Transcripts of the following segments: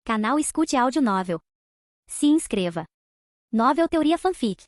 Canal Escute Áudio Novel. Se inscreva. Novel Teoria Fanfic.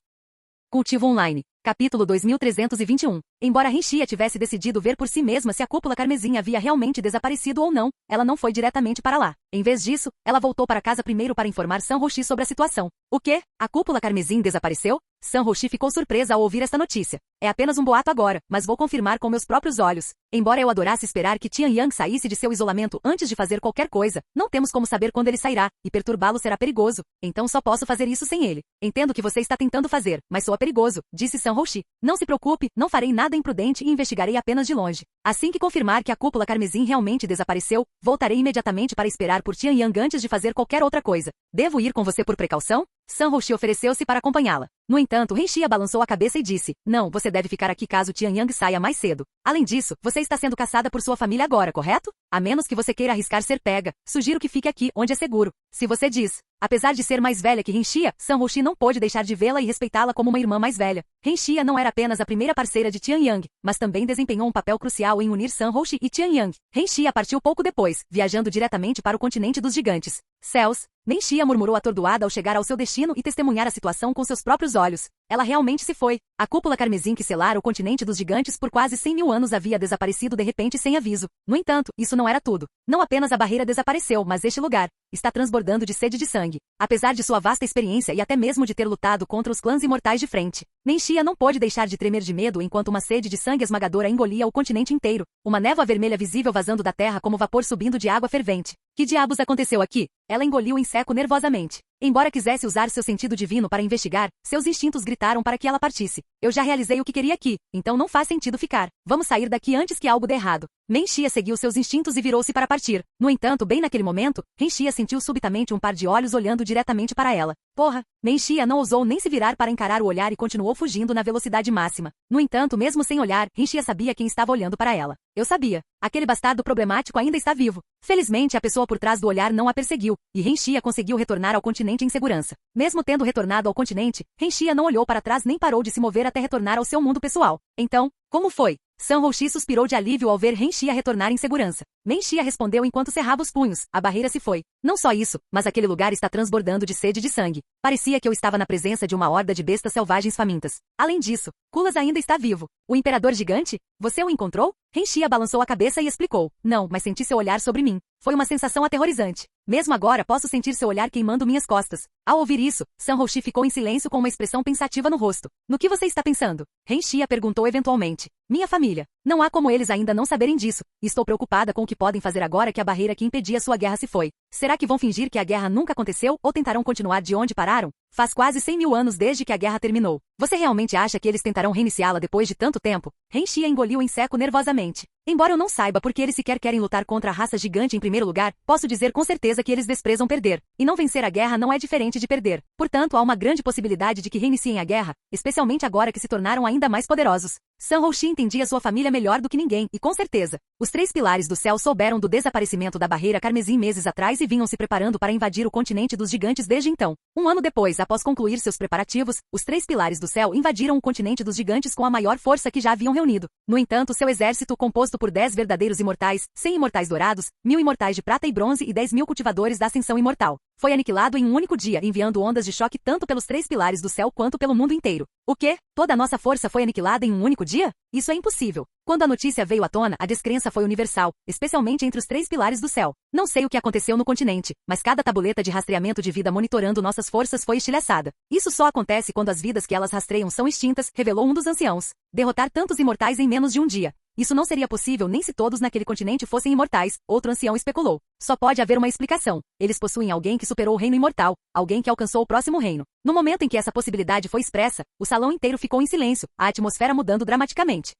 Cultivo Online. Capítulo 2321. Embora Renchia tivesse decidido ver por si mesma se a cúpula carmesim havia realmente desaparecido ou não, ela não foi diretamente para lá. Em vez disso, ela voltou para casa primeiro para informar Sanroshi sobre a situação. O quê? A cúpula carmesim desapareceu? Sanroshi ficou surpresa ao ouvir esta notícia. É apenas um boato agora, mas vou confirmar com meus próprios olhos. Embora eu adorasse esperar que Tian Yang saísse de seu isolamento antes de fazer qualquer coisa, não temos como saber quando ele sairá, e perturbá-lo será perigoso. Então só posso fazer isso sem ele. Entendo o que você está tentando fazer, mas soa perigoso, disse Sanroshi. Não se preocupe, não farei nada imprudente e investigarei apenas de longe. Assim que confirmar que a cúpula carmesim realmente desapareceu, voltarei imediatamente para esperar por Tian Yang antes de fazer qualquer outra coisa. Devo ir com você por precaução? Sanroshi ofereceu-se para acompanhá-la. No entanto, Renchia balançou a cabeça e disse, não, você deve ficar aqui caso Tian Yang saia mais cedo. Além disso, você está sendo caçada por sua família agora, correto? A menos que você queira arriscar ser pega, sugiro que fique aqui, onde é seguro. Se você diz. Apesar de ser mais velha que Renchia, Sanroshi não pôde deixar de vê-la e respeitá-la como uma irmã mais velha. Renchia não era apenas a primeira parceira de Tian Yang, mas também desempenhou um papel crucial em unir Sanroshi e Tian Yang. Renchia partiu pouco depois, viajando diretamente para o continente dos gigantes. Céus! Renchia murmurou atordoada ao chegar ao seu destino e testemunhar a situação com seus próprios olhos. Ela realmente se foi. A cúpula carmesim que selara o continente dos gigantes por quase 100 mil anos havia desaparecido de repente sem aviso. No entanto, isso não era tudo. Não apenas a barreira desapareceu, mas este lugar está transbordando de sede de sangue. Apesar de sua vasta experiência e até mesmo de ter lutado contra os clãs imortais de frente, Renchia não pôde deixar de tremer de medo enquanto uma sede de sangue esmagadora engolia o continente inteiro. Uma névoa vermelha visível vazando da terra como vapor subindo de água fervente. Que diabos aconteceu aqui? Ela engoliu em seco nervosamente. Embora quisesse usar seu sentido divino para investigar, seus instintos gritaram para que ela partisse. Eu já realizei o que queria aqui, então não faz sentido ficar. Vamos sair daqui antes que algo dê errado. Renchia seguiu seus instintos e virou-se para partir. No entanto, bem naquele momento, Renchia sentiu subitamente um par de olhos olhando diretamente para ela. Porra! Renchia não ousou nem se virar para encarar o olhar e continuou fugindo na velocidade máxima. No entanto, mesmo sem olhar, Renchia sabia quem estava olhando para ela. Eu sabia. Aquele bastardo problemático ainda está vivo. Felizmente, a pessoa por trás do olhar não a perseguiu, e Renchia conseguiu retornar ao continente em segurança. Mesmo tendo retornado ao continente, Renchia não olhou para trás nem parou de se mover até retornar ao seu mundo pessoal. Então, como foi? Sanroshi suspirou de alívio ao ver Renchia retornar em segurança. Renchia respondeu enquanto cerrava os punhos. A barreira se foi. Não só isso, mas aquele lugar está transbordando de sede de sangue. Parecia que eu estava na presença de uma horda de bestas selvagens famintas. Além disso, Kulas ainda está vivo. O imperador gigante? Você o encontrou? Renchia balançou a cabeça e explicou. Não, mas senti seu olhar sobre mim. Foi uma sensação aterrorizante. Mesmo agora posso sentir seu olhar queimando minhas costas. Ao ouvir isso, Sanroshi ficou em silêncio com uma expressão pensativa no rosto. No que você está pensando? Renchia perguntou eventualmente. Minha família. Não há como eles ainda não saberem disso. Estou preocupada com o que podem fazer agora que a barreira que impedia sua guerra se foi. Será que vão fingir que a guerra nunca aconteceu ou tentarão continuar de onde pararam? Faz quase 100 mil anos desde que a guerra terminou. Você realmente acha que eles tentarão reiniciá-la depois de tanto tempo? Renchia engoliu em seco nervosamente. Embora eu não saiba por que eles sequer querem lutar contra a raça gigante em primeiro lugar, posso dizer com certeza que eles desprezam perder. E não vencer a guerra não é diferente de perder. Portanto, há uma grande possibilidade de que reiniciem a guerra, especialmente agora que se tornaram ainda mais poderosos. Sanroshi entendia sua família melhor do que ninguém, e com certeza, os três pilares do céu souberam do desaparecimento da barreira carmesim meses atrás e vinham se preparando para invadir o continente dos gigantes desde então. Um ano depois, após concluir seus preparativos, os três pilares do céu invadiram o continente dos gigantes com a maior força que já haviam reunido. No entanto, seu exército, composto por 10 verdadeiros imortais, 100 imortais dourados, 1000 imortais de prata e bronze e 10 mil cultivadores da ascensão imortal, foi aniquilado em um único dia, enviando ondas de choque tanto pelos três pilares do céu quanto pelo mundo inteiro. O quê? Toda a nossa força foi aniquilada em um único dia? Isso é impossível. Quando a notícia veio à tona, a descrença foi universal, especialmente entre os três pilares do céu. Não sei o que aconteceu no continente, mas cada tabuleta de rastreamento de vida monitorando nossas forças foi estilhaçada. Isso só acontece quando as vidas que elas rastreiam são extintas, revelou um dos anciãos. Derrotar tantos imortais em menos de um dia. Isso não seria possível nem se todos naquele continente fossem imortais, outro ancião especulou. Só pode haver uma explicação. Eles possuem alguém que superou o reino imortal, alguém que alcançou o próximo reino. No momento em que essa possibilidade foi expressa, o salão inteiro ficou em silêncio, a atmosfera mudando dramaticamente.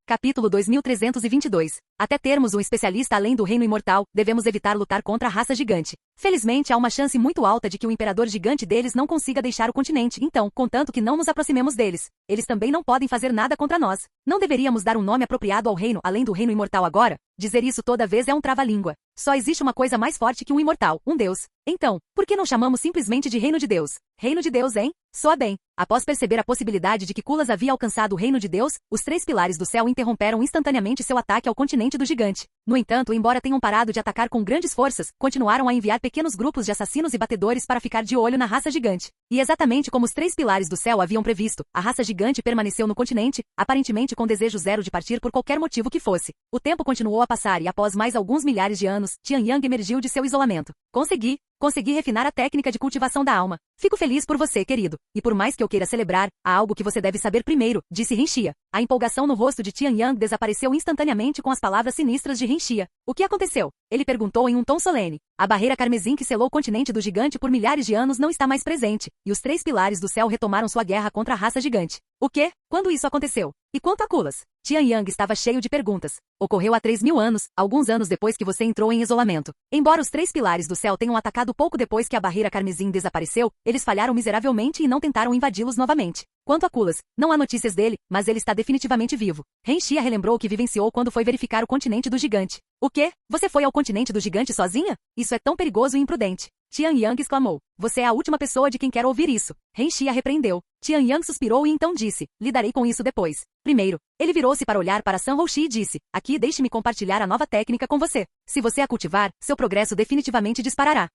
Capítulo 2322. Até termos um especialista além do reino imortal, devemos evitar lutar contra a raça gigante. Felizmente, há uma chance muito alta de que o imperador gigante deles não consiga deixar o continente, então, contanto que não nos aproximemos deles, eles também não podem fazer nada contra nós. Não deveríamos dar um nome apropriado ao reino além do reino imortal agora? Dizer isso toda vez é um trava-língua. Só existe uma coisa mais forte que um imortal, um deus. Então, por que não chamamos simplesmente de reino de Deus? Reino de Deus, hein? Soa bem. Após perceber a possibilidade de que Kulas havia alcançado o reino de Deus, os três pilares do céu interromperam instantaneamente seu ataque ao continente continente do gigante. No entanto, embora tenham parado de atacar com grandes forças, continuaram a enviar pequenos grupos de assassinos e batedores para ficar de olho na raça gigante. E exatamente como os 3 pilares do céu haviam previsto, a raça gigante permaneceu no continente, aparentemente com desejo zero de partir por qualquer motivo que fosse. O tempo continuou a passar e após mais alguns milhares de anos, Tian Yang emergiu de seu isolamento. Consegui refinar a técnica de cultivação da alma. Fico feliz por você, querido. E por mais que eu queira celebrar, há algo que você deve saber primeiro, disse Renxia. A empolgação no rosto de Tian Yang desapareceu instantaneamente com as palavras sinistras de Renxia. O que aconteceu? Ele perguntou em um tom solene. A barreira carmesim que selou o continente do gigante por milhares de anos não está mais presente, e os 3 pilares do céu retomaram sua guerra contra a raça gigante. O quê? Quando isso aconteceu? E quanto a Kulas? Tian Yang estava cheio de perguntas. Ocorreu há 3.000 anos, alguns anos depois que você entrou em isolamento. Embora os 3 pilares do céu tenham atacado pouco depois que a barreira carmesim desapareceu, eles falharam miseravelmente e não tentaram invadi-los novamente. Quanto a Kulas, não há notícias dele, mas ele está definitivamente vivo. Renxia relembrou o que vivenciou quando foi verificar o continente do gigante. O quê? Você foi ao continente do gigante sozinha? Isso é tão perigoso e imprudente. Tian Yang exclamou. Você é a última pessoa de quem quero ouvir isso. Renxia repreendeu. Tian Yang suspirou e então disse. Lidarei com isso depois. Primeiro, ele virou-se para olhar para San Houxi e disse. Aqui deixe-me compartilhar a nova técnica com você. Se você a cultivar, seu progresso definitivamente disparará.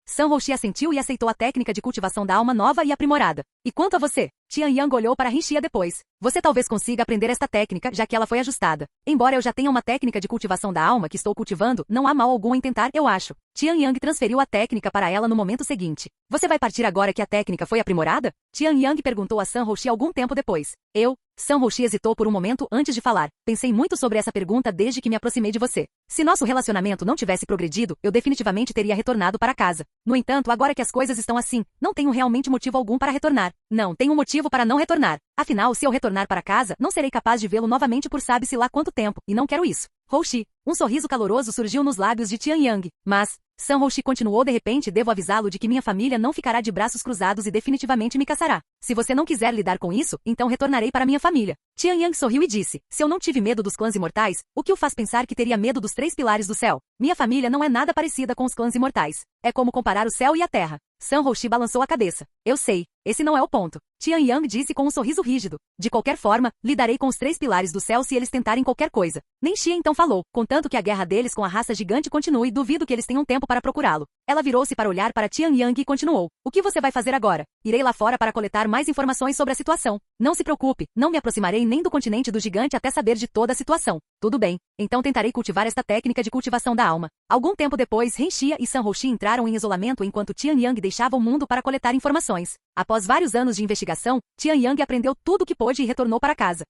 San Houxi assentiu e aceitou a técnica de cultivação da alma nova e aprimorada. E quanto a você? Tian Yang olhou para Renxia depois. Você talvez consiga aprender esta técnica, já que ela foi ajustada. Embora eu já tenha uma técnica de cultivação da alma que estou cultivando, não há mal algum em tentar, eu acho. Tian Yang transferiu a técnica para ela no momento seguinte. Você vai partir agora que a técnica foi aprimorada? Tian Yang perguntou a San Houxi algum tempo depois. San Houxi hesitou por um momento antes de falar. Pensei muito sobre essa pergunta desde que me aproximei de você. Se nosso relacionamento não tivesse progredido, eu definitivamente teria retornado para casa. No entanto, agora que as coisas estão assim, não tenho realmente motivo algum para retornar. Não tenho motivo para não retornar. Afinal, se eu retornar para casa, não serei capaz de vê-lo novamente por sabe-se lá quanto tempo, e não quero isso. Houxi. Um sorriso caloroso surgiu nos lábios de Tian Yang. Mas, San Houxi continuou de repente devo avisá-lo de que minha família não ficará de braços cruzados e definitivamente me caçará. Se você não quiser lidar com isso, então retornarei para minha família. Tian Yang sorriu e disse, se eu não tive medo dos clãs imortais, o que o faz pensar que teria medo dos 3 pilares do céu? Minha família não é nada parecida com os clãs imortais. É como comparar o céu e a terra. San Houxi balançou a cabeça. Eu sei, esse não é o ponto. Tian Yang disse com um sorriso rígido. De qualquer forma, lidarei com os 3 pilares do céu se eles tentarem qualquer coisa. Renxia então falou, contanto que a guerra deles com a raça gigante continue, duvido que eles tenham tempo para procurá-lo. Ela virou-se para olhar para Tian Yang e continuou. O que você vai fazer agora? Irei lá fora para coletar mais informações sobre a situação. Não se preocupe, não me aproximarei nem do continente do gigante até saber de toda a situação. Tudo bem, então tentarei cultivar esta técnica de cultivação da alma. Algum tempo depois, Renxia e San Houxi entraram em isolamento enquanto Tian Yang deixava o mundo para coletar informações. Após vários anos de investigação, Tian Yang aprendeu tudo o que pôde e retornou para casa.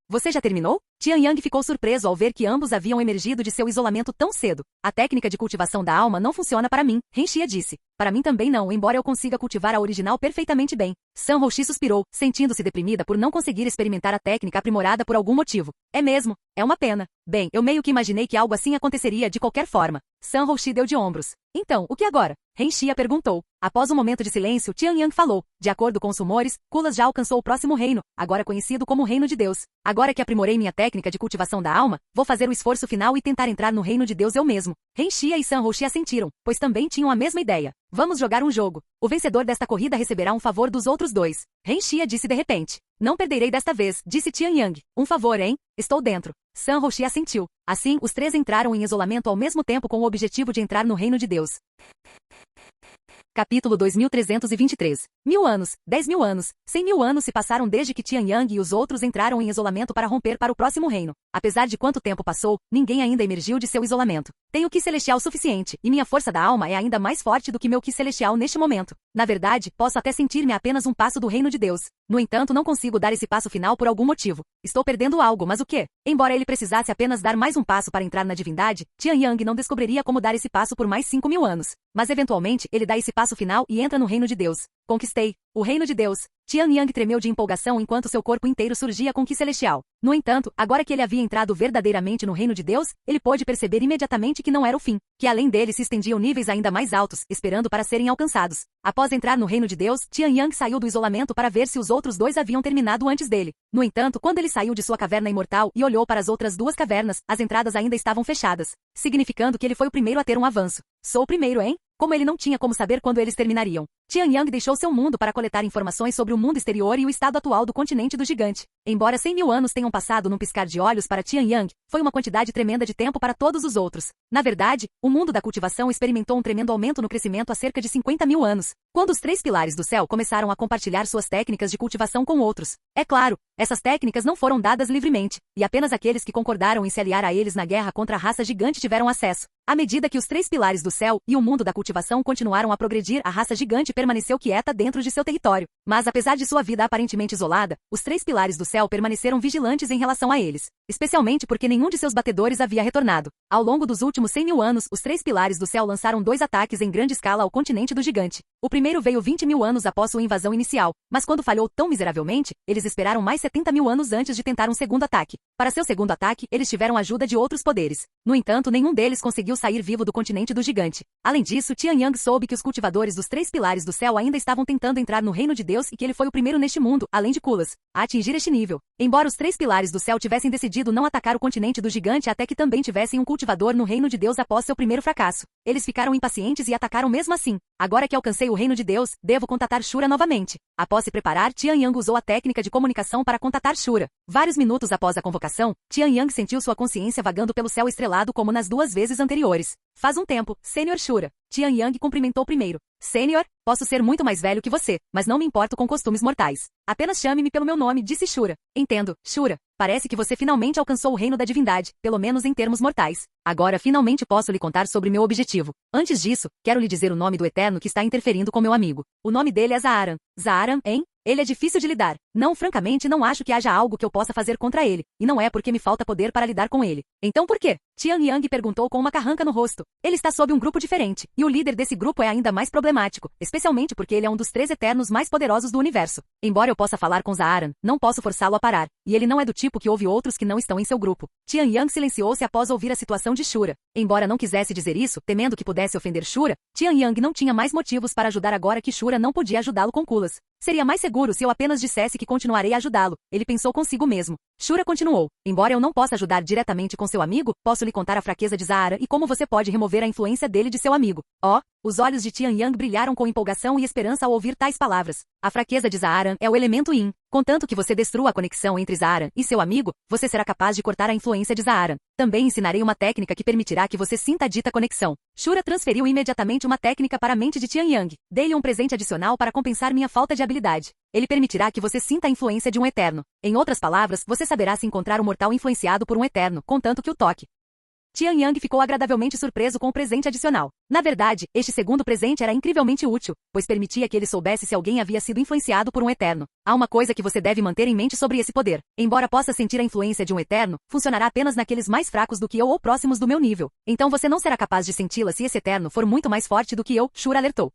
Você já terminou? Tian Yang ficou surpreso ao ver que ambos haviam emergido de seu isolamento tão cedo. A técnica de cultivação da alma não funciona para mim, Renxia disse. Para mim também não, embora eu consiga cultivar a original perfeitamente bem. San Houxi suspirou, sentindo-se deprimida por não conseguir experimentar a técnica aprimorada por algum motivo. É mesmo, é uma pena. Bem, eu meio que imaginei que algo assim aconteceria de qualquer forma. San Houxi deu de ombros. Então, o que agora? Renxia perguntou. Após um momento de silêncio, Tian Yang falou. De acordo com os rumores, Kulas já alcançou o próximo reino, agora conhecido como Reino de Deus. Agora que aprimorei minha técnica de cultivação da alma, vou fazer o esforço final e tentar entrar no Reino de Deus eu mesmo. Renxia e San Houxi assentiram, pois também tinham a mesma ideia. Vamos jogar um jogo. O vencedor desta corrida receberá um favor dos outros 2. Renxia disse de repente. Não perderei desta vez, disse Tian Yang. Um favor, hein? Estou dentro. San Houxi assentiu. Assim, os 3 entraram em isolamento ao mesmo tempo com o objetivo de entrar no Reino de Deus. Capítulo 2323. 1000 anos, 10.000 anos, 100.000 anos se passaram desde que Tian Yang e os outros entraram em isolamento para romper para o próximo reino. Apesar de quanto tempo passou, ninguém ainda emergiu de seu isolamento. Tenho Ki celestial suficiente, e minha força da alma é ainda mais forte do que meu Ki celestial neste momento. Na verdade, posso até sentir-me a apenas um passo do reino de Deus. No entanto, não consigo dar esse passo final por algum motivo. Estou perdendo algo, mas o quê? Embora ele precisasse apenas dar mais um passo para entrar na divindade, Tian Yang não descobriria como dar esse passo por mais 5.000 anos. Mas eventualmente, ele dá esse passo final e entra no reino de Deus. Conquistei o reino de Deus. Tian Yang tremeu de empolgação enquanto seu corpo inteiro surgia com Ki celestial. No entanto, agora que ele havia entrado verdadeiramente no reino de Deus, ele pôde perceber imediatamente que não era o fim, que além dele se estendiam níveis ainda mais altos, esperando para serem alcançados. Após entrar no reino de Deus, Tian Yang saiu do isolamento para ver se os outros 2 haviam terminado antes dele. No entanto, quando ele saiu de sua caverna imortal e olhou para as outras 2 cavernas, as entradas ainda estavam fechadas, significando que ele foi o primeiro a ter um avanço. Sou o primeiro, hein? Como ele não tinha como saber quando eles terminariam. Tian Yang deixou seu mundo para coletar informações sobre o mundo exterior e o estado atual do continente do gigante. Embora 100.000 anos tenham passado num piscar de olhos para Tian Yang, foi uma quantidade tremenda de tempo para todos os outros. Na verdade, o mundo da cultivação experimentou um tremendo aumento no crescimento há cerca de 50.000 anos, quando os 3 pilares do céu começaram a compartilhar suas técnicas de cultivação com outros. É claro, essas técnicas não foram dadas livremente, e apenas aqueles que concordaram em se aliar a eles na guerra contra a raça gigante tiveram acesso. À medida que os 3 pilares do céu e o mundo da cultivação continuaram a progredir, a raça gigante permaneceu quieta dentro de seu território. Mas apesar de sua vida aparentemente isolada, os 3 pilares do céu permaneceram vigilantes em relação a eles, especialmente porque nenhum de seus batedores havia retornado. Ao longo dos últimos 100.000 anos, os 3 pilares do céu lançaram 2 ataques em grande escala ao continente do gigante. O primeiro veio 20.000 anos após sua invasão inicial, mas quando falhou tão miseravelmente, eles esperaram mais 70.000 anos antes de tentar um segundo ataque. Para seu segundo ataque, eles tiveram ajuda de outros poderes. No entanto, nenhum deles conseguiu sair vivo do continente do gigante. Além disso, Tian Yang soube que os cultivadores dos 3 pilares do céu ainda estavam tentando entrar no reino de Deus e que ele foi o primeiro neste mundo, além de Kulas, a atingir este nível. Embora os 3 pilares do céu tivessem decidido não atacar o continente do gigante até que também tivessem um cultivador no reino de Deus após seu primeiro fracasso, eles ficaram impacientes e atacaram mesmo assim. Agora que alcancei o reino de Deus, devo contatar Shura novamente. Após se preparar, Tian Yang usou a técnica de comunicação para contatar Shura. Vários minutos após a convocação, Tian Yang sentiu sua consciência vagando pelo céu estrelado como nas 2 vezes anteriores. Faz um tempo, Sênior Shura. Tian Yang cumprimentou primeiro. Sênior, posso ser muito mais velho que você, mas não me importo com costumes mortais. Apenas chame-me pelo meu nome, disse Shura. Entendo, Shura. Parece que você finalmente alcançou o reino da divindade, pelo menos em termos mortais. Agora finalmente posso lhe contar sobre meu objetivo. Antes disso, quero lhe dizer o nome do Eterno que está interferindo com meu amigo. O nome dele é Zaaran. Zaaran, hein? Ele é difícil de lidar. Não, francamente, não acho que haja algo que eu possa fazer contra ele. E não é porque me falta poder para lidar com ele. Então por quê? Tian Yang perguntou com uma carranca no rosto. Ele está sob um grupo diferente, e o líder desse grupo é ainda mais problemático, especialmente porque ele é um dos 3 eternos mais poderosos do universo. Embora eu possa falar com Zaaran, não posso forçá-lo a parar, e ele não é do tipo que ouve outros que não estão em seu grupo. Tian Yang silenciou-se após ouvir a situação de Shura. Embora não quisesse dizer isso, temendo que pudesse ofender Shura, Tian Yang não tinha mais motivos para ajudar agora que Shura não podia ajudá-lo com Kulas. Seria mais seguro se eu apenas dissesse que continuarei a ajudá-lo, ele pensou consigo mesmo. Shura continuou. Embora eu não possa ajudar diretamente com seu amigo, posso lhe contar a fraqueza de Zaaran e como você pode remover a influência dele de seu amigo. Os olhos de Tian Yang brilharam com empolgação e esperança ao ouvir tais palavras. A fraqueza de Zaaran é o elemento Yin. Contanto que você destrua a conexão entre Zaaran e seu amigo, você será capaz de cortar a influência de Zaaran. Também ensinarei uma técnica que permitirá que você sinta a dita conexão. Shura transferiu imediatamente uma técnica para a mente de Tian Yang. Dei-lhe um presente adicional para compensar minha falta de habilidade. Ele permitirá que você sinta a influência de um eterno. Em outras palavras, você saberá se encontrar um mortal influenciado por um eterno, contanto que o toque. Tian Yang ficou agradavelmente surpreso com o presente adicional. Na verdade, este segundo presente era incrivelmente útil, pois permitia que ele soubesse se alguém havia sido influenciado por um eterno. Há uma coisa que você deve manter em mente sobre esse poder. Embora possa sentir a influência de um eterno, funcionará apenas naqueles mais fracos do que eu ou próximos do meu nível. Então você não será capaz de senti-la se esse eterno for muito mais forte do que eu, Shura alertou.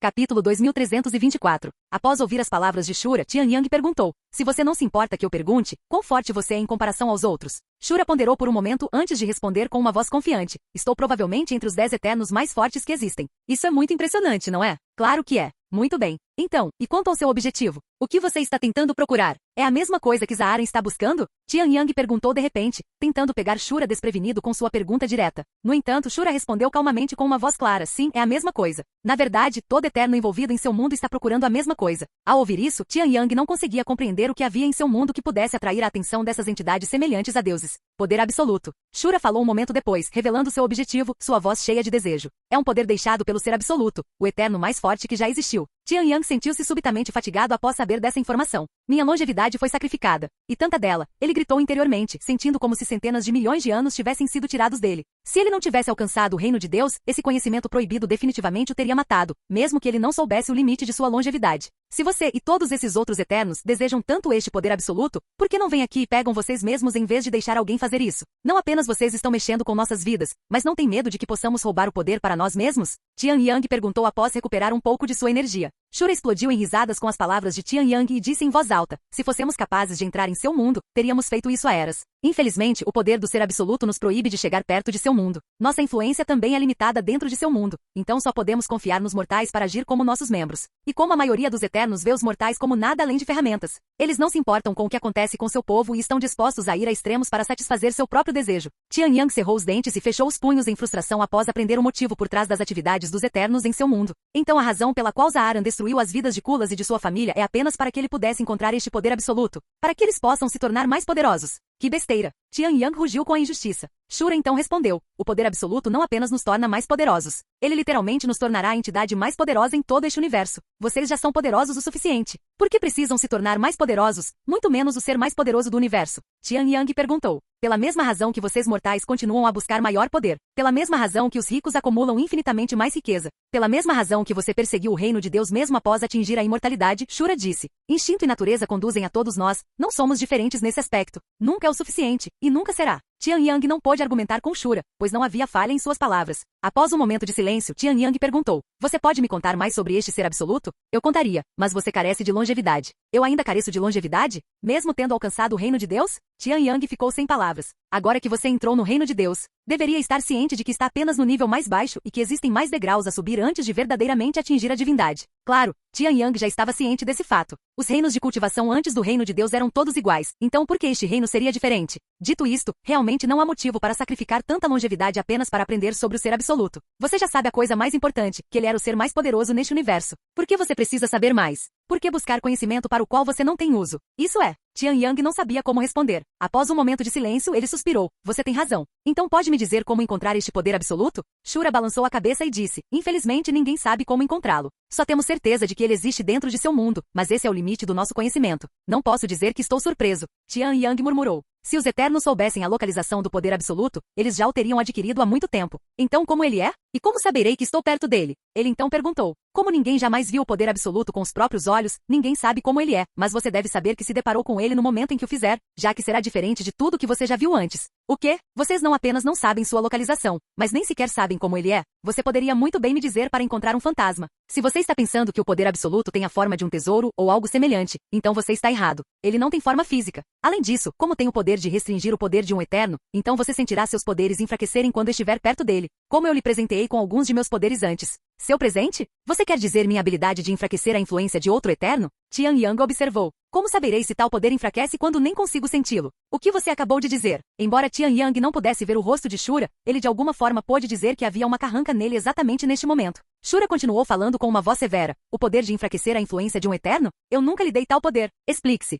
Capítulo 2324. Após ouvir as palavras de Shura, Tian Yang perguntou: se você não se importa que eu pergunte, quão forte você é em comparação aos outros? Shura ponderou por um momento antes de responder com uma voz confiante: estou provavelmente entre os 10 eternos mais fortes que existem. Isso é muito impressionante, não é? Claro que é. Muito bem. Então, e quanto ao seu objetivo? O que você está tentando procurar? É a mesma coisa que Zaaran está buscando? Tian Yang perguntou de repente, tentando pegar Shura desprevenido com sua pergunta direta. No entanto, Shura respondeu calmamente com uma voz clara: sim, é a mesma coisa. Na verdade, todo eterno envolvido em seu mundo está procurando a mesma coisa. Ao ouvir isso, Tian Yang não conseguia compreender o que havia em seu mundo que pudesse atrair a atenção dessas entidades semelhantes a deuses. Poder absoluto. Shura falou um momento depois, revelando seu objetivo, sua voz cheia de desejo. É um poder deixado pelo ser absoluto, o eterno mais forte que já existiu. Tian Yang sentiu-se subitamente fatigado após saber dessa informação. Minha longevidade foi sacrificada. E tanta dela, ele gritou interiormente, sentindo como se centenas de milhões de anos tivessem sido tirados dele. Se ele não tivesse alcançado o reino de Deus, esse conhecimento proibido definitivamente o teria matado, mesmo que ele não soubesse o limite de sua longevidade. Se você e todos esses outros eternos desejam tanto este poder absoluto, por que não vêm aqui e pegam vocês mesmos em vez de deixar alguém fazer isso? Não apenas vocês estão mexendo com nossas vidas, mas não tem medo de que possamos roubar o poder para nós mesmos? Tian Yang perguntou após recuperar um pouco de sua energia. Shura explodiu em risadas com as palavras de Tian Yang e disse em voz alta: se fossemos capazes de entrar em seu mundo, teríamos feito isso há eras. Infelizmente, o poder do ser absoluto nos proíbe de chegar perto de seu mundo. Nossa influência também é limitada dentro de seu mundo, então só podemos confiar nos mortais para agir como nossos membros. E como a maioria dos Eternos vê os mortais como nada além de ferramentas, eles não se importam com o que acontece com seu povo e estão dispostos a ir a extremos para satisfazer seu próprio desejo. Tian Yang cerrou os dentes e fechou os punhos em frustração após aprender o motivo por trás das atividades dos Eternos em seu mundo. Então a razão pela qual Zaaran destruiu as vidas de Kulas e de sua família é apenas para que ele pudesse encontrar este poder absoluto, para que eles possam se tornar mais poderosos. Que besteira! Tian Yang rugiu com a injustiça. Shura então respondeu, o poder absoluto não apenas nos torna mais poderosos. Ele literalmente nos tornará a entidade mais poderosa em todo este universo. Vocês já são poderosos o suficiente. Por que precisam se tornar mais poderosos, muito menos o ser mais poderoso do universo? Tian Yang perguntou. Pela mesma razão que vocês mortais continuam a buscar maior poder. Pela mesma razão que os ricos acumulam infinitamente mais riqueza. Pela mesma razão que você perseguiu o reino de Deus mesmo após atingir a imortalidade, Shura disse. Instinto e natureza conduzem a todos nós, não somos diferentes nesse aspecto. Nunca é o suficiente, e nunca será. Tian Yang não pôde argumentar com Shura, pois não havia falha em suas palavras. Após um momento de silêncio, Tian Yang perguntou, você pode me contar mais sobre este ser absoluto? Eu contaria, mas você carece de longevidade. Eu ainda careço de longevidade? Mesmo tendo alcançado o reino de Deus? Tian Yang ficou sem palavras. Agora que você entrou no reino de Deus, deveria estar ciente de que está apenas no nível mais baixo e que existem mais degraus a subir antes de verdadeiramente atingir a divindade. Claro, Tian Yang já estava ciente desse fato. Os reinos de cultivação antes do reino de Deus eram todos iguais, então por que este reino seria diferente? Dito isto, realmente não há motivo para sacrificar tanta longevidade apenas para aprender sobre o ser absoluto. Você já sabe a coisa mais importante, que ele era o ser mais poderoso neste universo. Por que você precisa saber mais? Por que buscar conhecimento para o qual você não tem uso? Isso é. Tian Yang não sabia como responder. Após um momento de silêncio, ele suspirou. Você tem razão. Então pode me dizer como encontrar este poder absoluto? Shura balançou a cabeça e disse, infelizmente ninguém sabe como encontrá-lo. Só temos certeza de que ele existe dentro de seu mundo, mas esse é o limite do nosso conhecimento. Não posso dizer que estou surpreso. Tian Yang murmurou. Se os Eternos soubessem a localização do poder absoluto, eles já o teriam adquirido há muito tempo. Então como ele é? E como saberei que estou perto dele? Ele então perguntou. Como ninguém jamais viu o poder absoluto com os próprios olhos, ninguém sabe como ele é, mas você deve saber que se deparou com ele no momento em que o fizer, já que será diferente de tudo que você já viu antes. O quê? Vocês não apenas não sabem sua localização, mas nem sequer sabem como ele é? Você poderia muito bem me dizer para encontrar um fantasma. Se você está pensando que o poder absoluto tem a forma de um tesouro ou algo semelhante, então você está errado. Ele não tem forma física. Além disso, como tem o poder de restringir o poder de um eterno, então você sentirá seus poderes enfraquecerem quando estiver perto dele, como eu lhe presenteei com alguns de meus poderes antes. Seu presente? Você quer dizer minha habilidade de enfraquecer a influência de outro eterno? Tian Yang observou. Como saberei se tal poder enfraquece quando nem consigo senti-lo? O que você acabou de dizer? Embora Tian Yang não pudesse ver o rosto de Shura, ele de alguma forma pôde dizer que havia uma carranca nele exatamente neste momento. Shura continuou falando com uma voz severa. O poder de enfraquecer a influência de um eterno? Eu nunca lhe dei tal poder. Explique-se.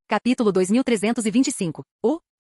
Capítulo 2325.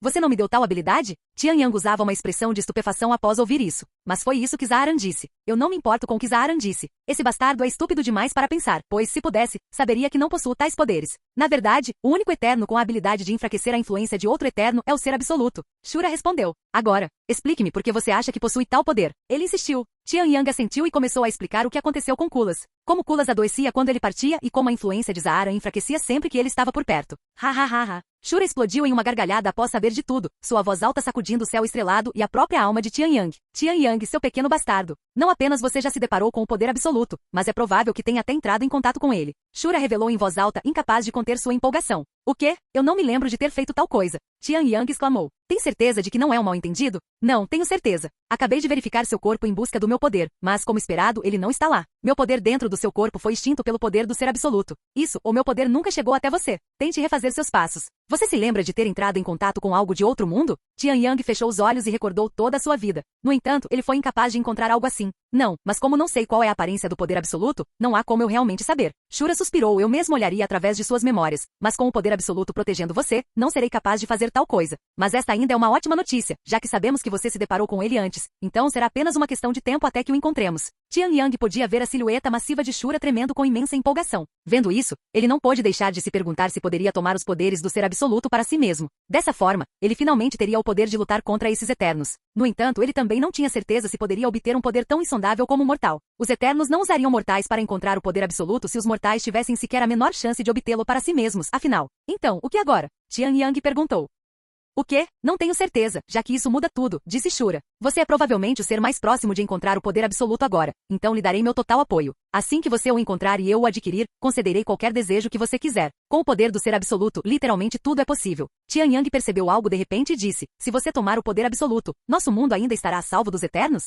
Você não me deu tal habilidade? Tian Yang usava uma expressão de estupefação após ouvir isso. Mas foi isso que Zaaran disse. Eu não me importo com o que Zaaran disse. Esse bastardo é estúpido demais para pensar, pois se pudesse, saberia que não possuo tais poderes. Na verdade, o único eterno com a habilidade de enfraquecer a influência de outro eterno é o ser absoluto. Shura respondeu. Agora, explique-me por que você acha que possui tal poder. Ele insistiu. Tian Yang assentiu e começou a explicar o que aconteceu com Kulas. Como Kulas adoecia quando ele partia e como a influência de Zaaran enfraquecia sempre que ele estava por perto. Ha ha ha ha. Shura explodiu em uma gargalhada após saber de tudo, sua voz alta sacudindo o céu estrelado e a própria alma de Tian Yang. Tian Yang, seu pequeno bastardo. Não apenas você já se deparou com o poder absoluto, mas é provável que tenha até entrado em contato com ele. Shura revelou em voz alta, incapaz de conter sua empolgação. O quê? Eu não me lembro de ter feito tal coisa. Tian Yang exclamou. Tem certeza de que não é um mal-entendido? Não, tenho certeza. Acabei de verificar seu corpo em busca do meu poder, mas como esperado, ele não está lá. Meu poder dentro do seu corpo foi extinto pelo poder do ser absoluto. Isso, ou meu poder nunca chegou até você. Tente refazer seus passos. Você se lembra de ter entrado em contato com algo de outro mundo? Tian Yang fechou os olhos e recordou toda a sua vida. No entanto, ele foi incapaz de encontrar algo assim. Não, mas como não sei qual é a aparência do poder absoluto, não há como eu realmente saber. Shura suspirou. Eu mesmo olharia através de suas memórias, mas com o poder absoluto protegendo você, não serei capaz de fazer tal coisa. Mas esta ainda é uma ótima notícia, já que sabemos que você se deparou com ele antes, então será apenas uma questão de tempo até que o encontremos. Tian Yang podia ver a silhueta massiva de Shura tremendo com imensa empolgação. Vendo isso, ele não pôde deixar de se perguntar se poderia tomar os poderes do ser absoluto para si mesmo. Dessa forma, ele finalmente teria o poder de lutar contra esses eternos. No entanto, ele também não tinha certeza se poderia obter um poder tão insondável como o mortal. Os eternos não usariam mortais para encontrar o poder absoluto se os mortais tivessem sequer a menor chance de obtê-lo para si mesmos, afinal. Então, o que agora? Tian Yang perguntou. O quê? Não tenho certeza, já que isso muda tudo, disse Shura. Você é provavelmente o ser mais próximo de encontrar o poder absoluto agora, então lhe darei meu total apoio. Assim que você o encontrar e eu o adquirir, concederei qualquer desejo que você quiser. Com o poder do ser absoluto, literalmente tudo é possível. Tian Yang percebeu algo de repente e disse, se você tomar o poder absoluto, nosso mundo ainda estará a salvo dos Eternos?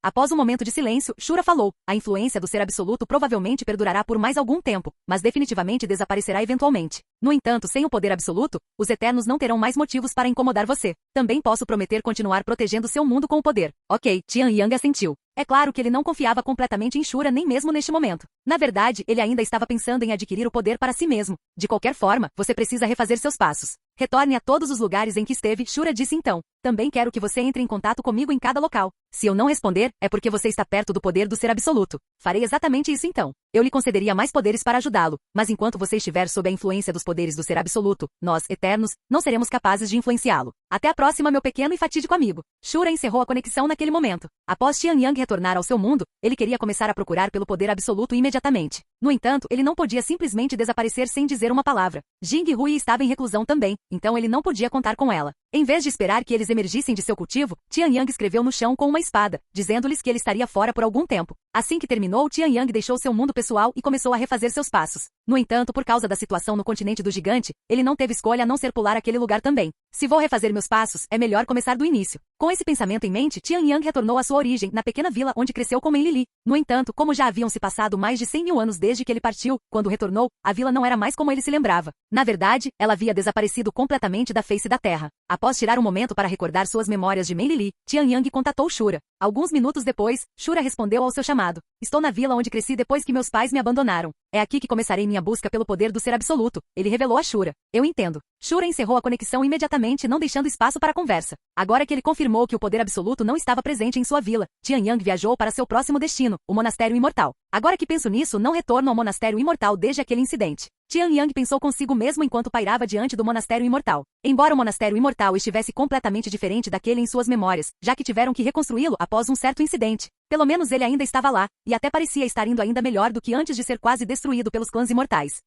Após um momento de silêncio, Shura falou, a influência do ser absoluto provavelmente perdurará por mais algum tempo, mas definitivamente desaparecerá eventualmente. No entanto, sem o poder absoluto, os Eternos não terão mais motivos para incomodar você. Também posso prometer continuar protegendo seu mundo com o poder. Ok, Tian Yang assentiu. É claro que ele não confiava completamente em Shura nem mesmo neste momento. Na verdade, ele ainda estava pensando em adquirir o poder para si mesmo. De qualquer forma, você precisa refazer seus passos. Retorne a todos os lugares em que esteve, Shura disse então. Também quero que você entre em contato comigo em cada local. Se eu não responder, é porque você está perto do poder do ser absoluto. Farei exatamente isso então. Eu lhe concederia mais poderes para ajudá-lo, mas enquanto você estiver sob a influência dos poderes do ser absoluto, nós, Eternos, não seremos capazes de influenciá-lo. Até a próxima, meu pequeno e fatídico amigo. Shura encerrou a conexão naquele momento. Após Tian Yang retornar ao seu mundo, ele queria começar a procurar pelo poder absoluto imediatamente. No entanto, ele não podia simplesmente desaparecer sem dizer uma palavra. Jing Hui estava em reclusão também, então ele não podia contar com ela. Em vez de esperar que eles emergissem de seu cultivo, Tian Yang escreveu no chão com uma espada, dizendo-lhes que ele estaria fora por algum tempo. Assim que terminou, Tian Yang deixou seu mundo pessoal e começou a refazer seus passos. No entanto, por causa da situação no continente do gigante, ele não teve escolha a não ser pular aquele lugar também. Se vou refazer meus passos, é melhor começar do início. Com esse pensamento em mente, Tian Yang retornou à sua origem, na pequena vila onde cresceu com Mei Lili. No entanto, como já haviam se passado mais de 100 mil anos desde que ele partiu, quando retornou, a vila não era mais como ele se lembrava. Na verdade, ela havia desaparecido completamente da face da terra. Após tirar um momento para recordar suas memórias de Mei Lili, Tian Yang contatou Shura. Alguns minutos depois, Shura respondeu ao seu chamado. Estou na vila onde cresci depois que meus pais me abandonaram. É aqui que começarei minha busca pelo poder do ser absoluto. Ele revelou a Shura. Eu entendo. Shura encerrou a conexão imediatamente, não deixando espaço para a conversa. Agora que ele confirmou que o poder absoluto não estava presente em sua vila, Tian Yang viajou para seu próximo destino, o Monastério Imortal. Agora que penso nisso, não retorno ao Monastério Imortal desde aquele incidente. Tian Yang pensou consigo mesmo enquanto pairava diante do Monastério Imortal. Embora o Monastério Imortal estivesse completamente diferente daquele em suas memórias, já que tiveram que reconstruí-lo após um certo incidente, pelo menos ele ainda estava lá, e até parecia estar indo ainda melhor do que antes de ser quase destruído pelos clãs imortais.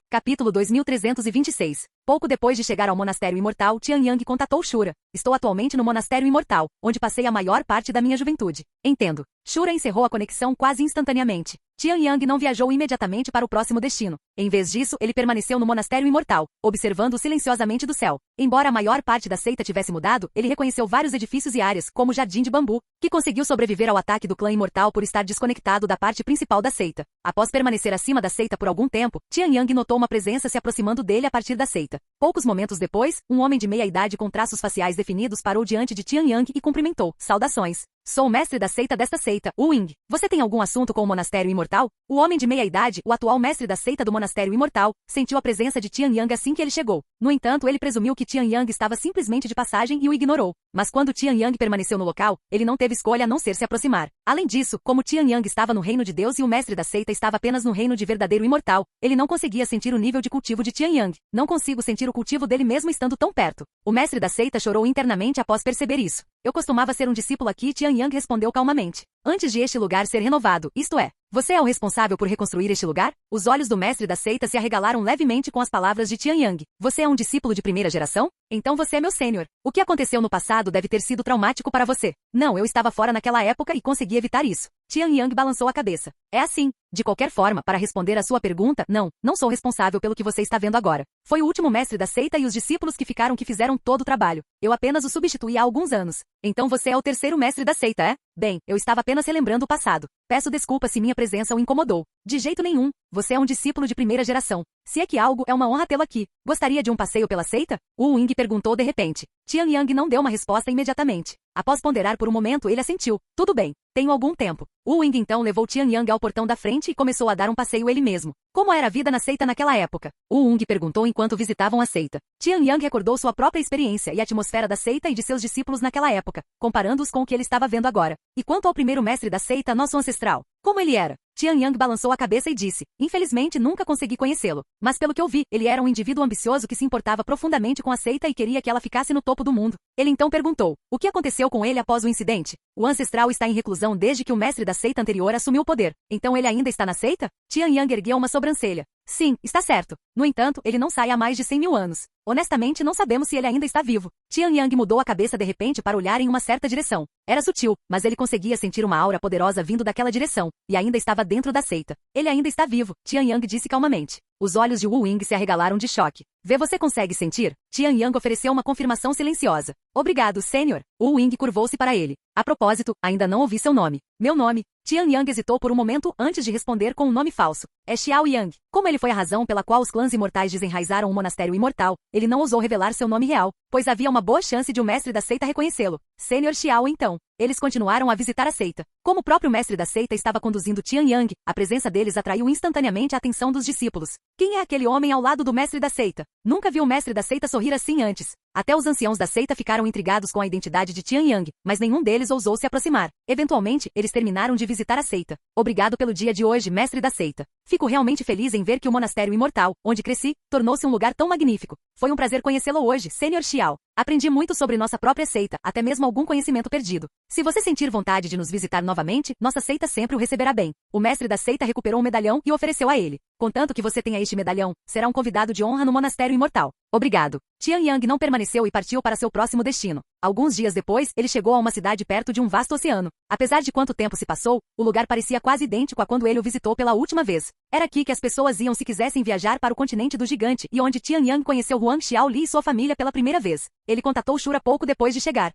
Capítulo 2326. Pouco depois de chegar ao Monastério Imortal, Tian Yang contatou Shura. Estou atualmente no Monastério Imortal, onde passei a maior parte da minha juventude. Entendo. Shura encerrou a conexão quase instantaneamente. Tian Yang não viajou imediatamente para o próximo destino. Em vez disso, ele permaneceu no Monastério Imortal, observando silenciosamente do céu. Embora a maior parte da seita tivesse mudado, ele reconheceu vários edifícios e áreas, como o Jardim de Bambu, que conseguiu sobreviver ao ataque do clã imortal por estar desconectado da parte principal da seita. Após permanecer acima da seita por algum tempo, Tian Yang notou uma presença se aproximando dele a partir da seita. Poucos momentos depois, um homem de meia idade com traços faciais definidos parou diante de Tian Yang e cumprimentou. Saudações. Sou o mestre da seita desta seita, Wu Ying. Você tem algum assunto com o Monastério Imortal? O homem de meia idade, o atual mestre da seita do Monastério Imortal, sentiu a presença de Tian Yang assim que ele chegou. No entanto, ele presumiu que Tian Yang estava simplesmente de passagem e o ignorou. Mas quando Tian Yang permaneceu no local, ele não teve escolha a não ser se aproximar. Além disso, como Tian Yang estava no reino de Deus e o mestre da seita estava apenas no reino de verdadeiro imortal, ele não conseguia sentir o nível de cultivo de Tian Yang. Não consigo sentir o cultivo dele mesmo estando tão perto. O mestre da seita chorou internamente após perceber isso. Eu costumava ser um discípulo aqui, Tian Yang respondeu calmamente. Antes de este lugar ser renovado, isto é, você é o responsável por reconstruir este lugar? Os olhos do mestre da seita se arregalaram levemente com as palavras de Tian Yang. Você é um discípulo de primeira geração? Então você é meu sênior. O que aconteceu no passado deve ter sido traumático para você. Não, eu estava fora naquela época e consegui evitar isso. Tian Yang balançou a cabeça. É assim. De qualquer forma, para responder a sua pergunta, não sou responsável pelo que você está vendo agora. Foi o último mestre da seita e os discípulos que fizeram todo o trabalho. Eu apenas o substituí há alguns anos. Então você é o terceiro mestre da seita, é? Bem, eu estava apenas relembrando o passado. Peço desculpa se minha presença o incomodou. De jeito nenhum. Você é um discípulo de primeira geração. Se é que algo, é uma honra tê-lo aqui. Gostaria de um passeio pela seita? Wu Ying perguntou de repente. Tian Yang não deu uma resposta imediatamente. Após ponderar por um momento, ele assentiu. Tudo bem. Tenho algum tempo. Wu Ying então levou Tian Yang ao portão da frente e começou a dar um passeio ele mesmo. Como era a vida na seita naquela época? Wu Ying perguntou enquanto visitavam a seita. Tian Yang recordou sua própria experiência e a atmosfera da seita e de seus discípulos naquela época, comparando-os com o que ele estava vendo agora. E quanto ao primeiro mestre da seita, nosso ancestral? Como ele era? Tian Yang balançou a cabeça e disse, infelizmente nunca consegui conhecê-lo. Mas pelo que eu vi, ele era um indivíduo ambicioso que se importava profundamente com a seita e queria que ela ficasse no topo do mundo. Ele então perguntou, o que aconteceu com ele após o incidente? O ancestral está em reclusão desde que o mestre da seita anterior assumiu o poder. Então ele ainda está na seita? Tian Yang ergueu uma sobrancelha. Sim, está certo. No entanto, ele não sai há mais de 100 mil anos. Honestamente, não sabemos se ele ainda está vivo. Tian Yang mudou a cabeça de repente para olhar em uma certa direção. Era sutil, mas ele conseguia sentir uma aura poderosa vindo daquela direção, e ainda estava dentro da seita. Ele ainda está vivo, Tian Yang disse calmamente. Os olhos de Wu Ying se arregalaram de choque. Vê, você consegue sentir? Tian Yang ofereceu uma confirmação silenciosa. Obrigado, Sênior. Wu Ying curvou-se para ele. A propósito, ainda não ouvi seu nome. Meu nome? Tian Yang hesitou por um momento antes de responder com um nome falso. É Xiao Yang. Como ele foi a razão pela qual os clãs imortais desenraizaram o monastério imortal, ele não ousou revelar seu nome real, pois havia uma boa chance de o mestre da seita reconhecê-lo. Sênior Xiao então. Eles continuaram a visitar a seita. Como o próprio mestre da seita estava conduzindo Tian Yang, a presença deles atraiu instantaneamente a atenção dos discípulos. Quem é aquele homem ao lado do mestre da seita? Nunca vi o mestre da seita sorrir assim antes. Até os anciãos da seita ficaram intrigados com a identidade de Tian Yang, mas nenhum deles ousou se aproximar. Eventualmente, eles terminaram de visitar a seita. Obrigado pelo dia de hoje, mestre da seita. Fico realmente feliz em ver que o monastério imortal, onde cresci, tornou-se um lugar tão magnífico. Foi um prazer conhecê-lo hoje, Sênior Xiao. Aprendi muito sobre nossa própria seita, até mesmo algum conhecimento perdido. Se você sentir vontade de nos visitar novamente, nossa seita sempre o receberá bem. O mestre da seita recuperou um medalhão e ofereceu a ele. Contanto que você tenha este medalhão, será um convidado de honra no monastério imortal. Obrigado. Tian Yang não permaneceu e partiu para seu próximo destino. Alguns dias depois, ele chegou a uma cidade perto de um vasto oceano. Apesar de quanto tempo se passou, o lugar parecia quase idêntico a quando ele o visitou pela última vez. Era aqui que as pessoas iam se quisessem viajar para o continente do gigante e onde Tian Yang conheceu Huang Xiaoli e sua família pela primeira vez. Ele contatou Shura pouco depois de chegar.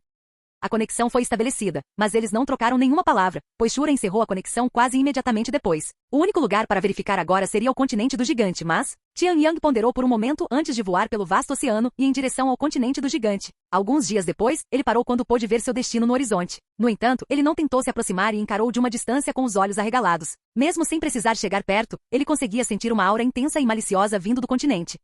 A conexão foi estabelecida, mas eles não trocaram nenhuma palavra, pois Shura encerrou a conexão quase imediatamente depois. O único lugar para verificar agora seria o continente do gigante, mas Tian Yang ponderou por um momento antes de voar pelo vasto oceano e em direção ao continente do gigante. Alguns dias depois, ele parou quando pôde ver seu destino no horizonte. No entanto, ele não tentou se aproximar e encarou de uma distância com os olhos arregalados. Mesmo sem precisar chegar perto, ele conseguia sentir uma aura intensa e maliciosa vindo do continente.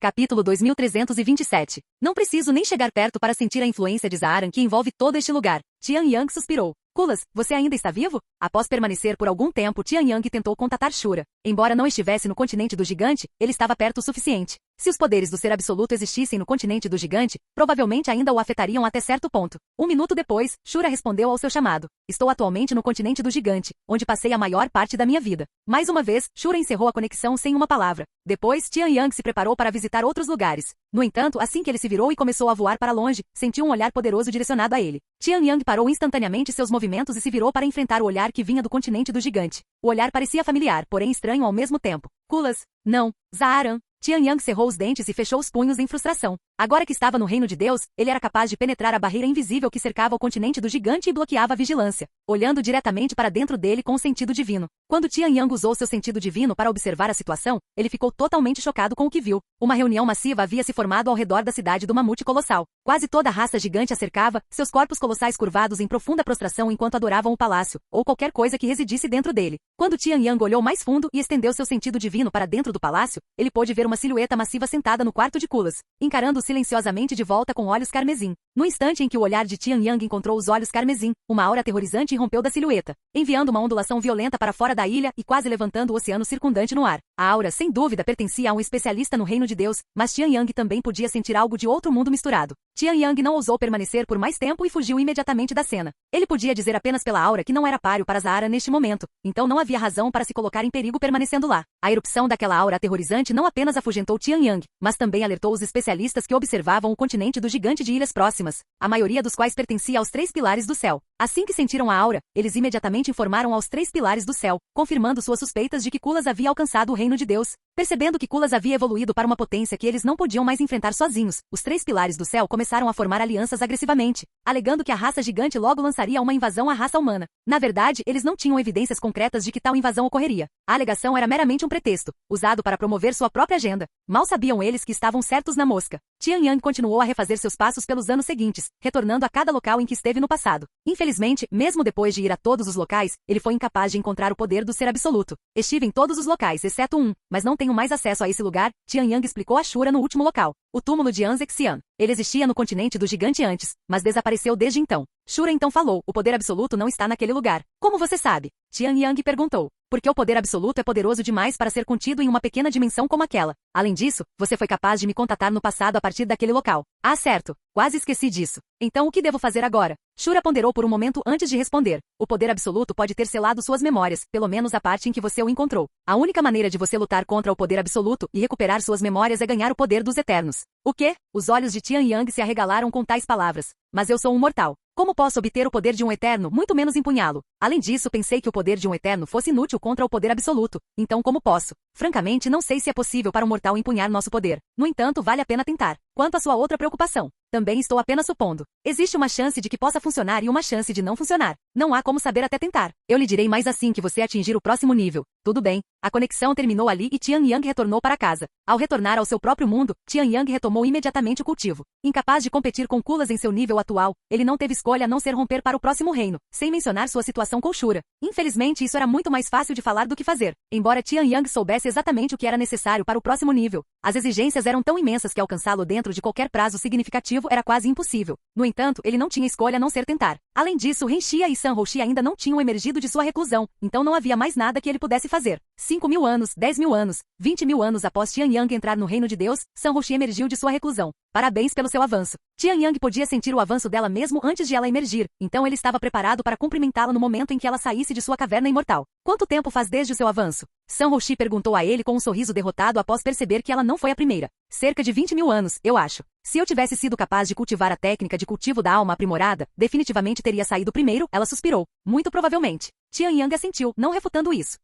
Capítulo 2327. Não preciso nem chegar perto para sentir a influência de Zaaran que envolve todo este lugar. Tian Yang suspirou. Kulas, você ainda está vivo? Após permanecer por algum tempo, Tian Yang tentou contatar Shura. Embora não estivesse no continente do gigante, ele estava perto o suficiente. Se os poderes do ser absoluto existissem no continente do gigante, provavelmente ainda o afetariam até certo ponto. Um minuto depois, Shura respondeu ao seu chamado. Estou atualmente no continente do gigante, onde passei a maior parte da minha vida. Mais uma vez, Shura encerrou a conexão sem uma palavra. Depois, Tian Yang se preparou para visitar outros lugares. No entanto, assim que ele se virou e começou a voar para longe, sentiu um olhar poderoso direcionado a ele. Tian Yang parou instantaneamente seus movimentos e se virou para enfrentar o olhar que vinha do continente do gigante. O olhar parecia familiar, porém estranho ao mesmo tempo. Kulas, não, Zaaran. Tian Yang cerrou os dentes e fechou os punhos em frustração. Agora que estava no reino de Deus, ele era capaz de penetrar a barreira invisível que cercava o continente do gigante e bloqueava a vigilância, olhando diretamente para dentro dele com o sentido divino. Quando Tian Yang usou seu sentido divino para observar a situação, ele ficou totalmente chocado com o que viu. Uma reunião massiva havia se formado ao redor da cidade do mamute colossal. Quase toda a raça gigante a cercava, seus corpos colossais curvados em profunda prostração enquanto adoravam o palácio, ou qualquer coisa que residisse dentro dele. Quando Tian Yang olhou mais fundo e estendeu seu sentido divino para dentro do palácio, ele pôde ver uma silhueta massiva sentada no quarto de Kulas, encarando-o silenciosamente de volta com olhos carmesim. No instante em que o olhar de Tian Yang encontrou os olhos carmesim, uma aura aterrorizante irrompeu da silhueta, enviando uma ondulação violenta para fora da ilha e quase levantando o oceano circundante no ar. A aura, sem dúvida, pertencia a um especialista no reino de Deus, mas Tian Yang também podia sentir algo de outro mundo misturado. Tian Yang não ousou permanecer por mais tempo e fugiu imediatamente da cena. Ele podia dizer apenas pela aura que não era páreo para Zaaran neste momento, então não havia razão para se colocar em perigo permanecendo lá. A erupção daquela aura aterrorizante não apenas afugentou Tian Yang, mas também alertou os especialistas que observavam o continente do gigante de ilhas próximas, a maioria dos quais pertencia aos 3 pilares do céu. Assim que sentiram a aura, eles imediatamente informaram aos 3 pilares do céu, confirmando suas suspeitas de que Kulas havia alcançado o reino de Deus. Percebendo que Kulas havia evoluído para uma potência que eles não podiam mais enfrentar sozinhos, os 3 pilares do céu começaram a formar alianças agressivamente, alegando que a raça gigante logo lançaria uma invasão à raça humana. Na verdade, eles não tinham evidências concretas de que tal invasão ocorreria. A alegação era meramente um pretexto, usado para promover sua própria agenda. Mal sabiam eles que estavam certos na mosca. Tian Yang continuou a refazer seus passos pelos anos seguintes, retornando a cada local em que esteve no passado. Infelizmente, mesmo depois de ir a todos os locais, ele foi incapaz de encontrar o poder do ser absoluto. Estive em todos os locais, exceto um, mas não tenho mais acesso a esse lugar, Tian Yang explicou a Shura no último local, o túmulo de Anzexian. Ele existia no continente do gigante antes, mas desapareceu desde então. Shura então falou, o poder absoluto não está naquele lugar. Como você sabe? Tian Yang perguntou. Porque o poder absoluto é poderoso demais para ser contido em uma pequena dimensão como aquela. Além disso, você foi capaz de me contatar no passado a partir daquele local. Ah, certo. Quase esqueci disso. Então o que devo fazer agora? Shura ponderou por um momento antes de responder. O poder absoluto pode ter selado suas memórias, pelo menos a parte em que você o encontrou. A única maneira de você lutar contra o poder absoluto e recuperar suas memórias é ganhar o poder dos Eternos. O quê? Os olhos de Tian Yang se arregalaram com tais palavras. Mas eu sou um mortal. Como posso obter o poder de um Eterno, muito menos empunhá-lo? Além disso, pensei que o poder de um Eterno fosse inútil contra o poder absoluto. Então como posso? Francamente, não sei se é possível para um mortal empunhar nosso poder. No entanto, vale a pena tentar. Quanto à sua outra preocupação, também estou apenas supondo. Existe uma chance de que possa funcionar e uma chance de não funcionar. Não há como saber até tentar. Eu lhe direi mais assim que você atingir o próximo nível. Tudo bem. A conexão terminou ali e Tian Yang retornou para casa. Ao retornar ao seu próprio mundo, Tian Yang retomou imediatamente o cultivo. Incapaz de competir com Kulas em seu nível atual, ele não teve escolha a não ser romper para o próximo reino, sem mencionar sua situação com Shura. Infelizmente, isso era muito mais fácil de falar do que fazer. Embora Tian Yang soubesse exatamente o que era necessário para o próximo nível, as exigências eram tão imensas que alcançá-lo dentro de qualquer prazo significativo era quase impossível. No entanto, ele não tinha escolha a não ser tentar. Além disso, Renxia e Sanhouxi ainda não tinham emergido de sua reclusão, então não havia mais nada que ele pudesse fazer. 5.000 anos, 10.000 anos, 20.000 anos após Tian Yang entrar no reino de Deus, Sanhouxi emergiu de sua reclusão. Parabéns pelo seu avanço. Tian Yang podia sentir o avanço dela mesmo antes de ela emergir, então ele estava preparado para cumprimentá-la no momento em que ela saísse de sua caverna imortal. Quanto tempo faz desde o seu avanço? Sanhouxi perguntou a ele com um sorriso derrotado após perceber que ela não foi a primeira. Cerca de 20.000 anos, eu acho. Se eu tivesse sido capaz de cultivar a técnica de cultivo da alma aprimorada, definitivamente teria saído primeiro, ela suspirou. Muito provavelmente. Tian Yang assentiu, não refutando isso.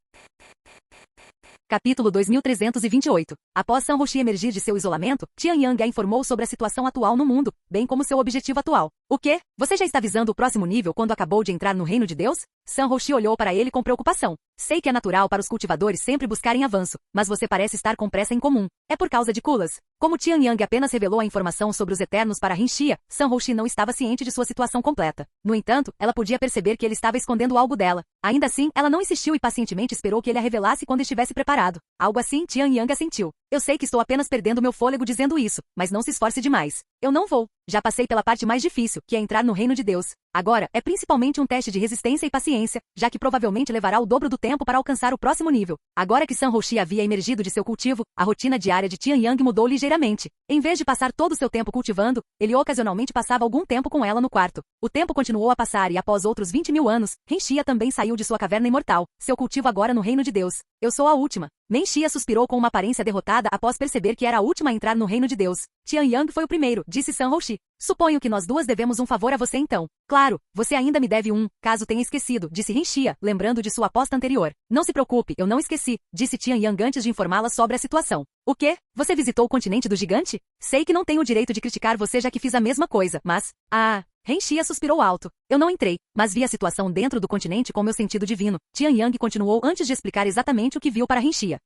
Capítulo 2328. Após Sanhouxi emergir de seu isolamento, Tian Yang a informou sobre a situação atual no mundo, bem como seu objetivo atual. O quê? Você já está visando o próximo nível quando acabou de entrar no reino de Deus? Sanhouxi olhou para ele com preocupação. Sei que é natural para os cultivadores sempre buscarem avanço, mas você parece estar com pressa em comum. É por causa de Kulas. Como Tian Yang apenas revelou a informação sobre os Eternos para Renxia, Sanhouxi não estava ciente de sua situação completa. No entanto, ela podia perceber que ele estava escondendo algo dela. Ainda assim, ela não insistiu e pacientemente esperou que ele a revelasse quando estivesse preparado. Algo assim, Tian Yang assentiu. Eu sei que estou apenas perdendo meu fôlego dizendo isso, mas não se esforce demais. Eu não vou. Já passei pela parte mais difícil, que é entrar no reino de Deus. Agora, é principalmente um teste de resistência e paciência, já que provavelmente levará o dobro do tempo para alcançar o próximo nível. Agora que Sanhouxi havia emergido de seu cultivo, a rotina diária de Tian Yang mudou ligeiramente. Em vez de passar todo o seu tempo cultivando, ele ocasionalmente passava algum tempo com ela no quarto. O tempo continuou a passar e após outros 20.000 anos, Renxia também saiu de sua caverna imortal, seu cultivo agora no reino de Deus. Eu sou a última. Menxia suspirou com uma aparência derrotada após perceber que era a última a entrar no reino de Deus. Tian Yang foi o primeiro, disse Sanhouxi. Suponho que nós duas devemos um favor a você então. Claro, você ainda me deve um, caso tenha esquecido, disse Renxia, lembrando de sua aposta anterior. Não se preocupe, eu não esqueci, disse Tian Yang antes de informá-la sobre a situação. O quê? Você visitou o continente do gigante? Sei que não tenho o direito de criticar você já que fiz a mesma coisa, mas... Renxia suspirou alto. Eu não entrei, mas vi a situação dentro do continente com meu sentido divino. Tian Yang continuou antes de explicar exatamente o que viu para Renxia.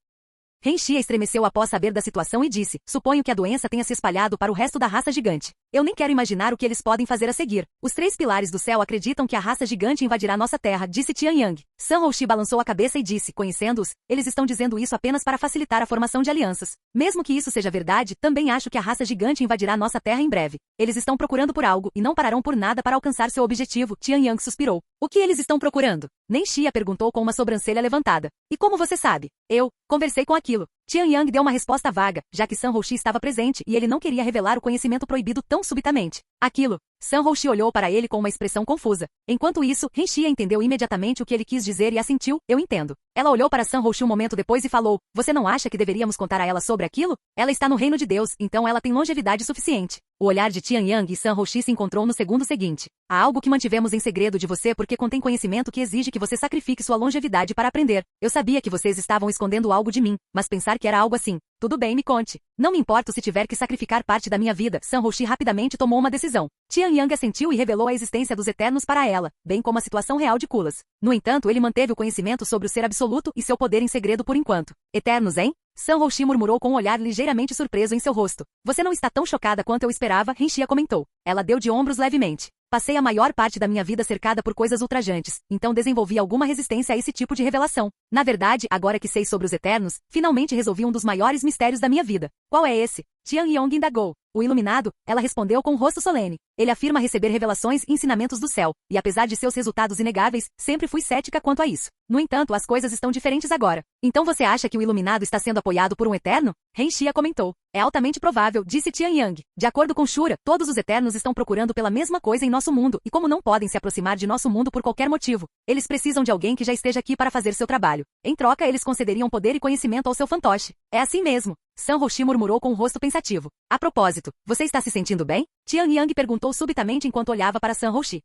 Renxia estremeceu após saber da situação e disse, suponho que a doença tenha se espalhado para o resto da raça gigante. Eu nem quero imaginar o que eles podem fazer a seguir. Os 3 pilares do céu acreditam que a raça gigante invadirá nossa terra, disse Tian Yang. Sanhouxi balançou a cabeça e disse, conhecendo-os, eles estão dizendo isso apenas para facilitar a formação de alianças. Mesmo que isso seja verdade, também acho que a raça gigante invadirá nossa terra em breve. Eles estão procurando por algo e não pararão por nada para alcançar seu objetivo, Tian Yang suspirou. O que eles estão procurando? Renxia perguntou com uma sobrancelha levantada. E como você sabe? Eu conversei com aquilo. Tian Yang deu uma resposta vaga, já que Sanhouxi estava presente e ele não queria revelar o conhecimento proibido tão subitamente. Aquilo. Sanhouxi olhou para ele com uma expressão confusa. Enquanto isso, Renxia entendeu imediatamente o que ele quis dizer e assentiu, eu entendo. Ela olhou para Sanhouxi um momento depois e falou, você não acha que deveríamos contar a ela sobre aquilo? Ela está no reino de Deus, então ela tem longevidade suficiente. O olhar de Tian Yang e Sanhouxi se encontrou no segundo seguinte. Há algo que mantivemos em segredo de você porque contém conhecimento que exige que você sacrifique sua longevidade para aprender. Eu sabia que vocês estavam escondendo algo de mim, mas pensar que era algo assim. Tudo bem, me conte. Não me importo se tiver que sacrificar parte da minha vida. Sanhouxi rapidamente tomou uma decisão. Tian Yang assentiu e revelou a existência dos Eternos para ela, bem como a situação real de Kulas. No entanto, ele manteve o conhecimento sobre o ser absoluto e seu poder em segredo por enquanto. Eternos, hein? Sanhouxi murmurou com um olhar ligeiramente surpreso em seu rosto. Você não está tão chocada quanto eu esperava, Renxia comentou. Ela deu de ombros levemente. Passei a maior parte da minha vida cercada por coisas ultrajantes, então desenvolvi alguma resistência a esse tipo de revelação. Na verdade, agora que sei sobre os Eternos, finalmente resolvi um dos maiores mistérios da minha vida. Qual é esse? Tian Yang indagou. O iluminado, ela respondeu com um rosto solene. Ele afirma receber revelações e ensinamentos do céu, e apesar de seus resultados inegáveis, sempre fui cética quanto a isso. No entanto, as coisas estão diferentes agora. Então você acha que o iluminado está sendo apoiado por um eterno? Renxia comentou. É altamente provável, disse Tian Yang. De acordo com Shura, todos os eternos estão procurando pela mesma coisa em nosso mundo, e como não podem se aproximar de nosso mundo por qualquer motivo, eles precisam de alguém que já esteja aqui para fazer seu trabalho. Em troca, eles concederiam poder e conhecimento ao seu fantoche. É assim mesmo. San Roshi murmurou com um rosto pensativo. A propósito, você está se sentindo bem? Tian Yang perguntou subitamente enquanto olhava para San Roshi.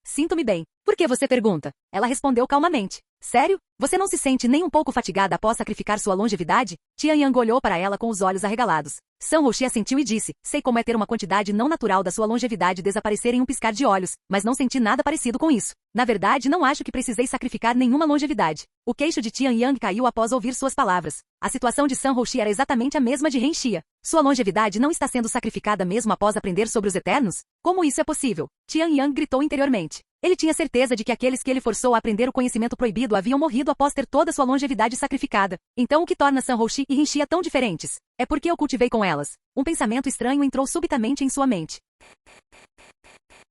Sinto-me bem. Por que você pergunta? Ela respondeu calmamente. Sério? Você não se sente nem um pouco fatigada após sacrificar sua longevidade? Tian Yang olhou para ela com os olhos arregalados. San Roshi assentiu e disse, sei como é ter uma quantidade não natural da sua longevidade desaparecer em um piscar de olhos, mas não senti nada parecido com isso. Na verdade, não acho que precisei sacrificar nenhuma longevidade. O queixo de Tian Yang caiu após ouvir suas palavras. A situação de San Roshi era exatamente a mesma de Renxia. Sua longevidade não está sendo sacrificada mesmo após aprender sobre os Eternos? Como isso é possível? Tian Yang gritou interiormente. Ele tinha certeza de que aqueles que ele forçou a aprender o conhecimento proibido haviam morrido após ter toda sua longevidade sacrificada. Então o que torna San Roshi e Renxia tão diferentes? É porque eu cultivei com elas. Um pensamento estranho entrou subitamente em sua mente.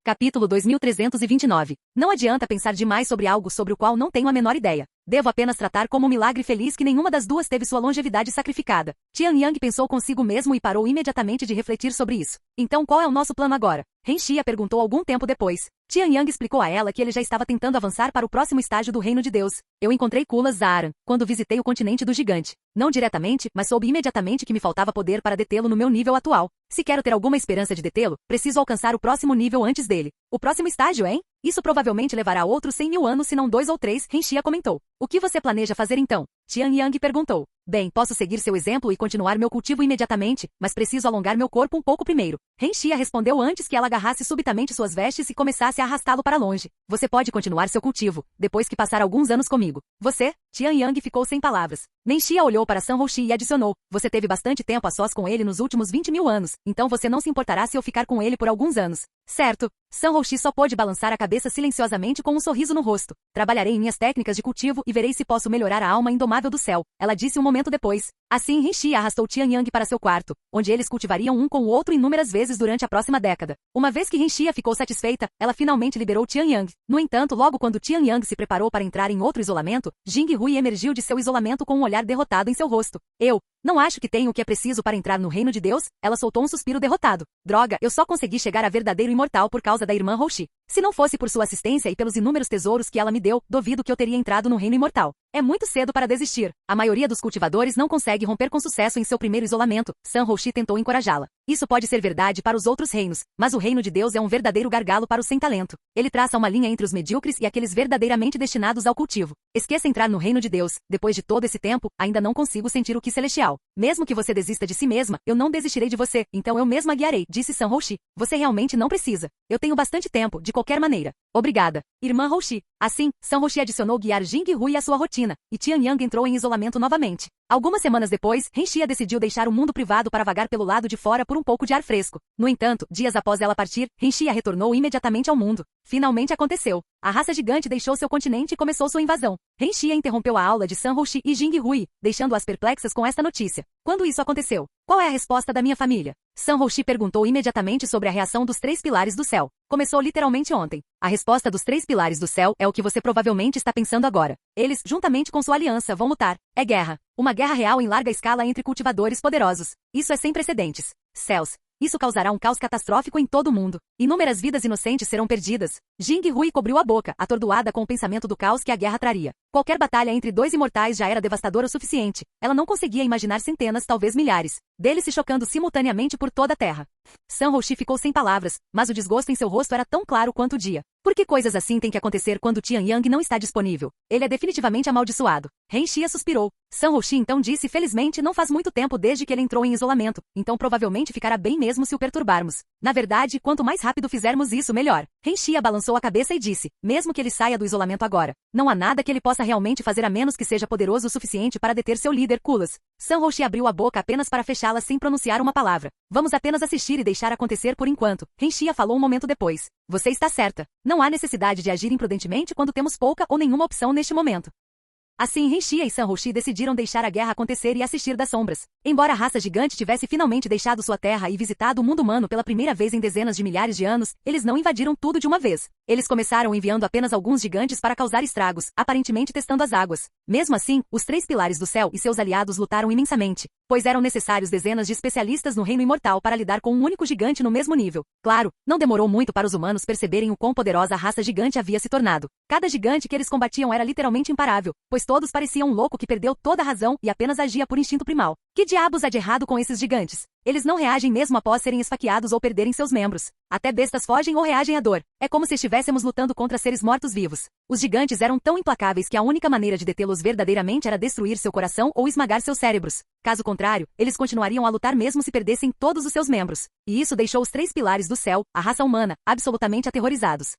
Capítulo 2329. Não adianta pensar demais sobre algo sobre o qual não tenho a menor ideia. Devo apenas tratar como um milagre feliz que nenhuma das duas teve sua longevidade sacrificada. Tian Yang pensou consigo mesmo e parou imediatamente de refletir sobre isso. Então qual é o nosso plano agora? Renxia perguntou algum tempo depois. Tian Yang explicou a ela que ele já estava tentando avançar para o próximo estágio do Reino de Deus. Eu encontrei Kula Zaaran quando visitei o continente do gigante. Não diretamente, mas soube imediatamente que me faltava poder para detê-lo no meu nível atual. Se quero ter alguma esperança de detê-lo, preciso alcançar o próximo nível antes dele. O próximo estágio, hein? Isso provavelmente levará outros 100.000 anos se não 2 ou 3, Renxia comentou. O que você planeja fazer então? Tian Yang perguntou. Bem, posso seguir seu exemplo e continuar meu cultivo imediatamente, mas preciso alongar meu corpo um pouco primeiro. Renxia respondeu antes que ela agarrasse subitamente suas vestes e começasse a arrastá-lo para longe. Você pode continuar seu cultivo, depois que passar alguns anos comigo. Você? Tian Yang ficou sem palavras. Renxia olhou para San Roshi e adicionou. Você teve bastante tempo a sós com ele nos últimos 20.000 anos, então você não se importará se eu ficar com ele por alguns anos. Certo. San Roshi só pôde balançar a cabeça silenciosamente com um sorriso no rosto. Trabalharei em minhas técnicas de cultivo e verei se posso melhorar a alma indomável do céu. Ela disse um momento depois. Assim, Renxia arrastou Tian Yang para seu quarto, onde eles cultivariam um com o outro inúmeras vezes durante a próxima década. Uma vez que Renxia ficou satisfeita, ela finalmente liberou Tian Yang. No entanto, logo quando Tian Yang se preparou para entrar em outro isolamento, Jing Hui emergiu de seu isolamento com um olhar derrotado em seu rosto. Eu não acho que tenho o que é preciso para entrar no reino de Deus. Ela soltou um suspiro derrotado. Droga, eu só consegui chegar a verdadeiro imortal por causa da irmã Roshi. Se não fosse por sua assistência e pelos inúmeros tesouros que ela me deu, duvido que eu teria entrado no reino imortal. É muito cedo para desistir. A maioria dos cultivadores não consegue romper com sucesso em seu primeiro isolamento. San Roshi tentou encorajá-la. Isso pode ser verdade para os outros reinos, mas o reino de Deus é um verdadeiro gargalo para os sem talento. Ele traça uma linha entre os medíocres e aqueles verdadeiramente destinados ao cultivo. Esqueça entrar no reino de Deus. Depois de todo esse tempo, ainda não consigo sentir o que celestial. Mesmo que você desista de si mesma, eu não desistirei de você, então eu mesma a guiarei, disse San Roshi. Você realmente não precisa. Eu tenho bastante tempo, de qualquer maneira. Obrigada, irmã Roshi. Assim, San Roshi adicionou guiar Jing Hui à sua rotina, e Tian Yang entrou em isolamento novamente. Algumas semanas depois, Renxia decidiu deixar o mundo privado para vagar pelo lado de fora por um pouco de ar fresco. No entanto, dias após ela partir, Renxia retornou imediatamente ao mundo. Finalmente aconteceu. A raça gigante deixou seu continente e começou sua invasão. Renxia interrompeu a aula de San Roshi e Jing Hui, deixando-as perplexas com esta notícia. Quando isso aconteceu? Qual é a resposta da minha família? San Roshi perguntou imediatamente sobre a reação dos 3 pilares do céu. Começou literalmente ontem. A resposta dos 3 pilares do céu é o que você provavelmente está pensando agora. Eles, juntamente com sua aliança, vão lutar. É guerra. Uma guerra real em larga escala entre cultivadores poderosos. Isso é sem precedentes. Céus. Isso causará um caos catastrófico em todo o mundo. Inúmeras vidas inocentes serão perdidas. Jing Hui cobriu a boca, atordoada com o pensamento do caos que a guerra traria. Qualquer batalha entre 2 imortais já era devastadora o suficiente. Ela não conseguia imaginar centenas, talvez milhares, deles se chocando simultaneamente por toda a terra. San Roshi ficou sem palavras, mas o desgosto em seu rosto era tão claro quanto o dia. Por que coisas assim têm que acontecer quando Tian Yang não está disponível? Ele é definitivamente amaldiçoado. Renxia suspirou. San Roshi então disse felizmente não faz muito tempo desde que ele entrou em isolamento, então provavelmente ficará bem mesmo se o perturbarmos. Na verdade, quanto mais rápido fizermos isso, melhor. Renxia balançou a cabeça e disse, mesmo que ele saia do isolamento agora, não há nada que ele possa realmente fazer a menos que seja poderoso o suficiente para deter seu líder, Kulas. San Roshi abriu a boca apenas para fechá-la sem pronunciar uma palavra. Vamos apenas assistir e deixar acontecer por enquanto. Renxia falou um momento depois. Você está certa. Não há necessidade de agir imprudentemente quando temos pouca ou nenhuma opção neste momento. Assim Renxia e Sanhouxi decidiram deixar a guerra acontecer e assistir das sombras. Embora a raça gigante tivesse finalmente deixado sua terra e visitado o mundo humano pela primeira vez em dezenas de milhares de anos, eles não invadiram tudo de uma vez. Eles começaram enviando apenas alguns gigantes para causar estragos, aparentemente testando as águas. Mesmo assim, os três pilares do céu e seus aliados lutaram imensamente, pois eram necessários dezenas de especialistas no reino imortal para lidar com um único gigante no mesmo nível. Claro, não demorou muito para os humanos perceberem o quão poderosa a raça gigante havia se tornado. Cada gigante que eles combatiam era literalmente imparável, pois todos pareciam um louco que perdeu toda a razão e apenas agia por instinto primal. Que diabos há de errado com esses gigantes? Eles não reagem mesmo após serem esfaqueados ou perderem seus membros. Até bestas fogem ou reagem à dor. É como se estivéssemos lutando contra seres mortos-vivos. Os gigantes eram tão implacáveis que a única maneira de detê-los verdadeiramente era destruir seu coração ou esmagar seus cérebros. Caso contrário, eles continuariam a lutar mesmo se perdessem todos os seus membros. E isso deixou os três pilares do céu, a raça humana, absolutamente aterrorizados.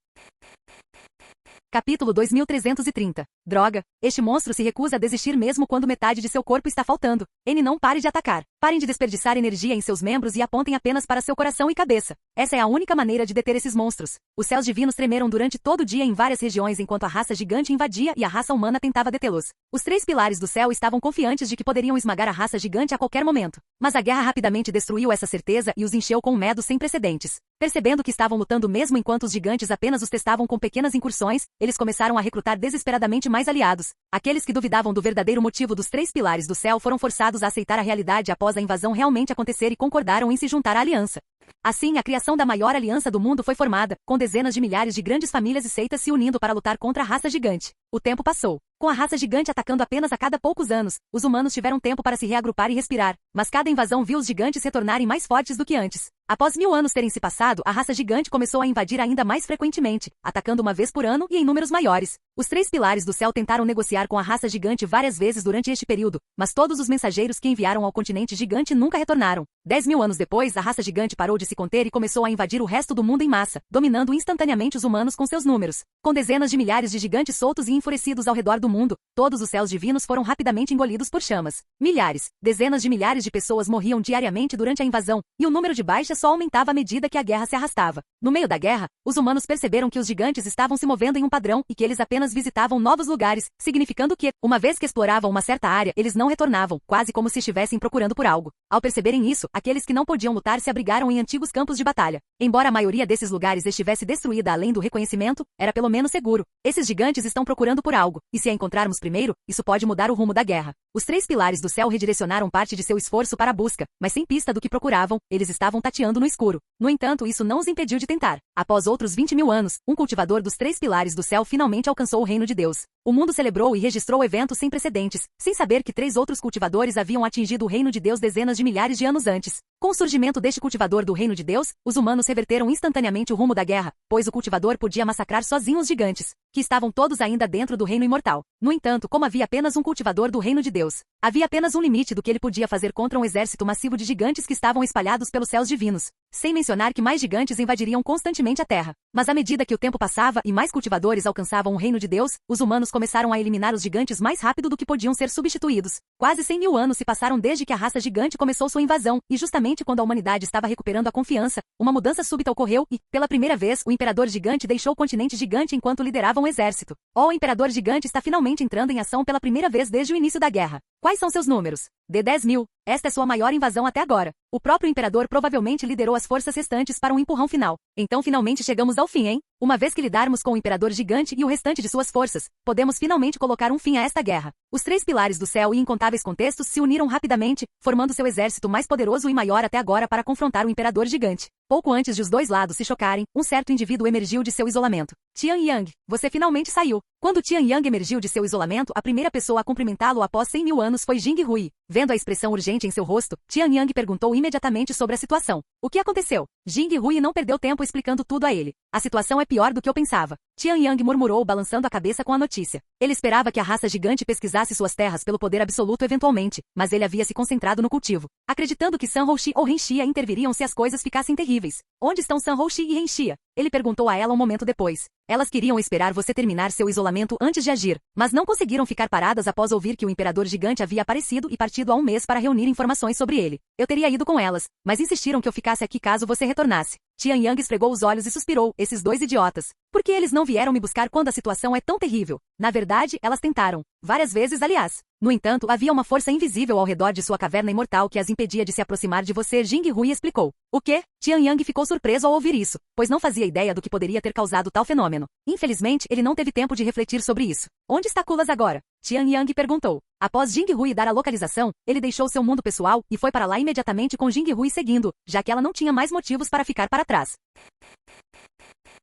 Capítulo 2330. Droga, este monstro se recusa a desistir mesmo quando metade de seu corpo está faltando. N não pare de atacar. Parem de desperdiçar energia em seus membros e apontem apenas para seu coração e cabeça. Essa é a única maneira de deter esses monstros. Os céus divinos tremeram durante todo o dia em várias regiões enquanto a raça gigante invadia e a raça humana tentava detê-los. Os três pilares do céu estavam confiantes de que poderiam esmagar a raça gigante a qualquer momento. Mas a guerra rapidamente destruiu essa certeza e os encheu com um medo sem precedentes. Percebendo que estavam lutando mesmo enquanto os gigantes apenas os testavam com pequenas incursões, eles começaram a recrutar desesperadamente mais aliados. Aqueles que duvidavam do verdadeiro motivo dos três pilares do céu foram forçados a aceitar a realidade após a invasão realmente acontecer e concordaram em se juntar à aliança. Assim, a criação da maior aliança do mundo foi formada, com dezenas de milhares de grandes famílias e seitas se unindo para lutar contra a raça gigante. O tempo passou. Com a raça gigante atacando apenas a cada poucos anos, os humanos tiveram tempo para se reagrupar e respirar, mas cada invasão viu os gigantes retornarem mais fortes do que antes. Após 1000 anos terem se passado, a raça gigante começou a invadir ainda mais frequentemente, atacando uma vez por ano e em números maiores. Os três pilares do céu tentaram negociar com a raça gigante várias vezes durante este período, mas todos os mensageiros que enviaram ao continente gigante nunca retornaram. 10.000 anos depois, a raça gigante parou de se conter e começou a invadir o resto do mundo em massa, dominando instantaneamente os humanos com seus números. Com dezenas de milhares de gigantes soltos e enfurecidos ao redor do mundo, todos os céus divinos foram rapidamente engolidos por chamas. Milhares, dezenas de milhares de pessoas morriam diariamente durante a invasão, e o número de baixas só aumentava à medida que a guerra se arrastava. No meio da guerra, os humanos perceberam que os gigantes estavam se movendo em um padrão e que eles apenas visitavam novos lugares, significando que, uma vez que exploravam uma certa área, eles não retornavam, quase como se estivessem procurando por algo. Ao perceberem isso, aqueles que não podiam lutar se abrigaram em antigos campos de batalha. Embora a maioria desses lugares estivesse destruída além do reconhecimento, era pelo menos seguro. Esses gigantes estão procurando por algo, e se a encontrarmos primeiro, isso pode mudar o rumo da guerra. Os três pilares do céu redirecionaram parte de seu esforço para a busca, mas sem pista do que procuravam, eles estavam tateando no escuro. No entanto, isso não os impediu de tentar. Após outros 20.000 anos, um cultivador dos três pilares do céu finalmente alcançou o reino de Deus. O mundo celebrou e registrou o evento sem precedentes, sem saber que 3 outros cultivadores haviam atingido o reino de Deus dezenas de milhares de anos antes. Com o surgimento deste cultivador do reino de Deus, os humanos reverteram instantaneamente o rumo da guerra, pois o cultivador podia massacrar sozinho os gigantes, que estavam todos ainda dentro do reino imortal. No entanto, como havia apenas um cultivador do reino de Deus, havia apenas um limite do que ele podia fazer contra um exército massivo de gigantes que estavam espalhados pelos céus divinos, sem mencionar que mais gigantes invadiriam constantemente a terra. Mas à medida que o tempo passava e mais cultivadores alcançavam o reino de Deus, os humanos começaram a eliminar os gigantes mais rápido do que podiam ser substituídos. Quase 100.000 anos se passaram desde que a raça gigante começou sua invasão, e justamente quando a humanidade estava recuperando a confiança, uma mudança súbita ocorreu e, pela primeira vez, o imperador gigante deixou o continente gigante enquanto liderava um exército. O imperador gigante está finalmente entrando em ação pela primeira vez desde o início da guerra. Quais são seus números? De 10.000. Esta é sua maior invasão até agora. O próprio imperador provavelmente liderou as forças restantes para um empurrão final. Então finalmente chegamos ao fim, hein? Uma vez que lidarmos com o imperador gigante e o restante de suas forças, podemos finalmente colocar um fim a esta guerra. Os três pilares do céu e incontáveis contextos se uniram rapidamente, formando seu exército mais poderoso e maior até agora para confrontar o imperador gigante. Pouco antes de os dois lados se chocarem, um certo indivíduo emergiu de seu isolamento. Tian Yang, você finalmente saiu. Quando Tian Yang emergiu de seu isolamento, a primeira pessoa a cumprimentá-lo após 100.000 anos foi Jing Hui. Vendo a expressão urgente em seu rosto, Tian Yang perguntou imediatamente sobre a situação. O que aconteceu? Jing Hui não perdeu tempo explicando tudo a ele. A situação é pior do que eu pensava. Tian Yang murmurou balançando a cabeça com a notícia. Ele esperava que a raça gigante pesquisasse suas terras pelo poder absoluto eventualmente, mas ele havia se concentrado no cultivo, acreditando que Sanhouxi ou Renxia interviriam se as coisas ficassem terríveis. Onde estão Sanhouxi e Renxia? Ele perguntou a ela um momento depois. Elas queriam esperar você terminar seu isolamento antes de agir, mas não conseguiram ficar paradas após ouvir que o imperador gigante havia aparecido e partido há um mês para reunir informações sobre ele. Eu teria ido com elas, mas insistiram que eu ficasse aqui caso você retornasse. Tian Yang esfregou os olhos e suspirou, esses dois idiotas. Por que eles não vieram me buscar quando a situação é tão terrível? Na verdade, elas tentaram. Várias vezes, aliás. No entanto, havia uma força invisível ao redor de sua caverna imortal que as impedia de se aproximar de você, Jing-Hui explicou. O quê? Tian Yang ficou surpreso ao ouvir isso, pois não fazia ideia do que poderia ter causado tal fenômeno. Infelizmente, ele não teve tempo de refletir sobre isso. Onde está Kulas agora? Tian Yang perguntou. Após Jing-Hui dar a localização, ele deixou seu mundo pessoal e foi para lá imediatamente com Jing-Hui seguindo, já que ela não tinha mais motivos para ficar para trás.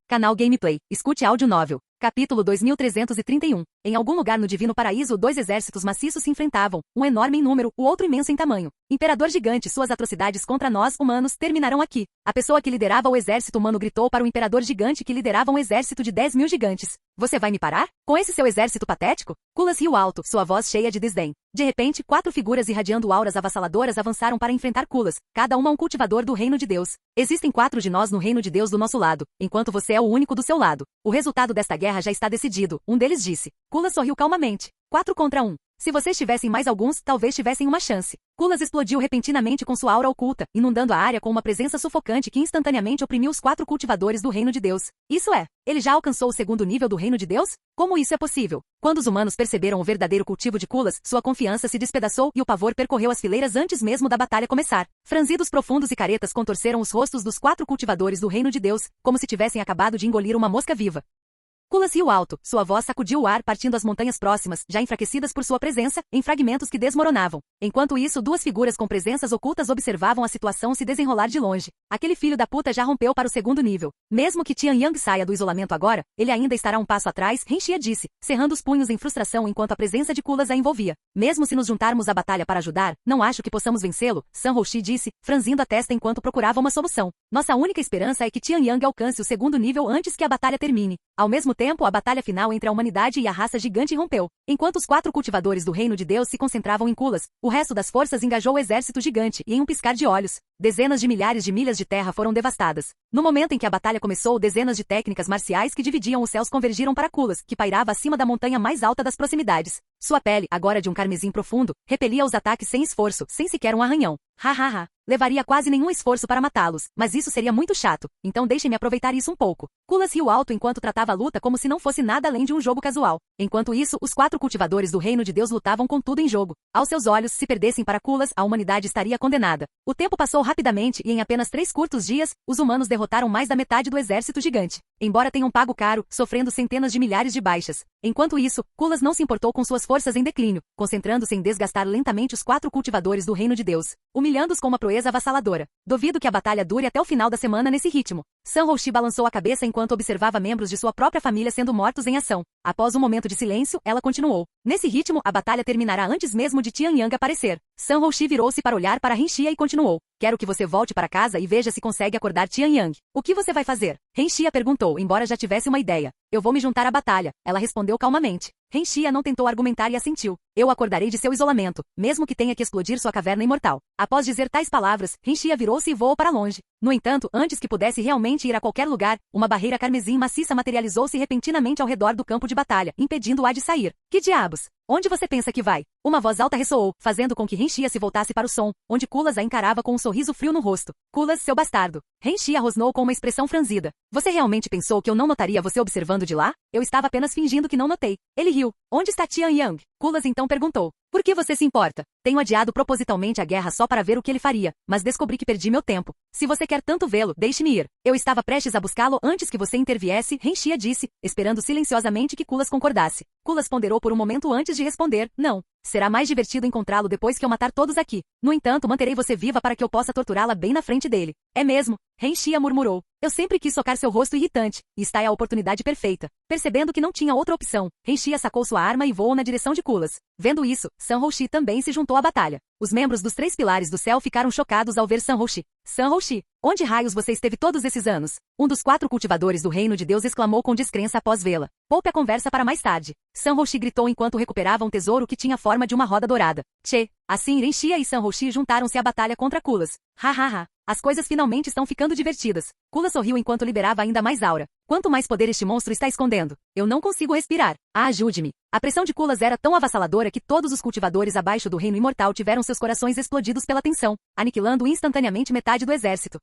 Canal Gameplay. Escute áudio novel. Capítulo 2331. Em algum lugar no Divino Paraíso, dois exércitos maciços se enfrentavam, um enorme em número, o outro imenso em tamanho. Imperador gigante, suas atrocidades contra nós, humanos, terminarão aqui. A pessoa que liderava o exército humano gritou para o imperador gigante que liderava um exército de 10.000 gigantes. Você vai me parar? Com esse seu exército patético? Kulas riu alto, sua voz cheia de desdém. De repente, 4 figuras irradiando auras avassaladoras avançaram para enfrentar Kulas, cada uma um cultivador do reino de Deus. Existem 4 de nós no reino de Deus do nosso lado, enquanto você é o único do seu lado. O resultado desta guerra já está decidido, um deles disse. Kulas sorriu calmamente. 4 contra 1. Se vocês tivessem mais alguns, talvez tivessem uma chance. Kulas explodiu repentinamente com sua aura oculta, inundando a área com uma presença sufocante que instantaneamente oprimiu os 4 cultivadores do reino de Deus. Isso é, ele já alcançou o segundo nível do reino de Deus? Como isso é possível? Quando os humanos perceberam o verdadeiro cultivo de Kulas, sua confiança se despedaçou e o pavor percorreu as fileiras antes mesmo da batalha começar. Franzidos profundos e caretas contorceram os rostos dos 4 cultivadores do reino de Deus, como se tivessem acabado de engolir uma mosca viva. Kulas riu alto, sua voz sacudiu o ar partindo as montanhas próximas, já enfraquecidas por sua presença, em fragmentos que desmoronavam. Enquanto isso, 2 figuras com presenças ocultas observavam a situação se desenrolar de longe. Aquele filho da puta já rompeu para o segundo nível. Mesmo que Tian Yang saia do isolamento agora, ele ainda estará um passo atrás, Renxia disse, cerrando os punhos em frustração enquanto a presença de Kulas a envolvia. Mesmo se nos juntarmos à batalha para ajudar, não acho que possamos vencê-lo, San Houxi disse, franzindo a testa enquanto procurava uma solução. Nossa única esperança é que Tian Yang alcance o segundo nível antes que a batalha termine. Ao mesmo tempo, a batalha final entre a humanidade e a raça gigante rompeu. Enquanto os 4 cultivadores do reino de Deus se concentravam em Kulas, o resto das forças engajou o exército gigante e em um piscar de olhos, dezenas de milhares de milhas de terra foram devastadas. No momento em que a batalha começou, dezenas de técnicas marciais que dividiam os céus convergiram para Kulas, que pairava acima da montanha mais alta das proximidades. Sua pele, agora de um carmesim profundo, repelia os ataques sem esforço, sem sequer um arranhão. Hahaha. Levaria quase nenhum esforço para matá-los, mas isso seria muito chato, então deixem-me aproveitar isso um pouco. Kulas riu alto enquanto tratava a luta como se não fosse nada além de um jogo casual. Enquanto isso, os 4 cultivadores do reino de Deus lutavam com tudo em jogo. Aos seus olhos, se perdessem para Kulas, a humanidade estaria condenada. O tempo passou rapidamente e em apenas 3 curtos dias, os humanos derrotaram mais da metade do exército gigante. Embora tenham pago caro, sofrendo centenas de milhares de baixas. Enquanto isso, Kulas não se importou com suas forças em declínio, concentrando-se em desgastar lentamente os 4 cultivadores do reino de Deus, humilhando-os com uma proeza avassaladora. Duvido que a batalha dure até o final da semana nesse ritmo. San Houxi balançou a cabeça enquanto observava membros de sua própria família sendo mortos em ação. Após um momento de silêncio, ela continuou. Nesse ritmo, a batalha terminará antes mesmo de Tian Yang aparecer. San Houxi virou-se para olhar para Renxia e continuou. Quero que você volte para casa e veja se consegue acordar Tian Yang. O que você vai fazer? Renxia perguntou, embora já tivesse uma ideia. Eu vou me juntar à batalha, ela respondeu calmamente. Renxia não tentou argumentar e assentiu. Eu acordarei de seu isolamento, mesmo que tenha que explodir sua caverna imortal. Após dizer tais palavras, Renxia virou-se e voou para longe. No entanto, antes que pudesse realmente ir a qualquer lugar, uma barreira carmesim maciça materializou-se repentinamente ao redor do campo de batalha, impedindo-a de sair. Que diabos? Onde você pensa que vai? Uma voz alta ressoou, fazendo com que Renxia se voltasse para o som, onde Kulas a encarava com um sorriso frio no rosto. Kulas, seu bastardo. Renxia rosnou com uma expressão franzida. Você realmente pensou que eu não notaria você observando de lá? Eu estava apenas fingindo que não notei. Ele riu. Onde está Tian Yang? Kulas então perguntou. Por que você se importa? Tenho adiado propositalmente a guerra só para ver o que ele faria, mas descobri que perdi meu tempo. Se você quer tanto vê-lo, deixe-me ir. Eu estava prestes a buscá-lo antes que você interviesse, Renxia disse, esperando silenciosamente que Kulas concordasse. Kulas ponderou por um momento antes de responder, não. Será mais divertido encontrá-lo depois que eu matar todos aqui. No entanto, manterei você viva para que eu possa torturá-la bem na frente dele. É mesmo? Renxia murmurou. Eu sempre quis socar seu rosto irritante, e está é a oportunidade perfeita. Percebendo que não tinha outra opção, Renxia sacou sua arma e voou na direção de Kulas. Vendo isso, San Houxi também se juntou à batalha. Os membros dos 3 pilares do céu ficaram chocados ao ver San Houxi. San Houxi, onde raios você esteve todos esses anos? Um dos 4 cultivadores do reino de Deus exclamou com descrença após vê-la. Poupe a conversa para mais tarde. San Houxi gritou enquanto recuperava um tesouro que tinha forma de uma roda dourada. Tchê! Assim Renxia e San Houxi juntaram-se à batalha contra Kulas. Hahaha! As coisas finalmente estão ficando divertidas. Kulas sorriu enquanto liberava ainda mais aura. Quanto mais poder este monstro está escondendo? Eu não consigo respirar. Ajude-me. A pressão de Kulas era tão avassaladora que todos os cultivadores abaixo do reino imortal tiveram seus corações explodidos pela tensão, aniquilando instantaneamente metade do exército.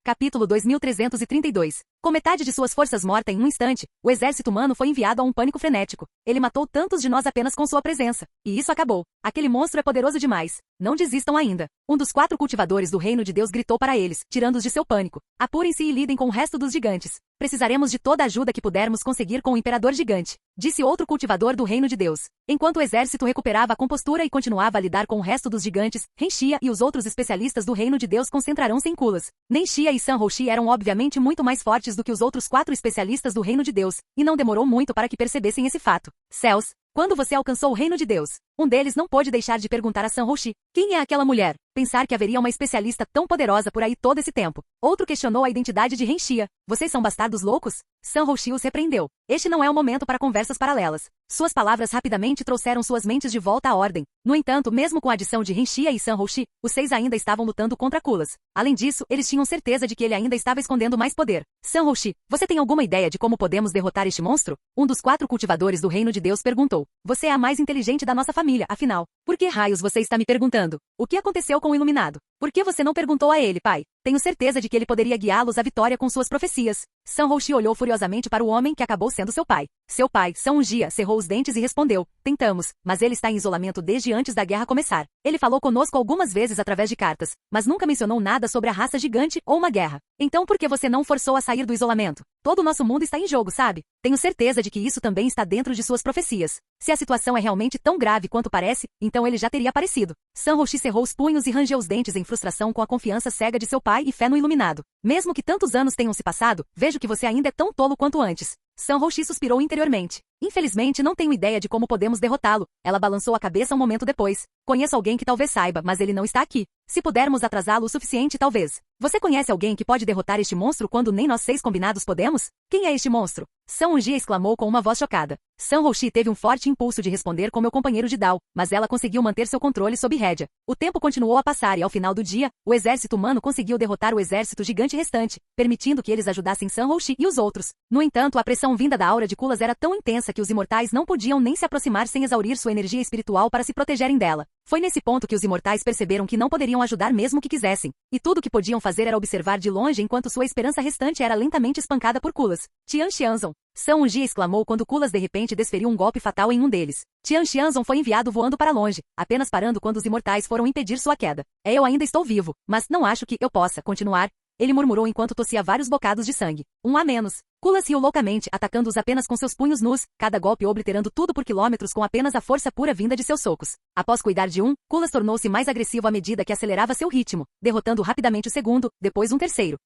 Capítulo 2332. Com metade de suas forças morta em um instante, o exército humano foi enviado a um pânico frenético. Ele matou tantos de nós apenas com sua presença. E isso acabou. Aquele monstro é poderoso demais. Não desistam ainda. Um dos 4 cultivadores do reino de Deus gritou para eles, tirando-os de seu pânico. Apurem-se e lidem com o resto dos gigantes. Precisaremos de toda a ajuda que pudermos conseguir com o imperador gigante, disse outro cultivador do reino de Deus. Enquanto o exército recuperava a compostura e continuava a lidar com o resto dos gigantes, Renshia e os outros especialistas do reino de Deus concentrarão-se em Kulas. Nenshia e Sanhoshi eram obviamente muito mais fortes do que os outros 4 especialistas do reino de Deus, e não demorou muito para que percebessem esse fato. Céus! Quando você alcançou o reino de Deus? Um deles não pôde deixar de perguntar a Sanhoshi, quem é aquela mulher? Pensar que haveria uma especialista tão poderosa por aí todo esse tempo. Outro questionou a identidade de Renshia. Vocês são bastardos loucos? Sanhoshi os repreendeu. Este não é o momento para conversas paralelas. Suas palavras rapidamente trouxeram suas mentes de volta à ordem. No entanto, mesmo com a adição de Renshia e Sanhoshi, os 6 ainda estavam lutando contra Kulas. Além disso, eles tinham certeza de que ele ainda estava escondendo mais poder. Sanhoshi, você tem alguma ideia de como podemos derrotar este monstro? Um dos 4 cultivadores do reino de Deus perguntou. Você é a mais inteligente da nossa família, afinal. Por que raios você está me perguntando? O que aconteceu com o Iluminado? Por que você não perguntou a ele, pai? Tenho certeza de que ele poderia guiá-los à vitória com suas profecias. Sanhoshi olhou furiosamente para o homem que acabou sendo seu pai. Seu pai, Sanjia, cerrou os dentes e respondeu. Tentamos, mas ele está em isolamento desde antes da guerra começar. Ele falou conosco algumas vezes através de cartas, mas nunca mencionou nada sobre a raça gigante ou uma guerra. Então por que você não forçou a sair do isolamento? Todo o nosso mundo está em jogo, sabe? Tenho certeza de que isso também está dentro de suas profecias. Se a situação é realmente tão grave quanto parece, então ele já teria aparecido. Sanhoshi cerrou os punhos e rangeu os dentes em frustração com a confiança cega de seu pai e fé no Iluminado. Mesmo que tantos anos tenham se passado, vejo que você ainda é tão tolo quanto antes. Sanhoshi suspirou interiormente. Infelizmente não tenho ideia de como podemos derrotá-lo. Ela balançou a cabeça um momento depois. Conheço alguém que talvez saiba, mas ele não está aqui. Se pudermos atrasá-lo o suficiente, talvez. Você conhece alguém que pode derrotar este monstro quando nem nós 6 combinados podemos? Quem é este monstro? Sanjia exclamou com uma voz chocada. Sanhoshi teve um forte impulso de responder com meu companheiro de Dao, mas ela conseguiu manter seu controle sob rédea. O tempo continuou a passar e ao final do dia, o exército humano conseguiu derrotar o exército gigante restante, permitindo que eles ajudassem Sanhoshi e os outros. No entanto, a pressão vinda da aura de Kulas era tão intensa que os imortais não podiam nem se aproximar sem exaurir sua energia espiritual para se protegerem dela. Foi nesse ponto que os imortais perceberam que não poderiam ajudar mesmo que quisessem, e tudo o que podiam fazer era observar de longe enquanto sua esperança restante era lentamente espancada por Kulas. Tian Xianzong! Sanjia exclamou quando Kulas de repente desferiu um golpe fatal em um deles. Tian Xianzong foi enviado voando para longe, apenas parando quando os imortais foram impedir sua queda. Eu ainda estou vivo, mas não acho que eu possa continuar. Ele murmurou enquanto tossia vários bocados de sangue. Um a menos. Kulas riu loucamente, atacando-os apenas com seus punhos nus, cada golpe obliterando tudo por quilômetros com apenas a força pura vinda de seus socos. Após cuidar de um, Kulas tornou-se mais agressivo à medida que acelerava seu ritmo, derrotando rapidamente o segundo, depois um terceiro.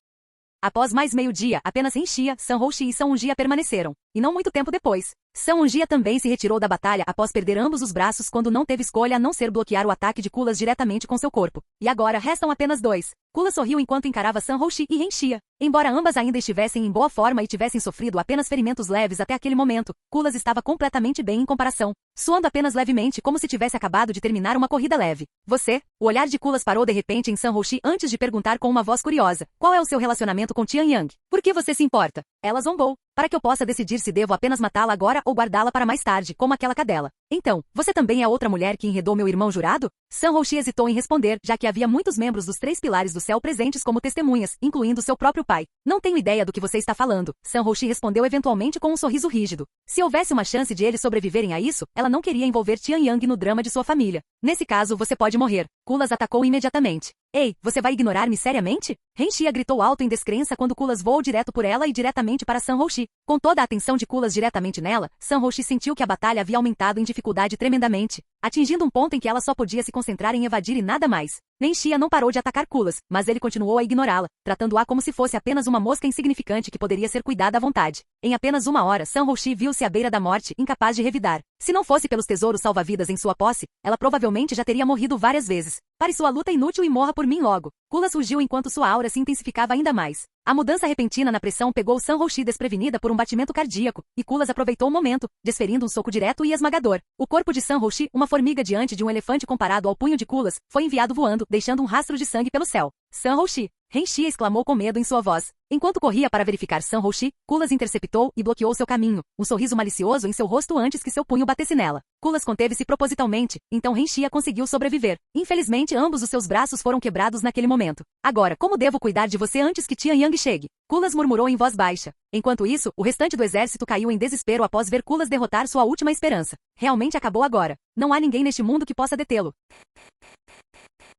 Após mais meio-dia, apenas Renshia, Sanhoshi e Sanjia permaneceram. E não muito tempo depois, Sanjia também se retirou da batalha após perder ambos os braços quando não teve escolha a não ser bloquear o ataque de Kulas diretamente com seu corpo. E agora restam apenas 2. Kulas sorriu enquanto encarava Sanhoshi e Renshia. Embora ambas ainda estivessem em boa forma e tivessem sofrido apenas ferimentos leves até aquele momento, Kulas estava completamente bem em comparação, suando apenas levemente como se tivesse acabado de terminar uma corrida leve. Você? O olhar de Kulas parou de repente em Sanhoshi antes de perguntar com uma voz curiosa. Qual é o seu relacionamento com Tian Yang? Por que você se importa? Ela zombou. Para que eu possa decidir se devo apenas matá-la agora ou guardá-la para mais tarde, como aquela cadela. Então, você também é outra mulher que enredou meu irmão jurado? Sanhoshi hesitou em responder, já que havia muitos membros dos 3 pilares do céu presentes como testemunhas, incluindo seu próprio pai. Não tenho ideia do que você está falando, Sanhoshi respondeu eventualmente com um sorriso rígido. Se houvesse uma chance de eles sobreviverem a isso, ela não queria envolver Tian Yang no drama de sua família. Nesse caso, você pode morrer. Kulas atacou imediatamente. Ei, você vai ignorar-me seriamente? Renshia gritou alto em descrença quando Kulas voou direto por ela e diretamente para Sanhoshi. Com toda a atenção de Kulas diretamente nela, Sanhoshi sentiu que a batalha havia aumentado em dificuldade tremendamente, atingindo um ponto em que ela só podia se concentrar em evadir e nada mais. Renshia não parou de atacar Kulas, mas ele continuou a ignorá-la, tratando-a como se fosse apenas uma mosca insignificante que poderia ser cuidada à vontade. Em apenas uma hora, Sanhoshi viu-se à beira da morte, incapaz de revidar. Se não fosse pelos tesouros salva-vidas em sua posse, ela provavelmente já teria morrido várias vezes. Pare sua luta inútil e morra por mim logo. Kulas surgiu enquanto sua aura se intensificava ainda mais. A mudança repentina na pressão pegou Sanhoshi desprevenida por um batimento cardíaco, e Kulas aproveitou o momento, desferindo um soco direto e esmagador. O corpo de Sanhoshi, uma formiga diante de um elefante comparado ao punho de Kulas, foi enviado voando, deixando um rastro de sangue pelo céu. Sanhoshi! Renxia exclamou com medo em sua voz. Enquanto corria para verificar San Houxi, Kulas interceptou e bloqueou seu caminho, um sorriso malicioso em seu rosto antes que seu punho batesse nela. Kulas conteve-se propositalmente, então Renxia conseguiu sobreviver. Infelizmente, ambos os seus braços foram quebrados naquele momento. Agora, como devo cuidar de você antes que Tian Yang chegue? Kulas murmurou em voz baixa. Enquanto isso, o restante do exército caiu em desespero após ver Kulas derrotar sua última esperança. Realmente acabou agora. Não há ninguém neste mundo que possa detê-lo.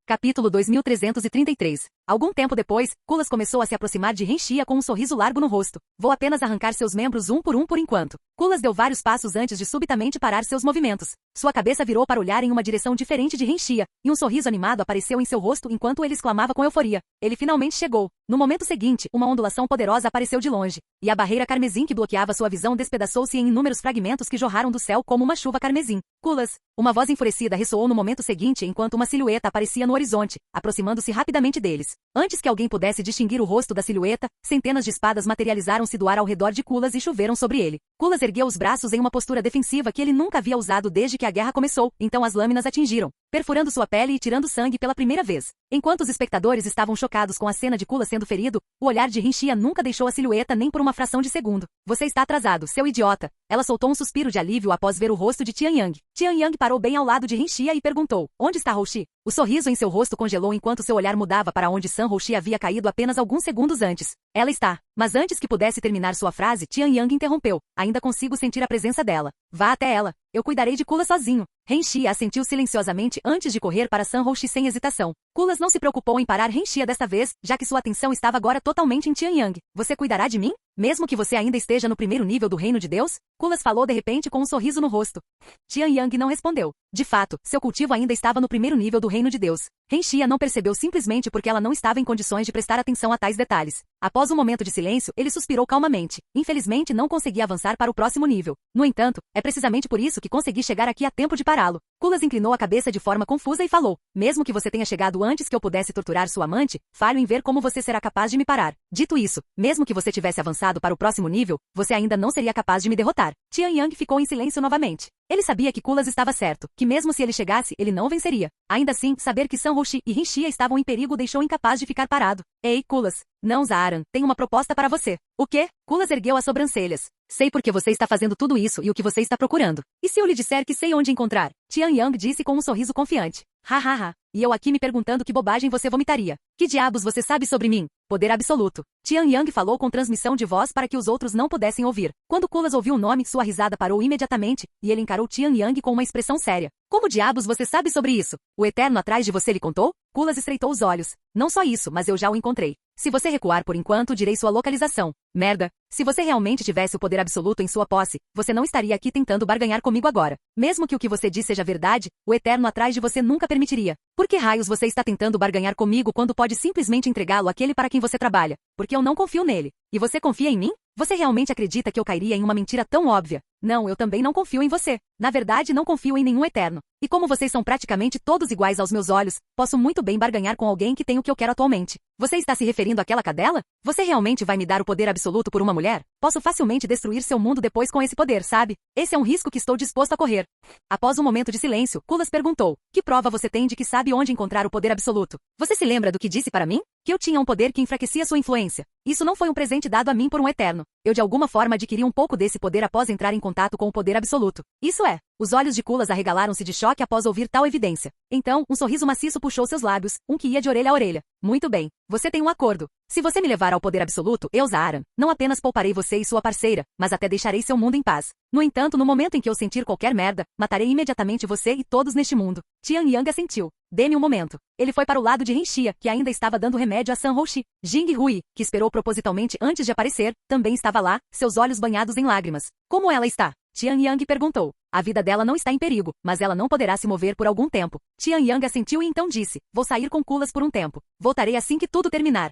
Capítulo 2333. Algum tempo depois, Kulas começou a se aproximar de Renxia com um sorriso largo no rosto. Vou apenas arrancar seus membros um por enquanto. Kulas deu vários passos antes de subitamente parar seus movimentos. Sua cabeça virou para olhar em uma direção diferente de Renxia, e um sorriso animado apareceu em seu rosto enquanto ele exclamava com euforia. Ele finalmente chegou. No momento seguinte, uma ondulação poderosa apareceu de longe, e a barreira carmesim que bloqueava sua visão despedaçou-se em inúmeros fragmentos que jorraram do céu como uma chuva carmesim. Kulas! Uma voz enfurecida ressoou no momento seguinte enquanto uma silhueta aparecia no horizonte, aproximando-se rapidamente deles. Antes que alguém pudesse distinguir o rosto da silhueta, centenas de espadas materializaram-se do ar ao redor de Kulas e choveram sobre ele. Kulas ergueu os braços em uma postura defensiva que ele nunca havia usado desde que a guerra começou, então as lâminas atingiram, perfurando sua pele e tirando sangue pela primeira vez. Enquanto os espectadores estavam chocados com a cena de Kulas sendo ferido, o olhar de Renxia nunca deixou a silhueta nem por uma fração de segundo. Você está atrasado, seu idiota. Ela soltou um suspiro de alívio após ver o rosto de Tian Yang. Tian Yang parou bem ao lado de Renxia e perguntou, onde está Houxi? O sorriso em seu rosto congelou enquanto seu olhar mudava para onde San Houxi havia caído apenas alguns segundos antes. Ela está. Mas antes que pudesse terminar sua frase, Tian Yang interrompeu. Ainda consigo sentir a presença dela. Vá até ela. Eu cuidarei de Kulas sozinho. Renxia assentiu silenciosamente antes de correr para San Houxi sem hesitação. Kulas não se preocupou em parar Renxia desta vez, já que sua atenção estava agora totalmente em Tian Yang. Você cuidará de mim? Mesmo que você ainda esteja no primeiro nível do reino de Deus? Kulas falou de repente com um sorriso no rosto. Tian Yang não respondeu. De fato, seu cultivo ainda estava no primeiro nível do reino de Deus. Renxia não percebeu simplesmente porque ela não estava em condições de prestar atenção a tais detalhes. Após um momento de silêncio, ele suspirou calmamente. Infelizmente não conseguia avançar para o próximo nível. No entanto, é precisamente por isso que consegui chegar aqui a tempo de pará-lo. Kulas inclinou a cabeça de forma confusa e falou, mesmo que você tenha chegado antes que eu pudesse torturar sua amante, falho em ver como você será capaz de me parar. Dito isso, mesmo que você tivesse avançado para o próximo nível, você ainda não seria capaz de me derrotar. Tian Yang ficou em silêncio novamente. Ele sabia que Kulas estava certo, que mesmo se ele chegasse, ele não venceria. Ainda assim, saber que San Houxi e Renxia estavam em perigo o deixou incapaz de ficar parado. Ei, Kulas. Não, Zaaran, tenho uma proposta para você. O quê? Kulas ergueu as sobrancelhas. Sei por que você está fazendo tudo isso e o que você está procurando. E se eu lhe disser que sei onde encontrar? Tian Yang disse com um sorriso confiante. Ha. E eu aqui me perguntando que bobagem você vomitaria. Que diabos você sabe sobre mim? Poder absoluto. Tian Yang falou com transmissão de voz para que os outros não pudessem ouvir. Quando Kulas ouviu o nome, sua risada parou imediatamente, e ele encarou Tian Yang com uma expressão séria. Como diabos você sabe sobre isso? O Eterno atrás de você lhe contou? Kulas estreitou os olhos. Não só isso, mas eu já o encontrei. Se você recuar por enquanto, direi sua localização. Merda. Se você realmente tivesse o poder absoluto em sua posse, você não estaria aqui tentando barganhar comigo agora. Mesmo que o que você diz seja verdade, o Eterno atrás de você nunca permitiria. Por que raios você está tentando barganhar comigo quando pode simplesmente entregá-lo àquele para quem você trabalha? Porque eu não confio nele. E você confia em mim? Você realmente acredita que eu cairia em uma mentira tão óbvia? Não, eu também não confio em você. Na verdade, não confio em nenhum Eterno. E como vocês são praticamente todos iguais aos meus olhos, posso muito bem barganhar com alguém que tem o que eu quero atualmente. Você está se referindo àquela cadela? Você realmente vai me dar o poder absoluto por uma mulher? Posso facilmente destruir seu mundo depois com esse poder, sabe? Esse é um risco que estou disposto a correr. Após um momento de silêncio, Kulas perguntou, que prova você tem de que sabe onde encontrar o poder absoluto? Você se lembra do que disse para mim? Que eu tinha um poder que enfraquecia sua influência. Isso não foi um presente dado a mim por um Eterno. Eu de alguma forma adquiri um pouco desse poder após entrar em contato com o poder absoluto. Isso é. Os olhos de Kulas arregalaram-se de choque após ouvir tal evidência. Então, um sorriso maciço puxou seus lábios, um que ia de orelha a orelha. Muito bem. Você tem um acordo. Se você me levar ao poder absoluto, eu, Zaaran, não apenas pouparei você e sua parceira, mas até deixarei seu mundo em paz. No entanto, no momento em que eu sentir qualquer merda, matarei imediatamente você e todos neste mundo. Tian Yang assentiu. Dê-me um momento. Ele foi para o lado de Renxia, que ainda estava dando remédio a San Houxi. Jing Hui, que esperou propositalmente antes de aparecer, também estava lá, seus olhos banhados em lágrimas. Como ela está? Tian Yang perguntou. A vida dela não está em perigo, mas ela não poderá se mover por algum tempo. Tian Yang assentiu e então disse, vou sair com Kulas por um tempo. Voltarei assim que tudo terminar.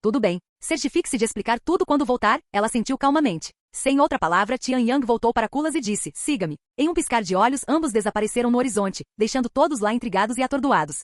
Tudo bem. Certifique-se de explicar tudo quando voltar, ela assentiu calmamente. Sem outra palavra, Tian Yang voltou para Kulas e disse, siga-me. Em um piscar de olhos, ambos desapareceram no horizonte, deixando todos lá intrigados e atordoados.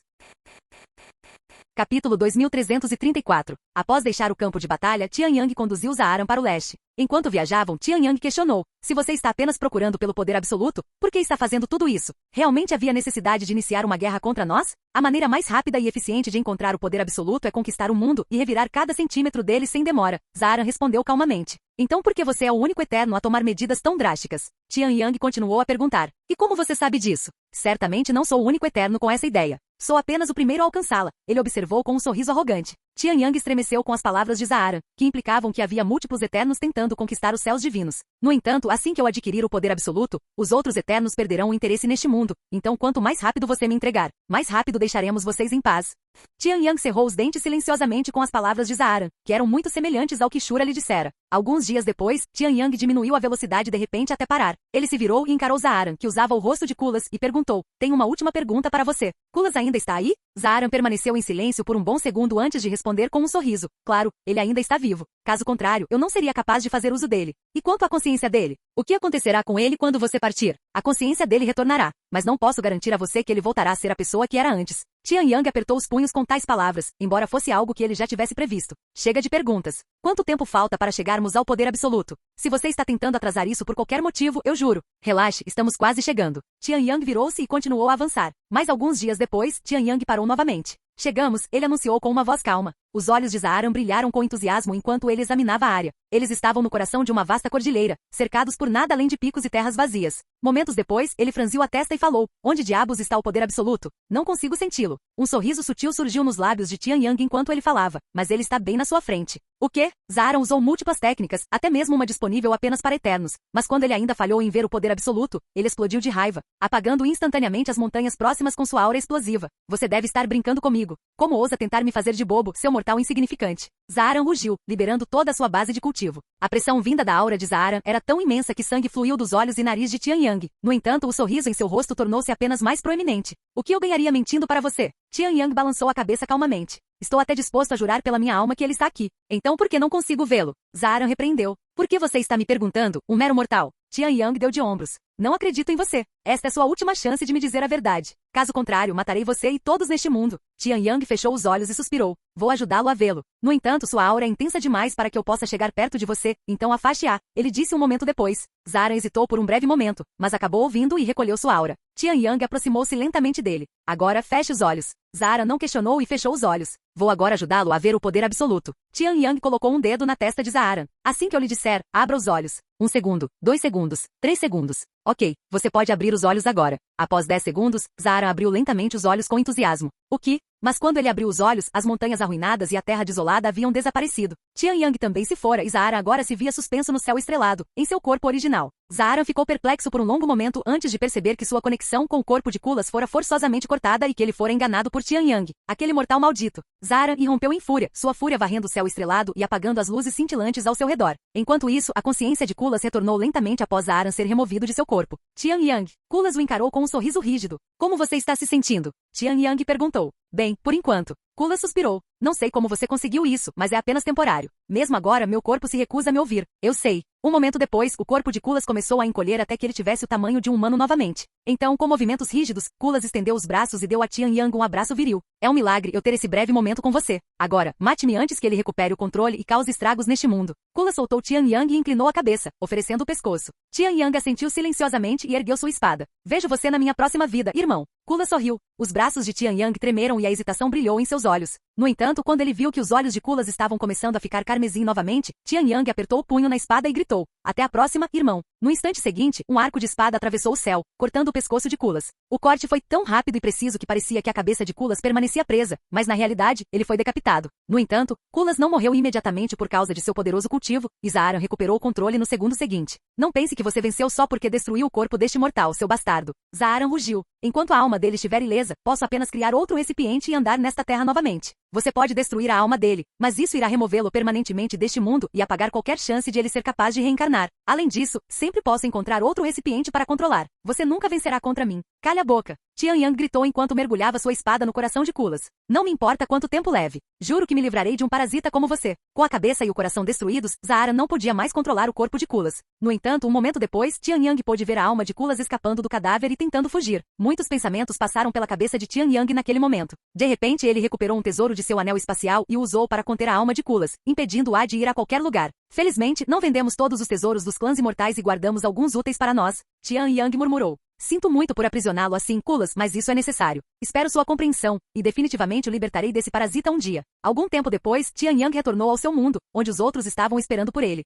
Capítulo 2334. Após deixar o campo de batalha, Tian Yang conduziu Zaaran para o leste. Enquanto viajavam, Tian Yang questionou: se você está apenas procurando pelo poder absoluto, por que está fazendo tudo isso? Realmente havia necessidade de iniciar uma guerra contra nós? A maneira mais rápida e eficiente de encontrar o poder absoluto é conquistar o mundo e revirar cada centímetro dele sem demora. Zaaran respondeu calmamente. Então por que você é o único eterno a tomar medidas tão drásticas? Tian Yang continuou a perguntar. E como você sabe disso? Certamente não sou o único eterno com essa ideia. Sou apenas o primeiro a alcançá-la, ele observou com um sorriso arrogante. Tian Yang estremeceu com as palavras de Zaaran, que implicavam que havia múltiplos eternos tentando conquistar os céus divinos. No entanto, assim que eu adquirir o poder absoluto, os outros eternos perderão o interesse neste mundo, então quanto mais rápido você me entregar, mais rápido deixaremos vocês em paz. Tian Yang cerrou os dentes silenciosamente com as palavras de Zaaran, que eram muito semelhantes ao que Shura lhe dissera. Alguns dias depois, Tian Yang diminuiu a velocidade de repente até parar. Ele se virou e encarou Zaaran, que usava o rosto de Kulas, e perguntou: tenho uma última pergunta para você. Kulas ainda está aí? Zaaran permaneceu em silêncio por um bom segundo antes de responder com um sorriso. Claro, ele ainda está vivo. Caso contrário, eu não seria capaz de fazer uso dele. E quanto à consciência dele? O que acontecerá com ele quando você partir? A consciência dele retornará, mas não posso garantir a você que ele voltará a ser a pessoa que era antes. Tian Yang apertou os punhos com tais palavras, embora fosse algo que ele já tivesse previsto. Chega de perguntas. Quanto tempo falta para chegarmos ao poder absoluto? Se você está tentando atrasar isso por qualquer motivo, eu juro. Relaxe, estamos quase chegando. Tian Yang virou-se e continuou a avançar. Mas alguns dias depois, Tian Yang parou novamente. Chegamos, ele anunciou com uma voz calma. Os olhos de Zaaran brilharam com entusiasmo enquanto ele examinava a área. Eles estavam no coração de uma vasta cordilheira, cercados por nada além de picos e terras vazias. Momentos depois, ele franziu a testa e falou: onde diabos está o poder absoluto? Não consigo senti-lo. Um sorriso sutil surgiu nos lábios de Tian Yang enquanto ele falava, mas ele está bem na sua frente. O quê? Zaaran usou múltiplas técnicas, até mesmo uma disponível apenas para eternos, mas quando ele ainda falhou em ver o poder absoluto, ele explodiu de raiva, apagando instantaneamente as montanhas próximas com sua aura explosiva. Você deve estar brincando comigo. Como ousa tentar me fazer de bobo, seu mortal insignificante? Zaaran rugiu, liberando toda a sua base de cultivo. A pressão vinda da aura de Zaaran era tão imensa que sangue fluiu dos olhos e nariz de Tian Yang. No entanto, o sorriso em seu rosto tornou-se apenas mais proeminente. O que eu ganharia mentindo para você? Tian Yang balançou a cabeça calmamente. Estou até disposto a jurar pela minha alma que ele está aqui. Então por que não consigo vê-lo? Zaaran repreendeu. Por que você está me perguntando, um mero mortal? Tian Yang deu de ombros. Não acredito em você. Esta é sua última chance de me dizer a verdade. Caso contrário, matarei você e todos neste mundo. Tian Yang fechou os olhos e suspirou. Vou ajudá-lo a vê-lo. No entanto, sua aura é intensa demais para que eu possa chegar perto de você, então afaste-a. Ele disse um momento depois. Zaaran hesitou por um breve momento, mas acabou ouvindo e recolheu sua aura. Tian Yang aproximou-se lentamente dele. Agora feche os olhos. Zaaran não questionou e fechou os olhos. Vou agora ajudá-lo a ver o poder absoluto. Tian Yang colocou um dedo na testa de Zaaran. Assim que eu lhe disser, abra os olhos. 1 segundo, 2 segundos, 3 segundos. Ok, você pode abrir os olhos agora. Após 10 segundos, Zaaran abriu lentamente os olhos com entusiasmo. O que? Mas quando ele abriu os olhos, as montanhas arruinadas e a terra desolada haviam desaparecido. Tian Yang também se fora e Zaaran agora se via suspenso no céu estrelado, em seu corpo original. Zaaran ficou perplexo por um longo momento antes de perceber que sua conexão com o corpo de Kulas fora forçosamente cortada e que ele fora enganado por Tian Yang, aquele mortal maldito. Zaaran irrompeu em fúria, sua fúria varrendo o céu estrelado e apagando as luzes cintilantes ao seu redor. Enquanto isso, a consciência de Kulas retornou lentamente após Zaaran ser removido de seu corpo. Tian Yang. Kulas o encarou com um sorriso rígido. Como você está se sentindo? Tian Yang perguntou. Bem, por enquanto. Kulas suspirou. Não sei como você conseguiu isso, mas é apenas temporário. Mesmo agora, meu corpo se recusa a me ouvir. Eu sei. Um momento depois, o corpo de Kulas começou a encolher até que ele tivesse o tamanho de um humano novamente. Então, com movimentos rígidos, Kulas estendeu os braços e deu a Tian Yang um abraço viril. É um milagre eu ter esse breve momento com você. Agora, mate-me antes que ele recupere o controle e cause estragos neste mundo. Kulas soltou Tian Yang e inclinou a cabeça, oferecendo o pescoço. Tian Yang assentiu silenciosamente e ergueu sua espada. Vejo você na minha próxima vida, irmão. Kulas sorriu. Os braços de Tian Yang tremeram e a hesitação brilhou em seus olhos. No entanto, quando ele viu que os olhos de Kulas estavam começando a ficar carmesim novamente, Tian Yang apertou o punho na espada e gritou. Até a próxima, irmão. No instante seguinte, um arco de espada atravessou o céu, cortando o pescoço de Kulas. O corte foi tão rápido e preciso que parecia que a cabeça de Kulas permanecia presa, mas na realidade, ele foi decapitado. No entanto, Kulas não morreu imediatamente por causa de seu poderoso cultivo, e Zaaran recuperou o controle no segundo seguinte. Não pense que você venceu só porque destruiu o corpo deste mortal, seu bastardo. Zaaran rugiu. Enquanto a alma dele estiver ilesa, posso apenas criar outro recipiente e andar nesta terra novamente. Você pode destruir a alma dele, mas isso irá removê-lo permanentemente deste mundo e apagar qualquer chance de ele ser capaz de reencarnar. Além disso, sempre posso encontrar outro recipiente para controlar. Você nunca vencerá contra mim. Calha a boca. Tian Yang gritou enquanto mergulhava sua espada no coração de Kulas. Não me importa quanto tempo leve. Juro que me livrarei de um parasita como você. Com a cabeça e o coração destruídos, Zahara não podia mais controlar o corpo de Kulas. No entanto, um momento depois, Tian Yang pôde ver a alma de Kulas escapando do cadáver e tentando fugir. Muitos pensamentos passaram pela cabeça de Tian Yang naquele momento. De repente, ele recuperou um tesouro de seu anel espacial e o usou para conter a alma de Kulas, impedindo-a de ir a qualquer lugar. Felizmente, não vendemos todos os tesouros dos clãs imortais e guardamos alguns úteis para nós. Tian Yang murmurou. Sinto muito por aprisioná-lo assim, Kulas, mas isso é necessário. Espero sua compreensão, e definitivamente o libertarei desse parasita um dia. Algum tempo depois, Tian Yang retornou ao seu mundo, onde os outros estavam esperando por ele.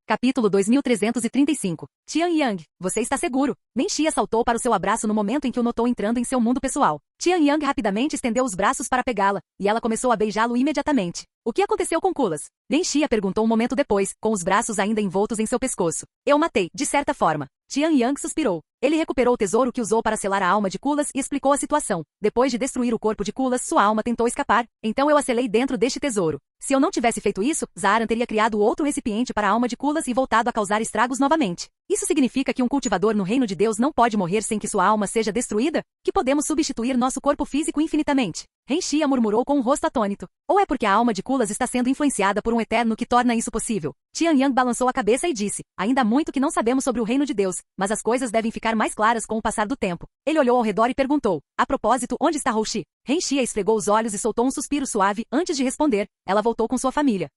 Capítulo 2335. Tian Yang, você está seguro? Nen Xia saltou para o seu abraço no momento em que o notou entrando em seu mundo pessoal. Tian Yang rapidamente estendeu os braços para pegá-la, e ela começou a beijá-lo imediatamente. O que aconteceu com Kulas? Nen Xia perguntou um momento depois, com os braços ainda envoltos em seu pescoço. Eu matei, de certa forma. Tian Yang suspirou. Ele recuperou o tesouro que usou para selar a alma de Kulas e explicou a situação. Depois de destruir o corpo de Kulas, sua alma tentou escapar, então eu a selei dentro deste tesouro. Se eu não tivesse feito isso, Zahara teria criado outro recipiente para a alma de Kulas e voltado a causar estragos novamente. Isso significa que um cultivador no reino de Deus não pode morrer sem que sua alma seja destruída? Que podemos substituir nosso corpo físico infinitamente? Ren Xia murmurou com um rosto atônito. Ou é porque a alma de Kulas está sendo influenciada por um eterno que torna isso possível? Tian Yang balançou a cabeça e disse, ainda há muito que não sabemos sobre o reino de Deus, mas as coisas devem ficar mais claras com o passar do tempo. Ele olhou ao redor e perguntou, a propósito, onde está Rouxi? Ren Xia esfregou os olhos e soltou um suspiro suave antes de responder, ela voltou com sua família.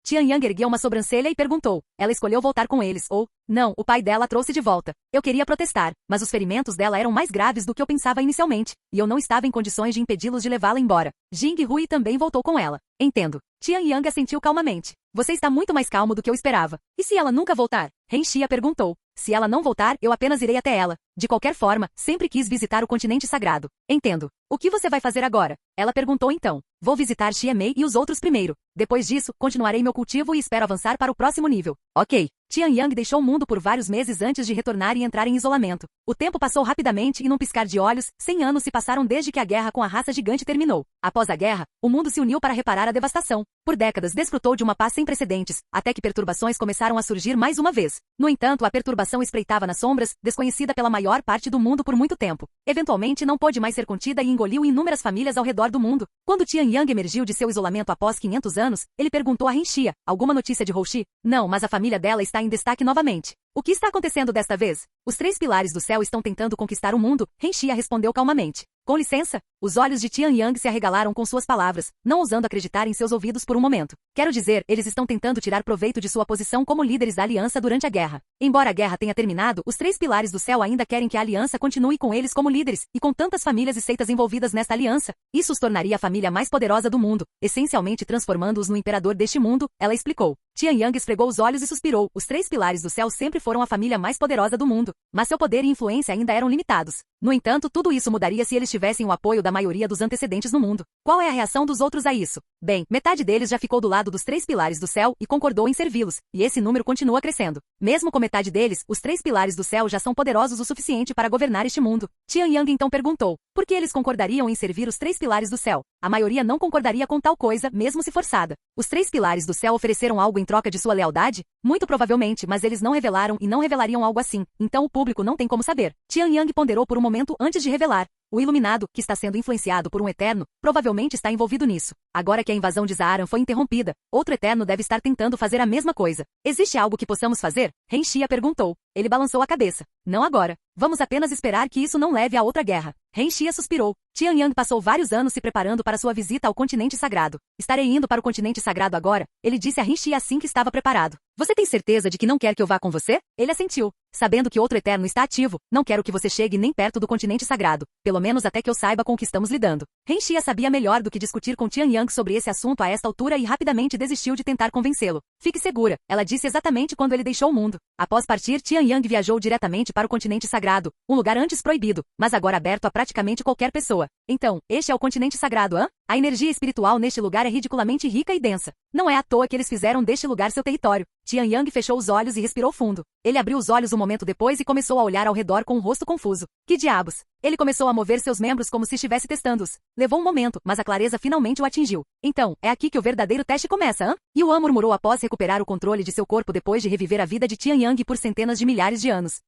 Tian Yang ergueu uma sobrancelha e perguntou, ela escolheu voltar com eles, ou, não, o pai dela a trouxe de volta. Eu queria protestar, mas os ferimentos dela eram mais graves do que eu pensava inicialmente, e eu não estava em condições de impedi-los de levá-la embora. Jing Hui também voltou com ela. Entendo. Tian Yang assentiu calmamente. Você está muito mais calmo do que eu esperava. E se ela nunca voltar? Ren Xia perguntou. Se ela não voltar, eu apenas irei até ela. De qualquer forma, sempre quis visitar o continente sagrado. Entendo. O que você vai fazer agora? Ela perguntou então. Vou visitar Xie Mei e os outros primeiro. Depois disso, continuarei meu cultivo e espero avançar para o próximo nível. Ok. Tian Yang deixou o mundo por vários meses antes de retornar e entrar em isolamento. O tempo passou rapidamente e num piscar de olhos, 100 anos se passaram desde que a guerra com a raça gigante terminou. Após a guerra, o mundo se uniu para reparar a devastação. Por décadas desfrutou de uma paz sem precedentes, até que perturbações começaram a surgir mais uma vez. No entanto, a perturbação espreitava nas sombras, desconhecida pela maior parte do mundo por muito tempo. Eventualmente não pôde mais ser contida e engoliu inúmeras famílias ao redor do mundo. Quando Tian Yang emergiu de seu isolamento após 500 anos, ele perguntou a Ren Xia, alguma notícia de Rouxi? Não, mas a família dela está em destaque novamente. O que está acontecendo desta vez? Os 3 pilares do céu estão tentando conquistar o mundo, Ren Xia respondeu calmamente. Com licença? Os olhos de Tian Yang se arregalaram com suas palavras, não ousando acreditar em seus ouvidos por um momento. Quero dizer, eles estão tentando tirar proveito de sua posição como líderes da aliança durante a guerra. Embora a guerra tenha terminado, os 3 pilares do céu ainda querem que a aliança continue com eles como líderes, e com tantas famílias e seitas envolvidas nesta aliança, isso os tornaria a família mais poderosa do mundo, essencialmente transformando-os no imperador deste mundo, ela explicou. Tian Yang esfregou os olhos e suspirou. Os 3 pilares do céu sempre foram a família mais poderosa do mundo, mas seu poder e influência ainda eram limitados. No entanto, tudo isso mudaria se eles tivessem o apoio da maioria dos antecedentes no mundo. Qual é a reação dos outros a isso? Bem, metade deles já ficou do lado dos 3 pilares do céu e concordou em servi-los, e esse número continua crescendo. Mesmo com metade deles, os 3 pilares do céu já são poderosos o suficiente para governar este mundo. Tian Yang então perguntou, por que eles concordariam em servir os 3 pilares do céu? A maioria não concordaria com tal coisa, mesmo se forçada. Os 3 pilares do céu ofereceram algo em troca de sua lealdade? Muito provavelmente, mas eles não revelaram e não revelariam algo assim, então o público não tem como saber. Tian Yang ponderou por um momento antes de revelar. O iluminado, que está sendo influenciado por um eterno, provavelmente está envolvido nisso. Agora que a invasão de Zaaran foi interrompida, outro eterno deve estar tentando fazer a mesma coisa. Existe algo que possamos fazer? Ren Xia perguntou. Ele balançou a cabeça. Não agora. Vamos apenas esperar que isso não leve a outra guerra. Ren Xia suspirou. Tian Yang passou vários anos se preparando para sua visita ao continente sagrado. Estarei indo para o continente sagrado agora, ele disse a Ren Xia assim que estava preparado. Você tem certeza de que não quer que eu vá com você? Ele assentiu. Sabendo que outro eterno está ativo, não quero que você chegue nem perto do continente sagrado, pelo menos até que eu saiba com o que estamos lidando. Ren Xia sabia melhor do que discutir com Tian Yang sobre esse assunto a esta altura e rapidamente desistiu de tentar convencê-lo. Fique segura, ela disse exatamente quando ele deixou o mundo. Após partir, Tian Yang viajou diretamente para o continente sagrado, um lugar antes proibido, mas agora aberto a praticamente qualquer pessoa. Então, este é o continente sagrado, hã? A energia espiritual neste lugar é ridiculamente rica e densa. Não é à toa que eles fizeram deste lugar seu território. Tian Yang fechou os olhos e respirou fundo. Ele abriu os olhos um momento depois e começou a olhar ao redor com um rosto confuso. Que diabos? Ele começou a mover seus membros como se estivesse testando-os. Levou um momento, mas a clareza finalmente o atingiu. Então, é aqui que o verdadeiro teste começa, hã? Yuan murmurou após recuperar o controle de seu corpo depois de reviver a vida de Tian Yang por centenas de milhares de anos.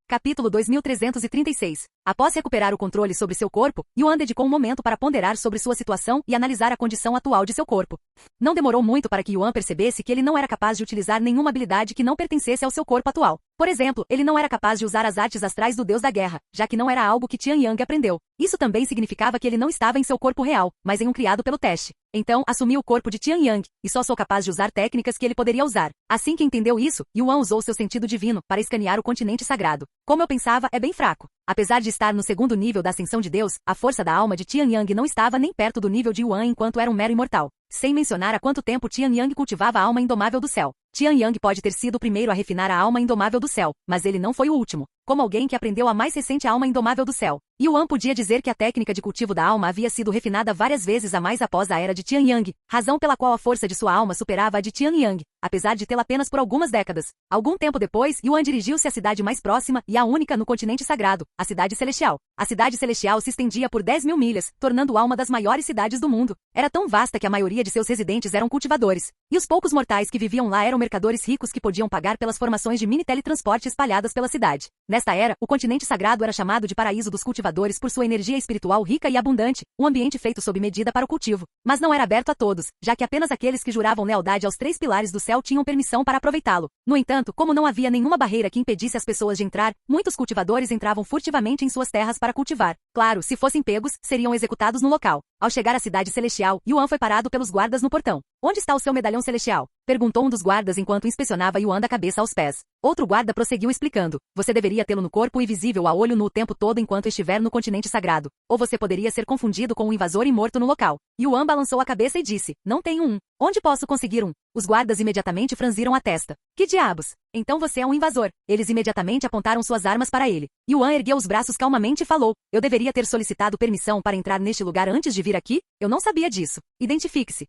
Capítulo 2336. Após recuperar o controle sobre seu corpo, Yuan dedicou um momento para ponderar sobre sua situação e analisar a condição atual de seu corpo. Não demorou muito para que Yuan percebesse que ele não era capaz de utilizar nenhuma habilidade que não pertencesse ao seu corpo atual. Por exemplo, ele não era capaz de usar as artes astrais do deus da guerra, já que não era algo que Tian Yang aprendeu. Isso também significava que ele não estava em seu corpo real, mas em um criado pelo teste. Então, assumi o corpo de Tian Yang, e só sou capaz de usar técnicas que ele poderia usar. Assim que entendeu isso, Yuan usou seu sentido divino para escanear o continente sagrado. Como eu pensava, é bem fraco. Apesar de estar no segundo nível da ascensão de Deus, a força da alma de Tian Yang não estava nem perto do nível de Yuan enquanto era um mero imortal. Sem mencionar há quanto tempo Tian Yang cultivava a alma indomável do céu. Tian Yang pode ter sido o primeiro a refinar a alma indomável do céu, mas ele não foi o último. Como alguém que aprendeu a mais recente alma indomável do céu. Yuan podia dizer que a técnica de cultivo da alma havia sido refinada várias vezes a mais após a era de Tian Yang, razão pela qual a força de sua alma superava a de Tian Yang, apesar de tê-la apenas por algumas décadas. Algum tempo depois, Yuan dirigiu-se à cidade mais próxima e a única no continente sagrado, a Cidade Celestial. A Cidade Celestial se estendia por 10.000 milhas, tornando-a uma das maiores cidades do mundo. Era tão vasta que a maioria de seus residentes eram cultivadores. E os poucos mortais que viviam lá eram mercadores ricos que podiam pagar pelas formações de mini-teletransporte espalhadas pela cidade. Nesta era, o continente sagrado era chamado de paraíso dos cultivadores por sua energia espiritual rica e abundante, um ambiente feito sob medida para o cultivo. Mas não era aberto a todos, já que apenas aqueles que juravam lealdade aos 3 pilares do céu tinham permissão para aproveitá-lo. No entanto, como não havia nenhuma barreira que impedisse as pessoas de entrar, muitos cultivadores entravam furtivamente em suas terras para cultivar. Claro, se fossem pegos, seriam executados no local. Ao chegar à Cidade Celestial, Yuan foi parado pelos guardas no portão. Onde está o seu medalhão celestial? Perguntou um dos guardas enquanto inspecionava Yuan da cabeça aos pés. Outro guarda prosseguiu explicando. Você deveria tê-lo no corpo e visível a olho nu o tempo todo enquanto estiver no continente sagrado. Ou você poderia ser confundido com um invasor e morto no local. Yuan balançou a cabeça e disse, não tenho um. Onde posso conseguir um? Os guardas imediatamente franziram a testa. Que diabos? Então você é um invasor. Eles imediatamente apontaram suas armas para ele. Yuan ergueu os braços calmamente e falou, eu deveria ter solicitado permissão para entrar neste lugar antes de vir aqui? Eu não sabia disso. Identifique-se.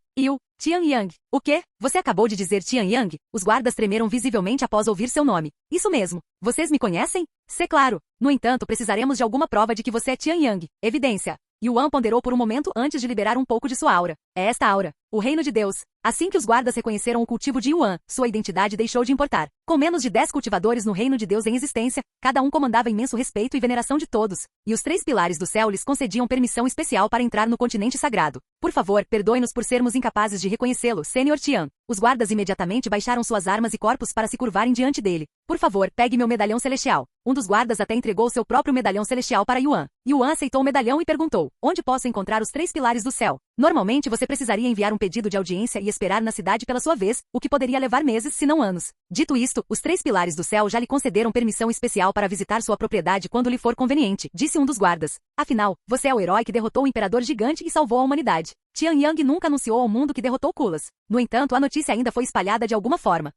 Tian Yang. O quê? Você acabou de dizer Tian Yang? Os guardas tremeram visivelmente após ouvir seu nome. Isso mesmo. Vocês me conhecem? Claro. No entanto, precisaremos de alguma prova de que você é Tian Yang. Evidência. Yuan ponderou por um momento antes de liberar um pouco de sua aura. É esta aura. O reino de Deus. Assim que os guardas reconheceram o cultivo de Yuan, sua identidade deixou de importar. Com menos de 10 cultivadores no reino de Deus em existência, cada um comandava imenso respeito e veneração de todos, e os 3 pilares do céu lhes concediam permissão especial para entrar no continente sagrado. Por favor, perdoe-nos por sermos incapazes de reconhecê-lo, Sr. Tian. Os guardas imediatamente baixaram suas armas e corpos para se curvarem diante dele. Por favor, pegue meu medalhão celestial. Um dos guardas até entregou seu próprio medalhão celestial para Yuan. Yuan aceitou o medalhão e perguntou, onde posso encontrar os 3 pilares do céu? Normalmente você precisaria enviar um pedido de audiência e esperar na cidade pela sua vez, o que poderia levar meses, se não anos. Dito isto, os 3 pilares do céu já lhe concederam permissão especial para visitar sua propriedade quando lhe for conveniente, disse um dos guardas. Afinal, você é o herói que derrotou o imperador gigante e salvou a humanidade. Tian Yang nunca anunciou ao mundo que derrotou Kulas. No entanto, a notícia ainda foi espalhada de alguma forma.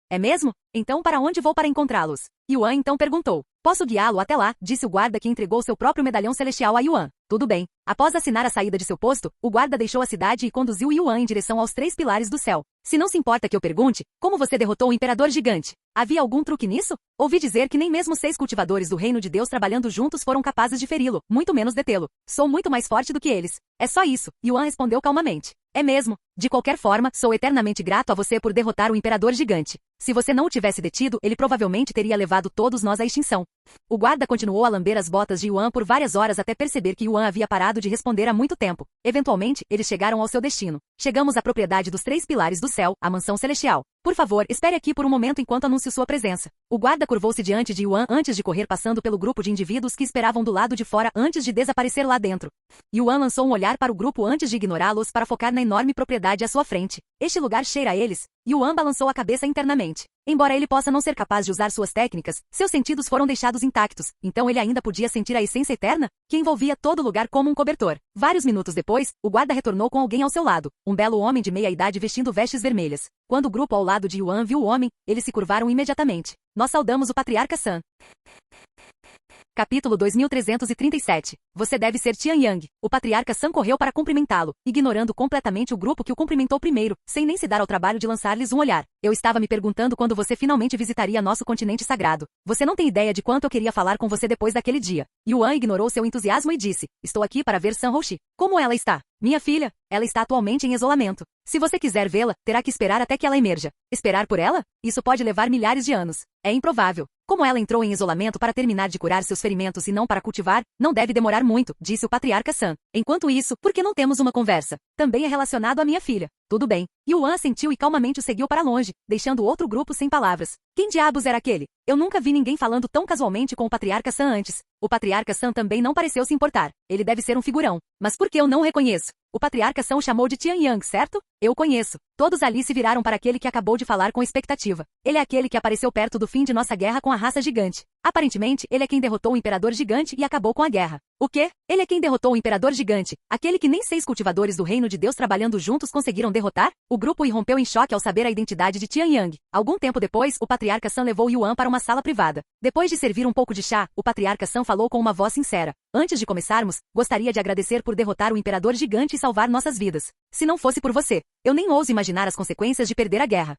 É mesmo? Então para onde vou para encontrá-los? Yuan então perguntou. Posso guiá-lo até lá, disse o guarda que entregou seu próprio medalhão celestial a Yuan. Tudo bem. Após assinar a saída de seu posto, o guarda deixou a cidade e conduziu Yuan em direção aos 3 pilares do céu. Se não se importa que eu pergunte, como você derrotou o imperador gigante? Havia algum truque nisso? Ouvi dizer que nem mesmo 6 cultivadores do reino de Deus trabalhando juntos foram capazes de feri-lo, muito menos detê-lo. Sou muito mais forte do que eles. É só isso, Yuan respondeu calmamente. É mesmo. De qualquer forma, sou eternamente grato a você por derrotar o imperador gigante. Se você não o tivesse detido, ele provavelmente teria levado todos nós à extinção. O guarda continuou a lamber as botas de Yuan por várias horas até perceber que Yuan havia parado de responder há muito tempo. Eventualmente, eles chegaram ao seu destino. Chegamos à propriedade dos 3 pilares do céu, a mansão celestial. Por favor, espere aqui por um momento enquanto anuncio sua presença. O guarda curvou-se diante de Yuan antes de correr passando pelo grupo de indivíduos que esperavam do lado de fora antes de desaparecer lá dentro. Yuan lançou um olhar para o grupo antes de ignorá-los para focar na enorme propriedade à sua frente. Este lugar cheira a eles. Yuan balançou a cabeça internamente. Embora ele possa não ser capaz de usar suas técnicas, seus sentidos foram deixados intactos, então ele ainda podia sentir a essência eterna, que envolvia todo o lugar como um cobertor. Vários minutos depois, o guarda retornou com alguém ao seu lado, um belo homem de meia-idade vestindo vestes vermelhas. Quando o grupo ao lado de Yuan viu o homem, eles se curvaram imediatamente. Nós saudamos o patriarca San. Capítulo 2337. Você deve ser Tian Yang. O patriarca San correu para cumprimentá-lo, ignorando completamente o grupo que o cumprimentou primeiro, sem nem se dar ao trabalho de lançar-lhes um olhar. Eu estava me perguntando quando você finalmente visitaria nosso continente sagrado. Você não tem ideia de quanto eu queria falar com você depois daquele dia. Yuan ignorou seu entusiasmo e disse, estou aqui para ver San Houxi. Como ela está? Minha filha, ela está atualmente em isolamento. Se você quiser vê-la, terá que esperar até que ela emerja. Esperar por ela? Isso pode levar milhares de anos. É improvável. Como ela entrou em isolamento para terminar de curar seus ferimentos e não para cultivar, não deve demorar muito, disse o patriarca San. Enquanto isso, por que não temos uma conversa? Também é relacionado à minha filha. Tudo bem. Yuan assentiu e calmamente o seguiu para longe, deixando o outro grupo sem palavras. Quem diabos era aquele? Eu nunca vi ninguém falando tão casualmente com o patriarca San antes. O patriarca San também não pareceu se importar. Ele deve ser um figurão. Mas por que eu não o reconheço? O patriarca San o chamou de Tianyang, certo? Eu o conheço. Todos ali se viraram para aquele que acabou de falar com expectativa. Ele é aquele que apareceu perto do fim de nossa guerra com a raça gigante. Aparentemente, ele é quem derrotou o Imperador Gigante e acabou com a guerra. O quê? Ele é quem derrotou o Imperador Gigante, aquele que nem 6 cultivadores do Reino de Deus trabalhando juntos conseguiram derrotar? O grupo irrompeu em choque ao saber a identidade de Tianyang. Algum tempo depois, o patriarca San levou Yuan para uma sala privada. Depois de servir um pouco de chá, o patriarca San falou com uma voz sincera. Antes de começarmos, gostaria de agradecer por derrotar o Imperador Gigante e salvar nossas vidas. Se não fosse por você, eu nem ouso imaginar as consequências de perder a guerra.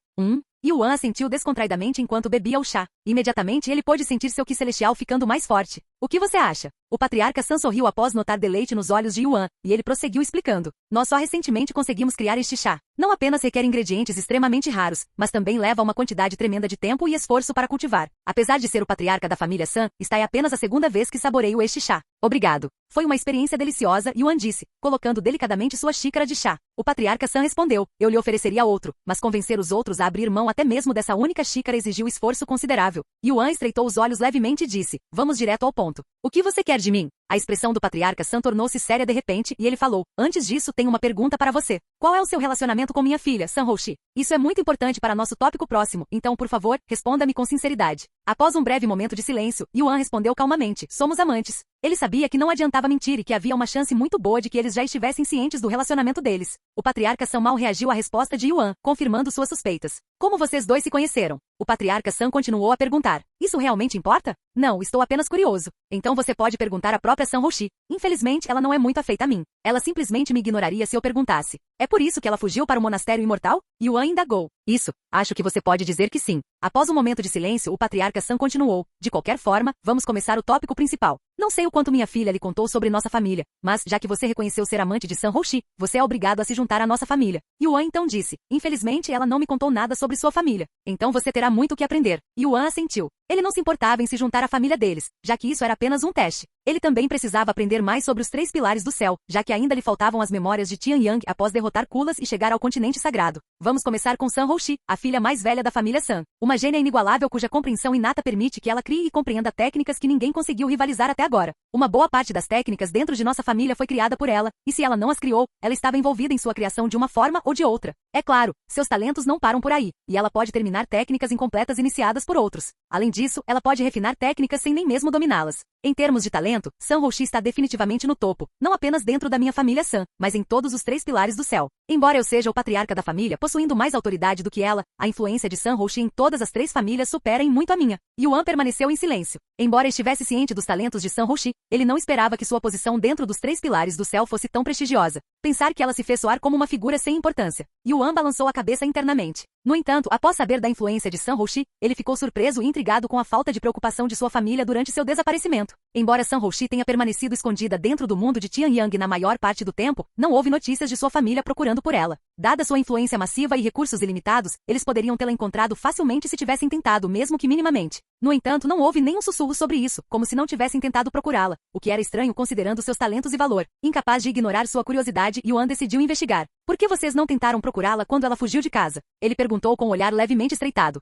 Yuan assentiu descontraidamente enquanto bebia o chá. Imediatamente ele pôde sentir seu Qi celestial ficando mais forte. O que você acha? O patriarca San sorriu após notar deleite nos olhos de Yuan, e ele prosseguiu explicando. Nós só recentemente conseguimos criar este chá. Não apenas requer ingredientes extremamente raros, mas também leva uma quantidade tremenda de tempo e esforço para cultivar. Apesar de ser o patriarca da família San, está é apenas a segunda vez que saboreio este chá. Obrigado. Foi uma experiência deliciosa, Yuan disse, colocando delicadamente sua xícara de chá. O patriarca San respondeu, eu lhe ofereceria outro, mas convencer os outros a abrir mão até mesmo dessa única xícara exigiu esforço considerável. Yuan estreitou os olhos levemente e disse, vamos direto ao ponto. O que você quer de mim? A expressão do patriarca San tornou-se séria de repente e ele falou, antes disso tenho uma pergunta para você. Qual é o seu relacionamento com minha filha, San Houxi? Isso é muito importante para nosso tópico próximo, então por favor, responda-me com sinceridade. Após um breve momento de silêncio, Yuan respondeu calmamente, somos amantes. Ele sabia que não adiantava mentir e que havia uma chance muito boa de que eles já estivessem cientes do relacionamento deles. O patriarca San mal reagiu à resposta de Yuan, confirmando suas suspeitas. Como vocês dois se conheceram? O patriarca San continuou a perguntar. Isso realmente importa? Não, estou apenas curioso. Então você pode perguntar à própria San Houxi. Infelizmente, ela não é muito afeita a mim. Ela simplesmente me ignoraria se eu perguntasse. É por isso que ela fugiu para o monastério imortal? Yuan indagou. Isso, acho que você pode dizer que sim. Após um momento de silêncio, o patriarca San continuou. De qualquer forma, vamos começar o tópico principal. Não sei o quanto minha filha lhe contou sobre nossa família, mas, já que você reconheceu ser amante de San Houxi, você é obrigado a se juntar à nossa família. Yuan então disse, infelizmente ela não me contou nada sobre sua família. Então você terá muito o que aprender. Yuan assentiu. Ele não se importava em se juntar à família deles, já que isso era apenas um teste. Ele também precisava aprender mais sobre os 3 pilares do céu, já que ainda lhe faltavam as memórias de Tianyang após derrotar Kulas e chegar ao continente sagrado. Vamos começar com San Houxi, a filha mais velha da família San. Uma gênia inigualável cuja compreensão inata permite que ela crie e compreenda técnicas que ninguém conseguiu rivalizar até agora. Uma boa parte das técnicas dentro de nossa família foi criada por ela, e se ela não as criou, ela estava envolvida em sua criação de uma forma ou de outra. É claro, seus talentos não param por aí, e ela pode terminar técnicas incompletas iniciadas por outros. Além disso, ela pode refinar técnicas sem nem mesmo dominá-las. Em termos de talento, San Houxi está definitivamente no topo, não apenas dentro da minha família San, mas em todos os 3 pilares do céu. Embora eu seja o patriarca da família, possuindo mais autoridade do que ela, a influência de San Houxi em todas as 3 famílias supera em muito a minha. Yuan permaneceu em silêncio. Embora estivesse ciente dos talentos de San Houxi, ele não esperava que sua posição dentro dos 3 pilares do céu fosse tão prestigiosa. Pensar que ela se fez soar como uma figura sem importância. Yuan balançou a cabeça internamente. No entanto, após saber da influência de San Houxi, ele ficou surpreso e intrigado com a falta de preocupação de sua família durante seu desaparecimento. Embora San Houxi tenha permanecido escondida dentro do mundo de Tianyang na maior parte do tempo, não houve notícias de sua família procurando por ela. Dada sua influência massiva e recursos ilimitados, eles poderiam tê-la encontrado facilmente se tivessem tentado, mesmo que minimamente. No entanto, não houve nenhum sussurro sobre isso, como se não tivessem tentado procurá-la, o que era estranho considerando seus talentos e valor. Incapaz de ignorar sua curiosidade, Yuan decidiu investigar. Por que vocês não tentaram procurá-la quando ela fugiu de casa? Ele perguntou com um olhar levemente estreitado.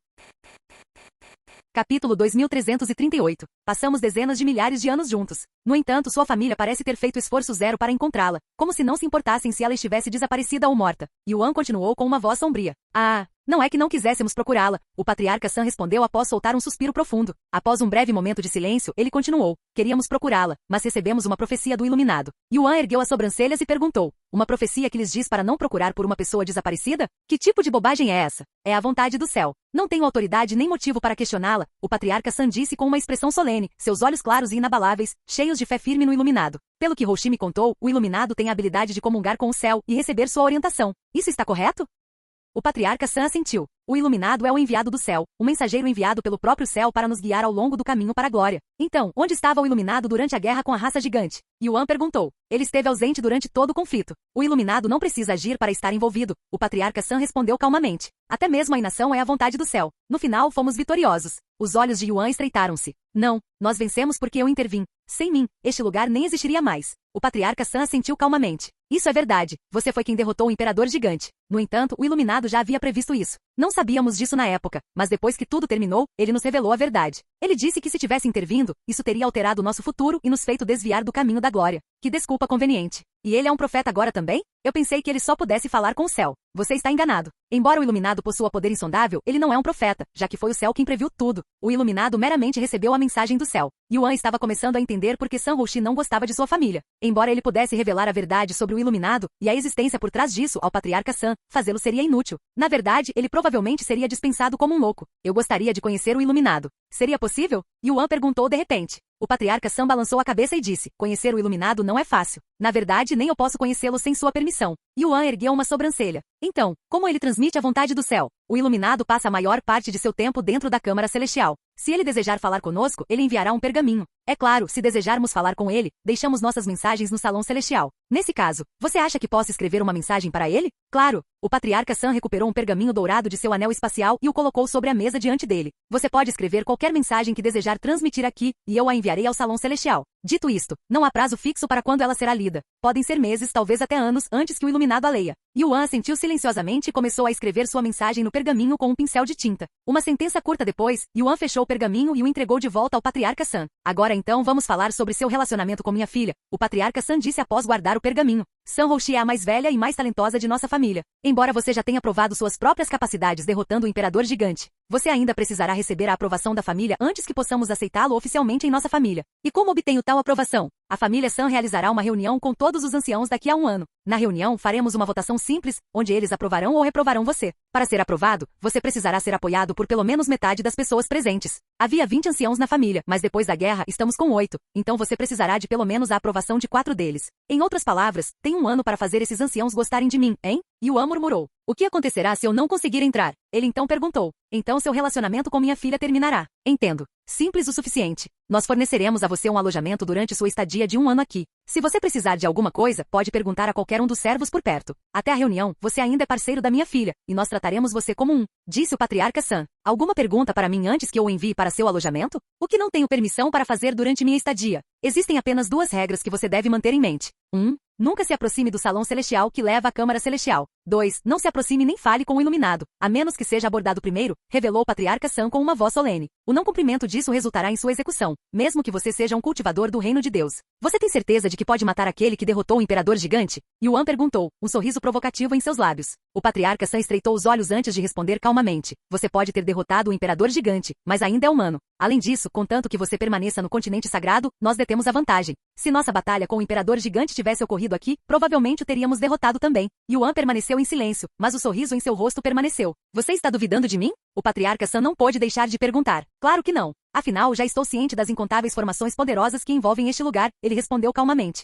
Capítulo 2338. Passamos dezenas de milhares de anos juntos. No entanto, sua família parece ter feito esforço zero para encontrá-la, como se não se importassem se ela estivesse desaparecida ou morta. Yuan continuou com uma voz sombria. Não é que não quiséssemos procurá-la, o patriarca San respondeu após soltar um suspiro profundo. Após um breve momento de silêncio, ele continuou. Queríamos procurá-la, mas recebemos uma profecia do iluminado. Yuan ergueu as sobrancelhas e perguntou. Uma profecia que lhes diz para não procurar por uma pessoa desaparecida? Que tipo de bobagem é essa? É a vontade do céu. Não tenho autoridade nem motivo para questioná-la, o patriarca San disse com uma expressão solene, seus olhos claros e inabaláveis, cheios de fé firme no iluminado. Pelo que Houxi me contou, o iluminado tem a habilidade de comungar com o céu e receber sua orientação. Isso está correto? O patriarca San assentiu. O iluminado é o enviado do céu, o mensageiro enviado pelo próprio céu para nos guiar ao longo do caminho para a glória. Então, onde estava o iluminado durante a guerra com a raça gigante? Yuan perguntou. Ele esteve ausente durante todo o conflito. O iluminado não precisa agir para estar envolvido. O patriarca San respondeu calmamente. Até mesmo a inação é a vontade do céu. No final, fomos vitoriosos. Os olhos de Yuan estreitaram-se. Não, nós vencemos porque eu intervim. Sem mim, este lugar nem existiria mais. O patriarca San assentiu calmamente. Isso é verdade. Você foi quem derrotou o imperador gigante. No entanto, o iluminado já havia previsto isso. Não sabíamos disso na época, mas depois que tudo terminou, ele nos revelou a verdade. Ele disse que se tivesse intervindo, isso teria alterado o nosso futuro e nos feito desviar do caminho da glória. Que desculpa conveniente. E ele é um profeta agora também? Eu pensei que ele só pudesse falar com o céu. Você está enganado. Embora o iluminado possua poder insondável, ele não é um profeta, já que foi o céu quem previu tudo. O iluminado meramente recebeu a mensagem do céu. Yuan estava começando a entender por que San Houxi não gostava de sua família. Embora ele pudesse revelar a verdade sobre o iluminado e a existência por trás disso ao patriarca San, fazê-lo seria inútil. Na verdade, ele provavelmente seria dispensado como um louco. Eu gostaria de conhecer o iluminado. Seria possível? Yuan perguntou de repente. O patriarca San balançou a cabeça e disse, conhecer o iluminado não é fácil. Na verdade, nem eu posso conhecê-lo sem sua permissão. Yuan ergueu uma sobrancelha. Então, como ele transmite a vontade do céu? O iluminado passa a maior parte de seu tempo dentro da Câmara Celestial. Se ele desejar falar conosco, ele enviará um pergaminho. É claro, se desejarmos falar com ele, deixamos nossas mensagens no Salão Celestial. Nesse caso, você acha que posso escrever uma mensagem para ele? Claro. O patriarca San recuperou um pergaminho dourado de seu anel espacial e o colocou sobre a mesa diante dele. Você pode escrever qualquer mensagem que desejar transmitir aqui, e eu a enviarei ao Salão Celestial. Dito isto, não há prazo fixo para quando ela será lida. Podem ser meses, talvez até anos, antes que o iluminado a leia. Yuan assentiu silenciosamente e começou a escrever sua mensagem no pergaminho com um pincel de tinta. Uma sentença curta depois, Yuan fechou o pergaminho e o entregou de volta ao patriarca San. Agora então vamos falar sobre seu relacionamento com minha filha. O patriarca San disse após guardar o pergaminho. San Houxi é a mais velha e mais talentosa de nossa família. Embora você já tenha provado suas próprias capacidades derrotando o imperador gigante, você ainda precisará receber a aprovação da família antes que possamos aceitá-lo oficialmente em nossa família. E como obtenho tal aprovação? A família San realizará uma reunião com todos os anciãos daqui a um ano. Na reunião, faremos uma votação simples, onde eles aprovarão ou reprovarão você. Para ser aprovado, você precisará ser apoiado por pelo menos metade das pessoas presentes. Havia 20 anciãos na família, mas depois da guerra, estamos com 8. Então você precisará de pelo menos a aprovação de 4 deles. Em outras palavras, tem um ano para fazer esses anciãos gostarem de mim, hein? Yuan murmurou. O que acontecerá se eu não conseguir entrar? Ele então perguntou. Então seu relacionamento com minha filha terminará. Entendo. Simples o suficiente. Nós forneceremos a você um alojamento durante sua estadia de um ano aqui. Se você precisar de alguma coisa, pode perguntar a qualquer um dos servos por perto. Até a reunião, você ainda é parceiro da minha filha, e nós trataremos você como um, disse o patriarca San. Alguma pergunta para mim antes que eu o envie para seu alojamento? O que não tenho permissão para fazer durante minha estadia? Existem apenas 2 regras que você deve manter em mente. 1. Nunca se aproxime do salão celestial que leva à Câmara Celestial. 2. Não se aproxime nem fale com o iluminado, a menos que seja abordado primeiro, revelou o patriarca San com uma voz solene. O não cumprimento disso resultará em sua execução, mesmo que você seja um cultivador do reino de Deus. Você tem certeza de que pode matar aquele que derrotou o imperador gigante? Yuan perguntou, um sorriso provocativo em seus lábios. O patriarca San estreitou os olhos antes de responder calmamente. Você pode ter derrotado o imperador gigante, mas ainda é humano. Além disso, contanto que você permaneça no continente sagrado, nós detemos a vantagem. Se nossa batalha com o imperador gigante tivesse ocorrido aqui, provavelmente o teríamos derrotado também. Yuan permaneceu em silêncio, mas o sorriso em seu rosto permaneceu. Você está duvidando de mim? O patriarca San não pôde deixar de perguntar. Claro que não. Afinal, já estou ciente das incontáveis formações poderosas que envolvem este lugar, ele respondeu calmamente.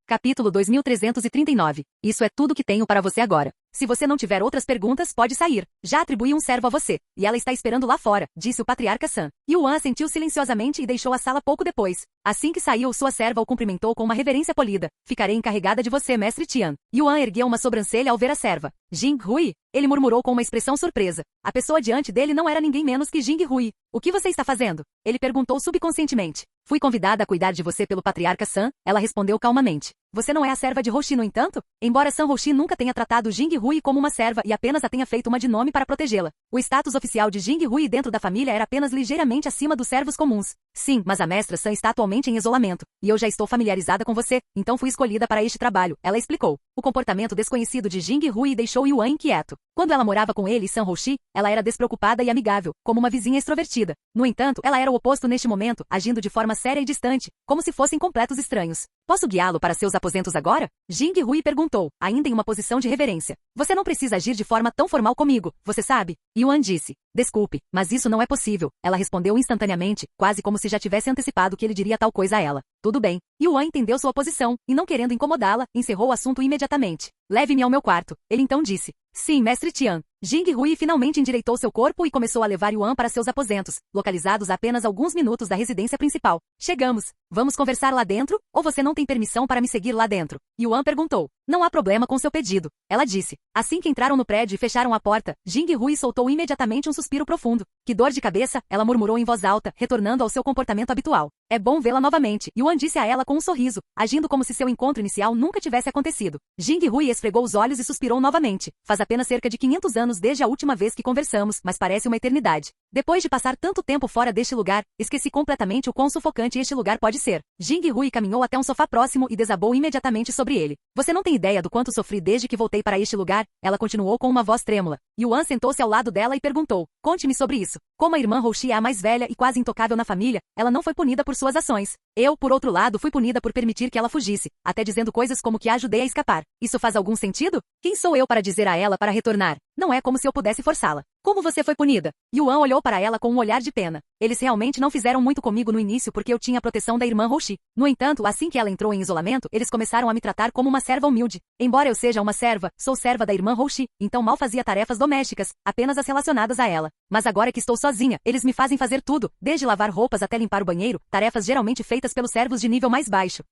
Capítulo 2339. Isso é tudo que tenho para você agora. Se você não tiver outras perguntas, pode sair. Já atribuí um servo a você, e ela está esperando lá fora, disse o patriarca San. Yuan assentiu silenciosamente e deixou a sala pouco depois. Assim que saiu, sua serva o cumprimentou com uma reverência polida. Ficarei encarregada de você, mestre Tian. Yuan ergueu uma sobrancelha ao ver a serva. Jing Hui? Ele murmurou com uma expressão surpresa. A pessoa diante dele não era ninguém menos que Jing Hui. O que você está fazendo? Ele perguntou subconscientemente. Fui convidada a cuidar de você pelo patriarca San, ela respondeu calmamente. Você não é a serva de Houxi, no entanto? Embora San Houxi nunca tenha tratado Jing Hui como uma serva e apenas a tenha feito uma de nome para protegê-la. O status oficial de Jing Hui dentro da família era apenas ligeiramente acima dos servos comuns. Sim, mas a mestra San está atualmente em isolamento, e eu já estou familiarizada com você, então fui escolhida para este trabalho, ela explicou. O comportamento desconhecido de Jing Hui deixou Yuan inquieto. Quando ela morava com ele e San Houxi, ela era despreocupada e amigável, como uma vizinha extrovertida. No entanto, ela era o oposto neste momento, agindo de forma séria e distante, como se fossem completos estranhos. Posso guiá-lo para seus aposentos agora? Jing Hui perguntou, ainda em uma posição de reverência. Você não precisa agir de forma tão formal comigo, você sabe? Yuan disse. Desculpe, mas isso não é possível. Ela respondeu instantaneamente, quase como se já tivesse antecipado que ele diria tal coisa a ela. Tudo bem. Yuan entendeu sua posição, e não querendo incomodá-la, encerrou o assunto imediatamente. Leve-me ao meu quarto. Ele então disse. Sim, mestre Tian. Jing Hui finalmente endireitou seu corpo e começou a levar Yuan para seus aposentos, localizados a apenas alguns minutos da residência principal. Chegamos. Vamos conversar lá dentro, ou você não tem permissão para me seguir lá dentro? Yuan perguntou. Não há problema com seu pedido, ela disse. Assim que entraram no prédio e fecharam a porta, Jing Hui soltou imediatamente um suspiro profundo. Que dor de cabeça, ela murmurou em voz alta, retornando ao seu comportamento habitual. É bom vê-la novamente, Yuan disse a ela com um sorriso, agindo como se seu encontro inicial nunca tivesse acontecido. Jing Hui esfregou os olhos e suspirou novamente. Faz apenas cerca de 500 anos desde a última vez que conversamos, mas parece uma eternidade. Depois de passar tanto tempo fora deste lugar, esqueci completamente o quão sufocante este lugar pode ser. Jing Hui caminhou até um sofá próximo e desabou imediatamente sobre ele. Você não tem ideia do quanto sofri desde que voltei para este lugar, ela continuou com uma voz trêmula. Yuan sentou-se ao lado dela e perguntou, conte-me sobre isso. Como a irmã Roxi é a mais velha e quase intocável na família, ela não foi punida por suas ações. Eu, por outro lado, fui punida por permitir que ela fugisse, até dizendo coisas como que a ajudei a escapar. Isso faz algum sentido? Quem sou eu para dizer a ela para retornar? Não é como se eu pudesse forçá-la. Como você foi punida? Yuan olhou para ela com um olhar de pena. Eles realmente não fizeram muito comigo no início porque eu tinha a proteção da irmã Roxi. No entanto, assim que ela entrou em isolamento, eles começaram a me tratar como uma serva humilde. Embora eu seja uma serva, sou serva da irmã Roxi, então mal fazia tarefas domésticas, apenas as relacionadas a ela. Mas agora que estou sozinha, eles me fazem fazer tudo, desde lavar roupas até limpar o banheiro, tarefas geralmente feitas pelos servos de nível mais baixo.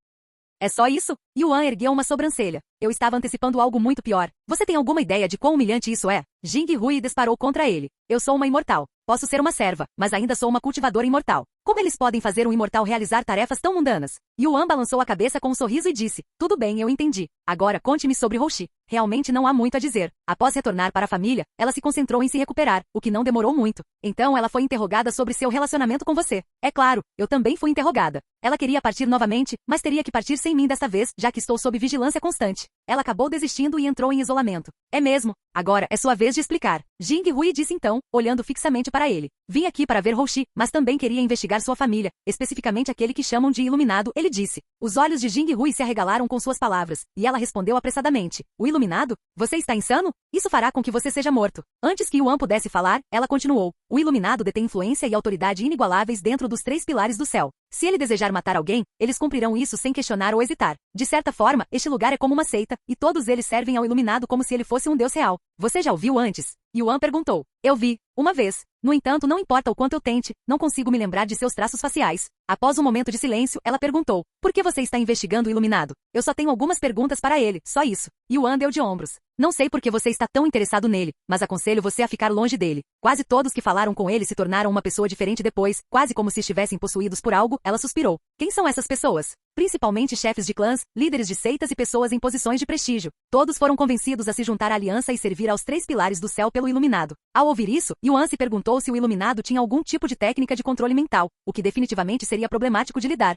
É só isso? Yuan ergueu uma sobrancelha. Eu estava antecipando algo muito pior. Você tem alguma ideia de quão humilhante isso é? Jing Hui disparou contra ele. Eu sou uma imortal. Posso ser uma serva, mas ainda sou uma cultivadora imortal. Como eles podem fazer um imortal realizar tarefas tão mundanas? Yuan balançou a cabeça com um sorriso e disse, tudo bem, eu entendi. Agora conte-me sobre Roxi. Realmente não há muito a dizer. Após retornar para a família, ela se concentrou em se recuperar, o que não demorou muito. Então ela foi interrogada sobre seu relacionamento com você. É claro, eu também fui interrogada. Ela queria partir novamente, mas teria que partir sem mim desta vez, já que estou sob vigilância constante. Ela acabou desistindo e entrou em isolamento. É mesmo. Agora é sua vez de explicar. Jing Hui disse então, olhando fixamente para ele. Vim aqui para ver Roxi, mas também queria investigar sua família, especificamente aquele que chamam de Iluminado, ele disse. Os olhos de Jing Hui se arregalaram com suas palavras, e ela respondeu apressadamente. O Iluminado? Você está insano? Isso fará com que você seja morto. Antes que Yuan pudesse falar, ela continuou. O Iluminado detém influência e autoridade inigualáveis dentro dos 3 pilares do céu. Se ele desejar matar alguém, eles cumprirão isso sem questionar ou hesitar. De certa forma, este lugar é como uma seita, e todos eles servem ao Iluminado como se ele fosse um deus real. Você já ouviu antes? Yuan perguntou. Eu vi, uma vez. No entanto, não importa o quanto eu tente, não consigo me lembrar de seus traços faciais. Após um momento de silêncio, ela perguntou. Por que você está investigando o Iluminado? Eu só tenho algumas perguntas para ele, só isso. Yuan deu de ombros. Não sei por que você está tão interessado nele, mas aconselho você a ficar longe dele. Quase todos que falaram com ele se tornaram uma pessoa diferente depois, quase como se estivessem possuídos por algo, ela suspirou. Quem são essas pessoas? Principalmente chefes de clãs, líderes de seitas e pessoas em posições de prestígio. Todos foram convencidos a se juntar à aliança e servir aos 3 pilares do céu pelo Iluminado. Ao ouvir isso, Yuan se perguntou se o Iluminado tinha algum tipo de técnica de controle mental, o que definitivamente seria problemático de lidar.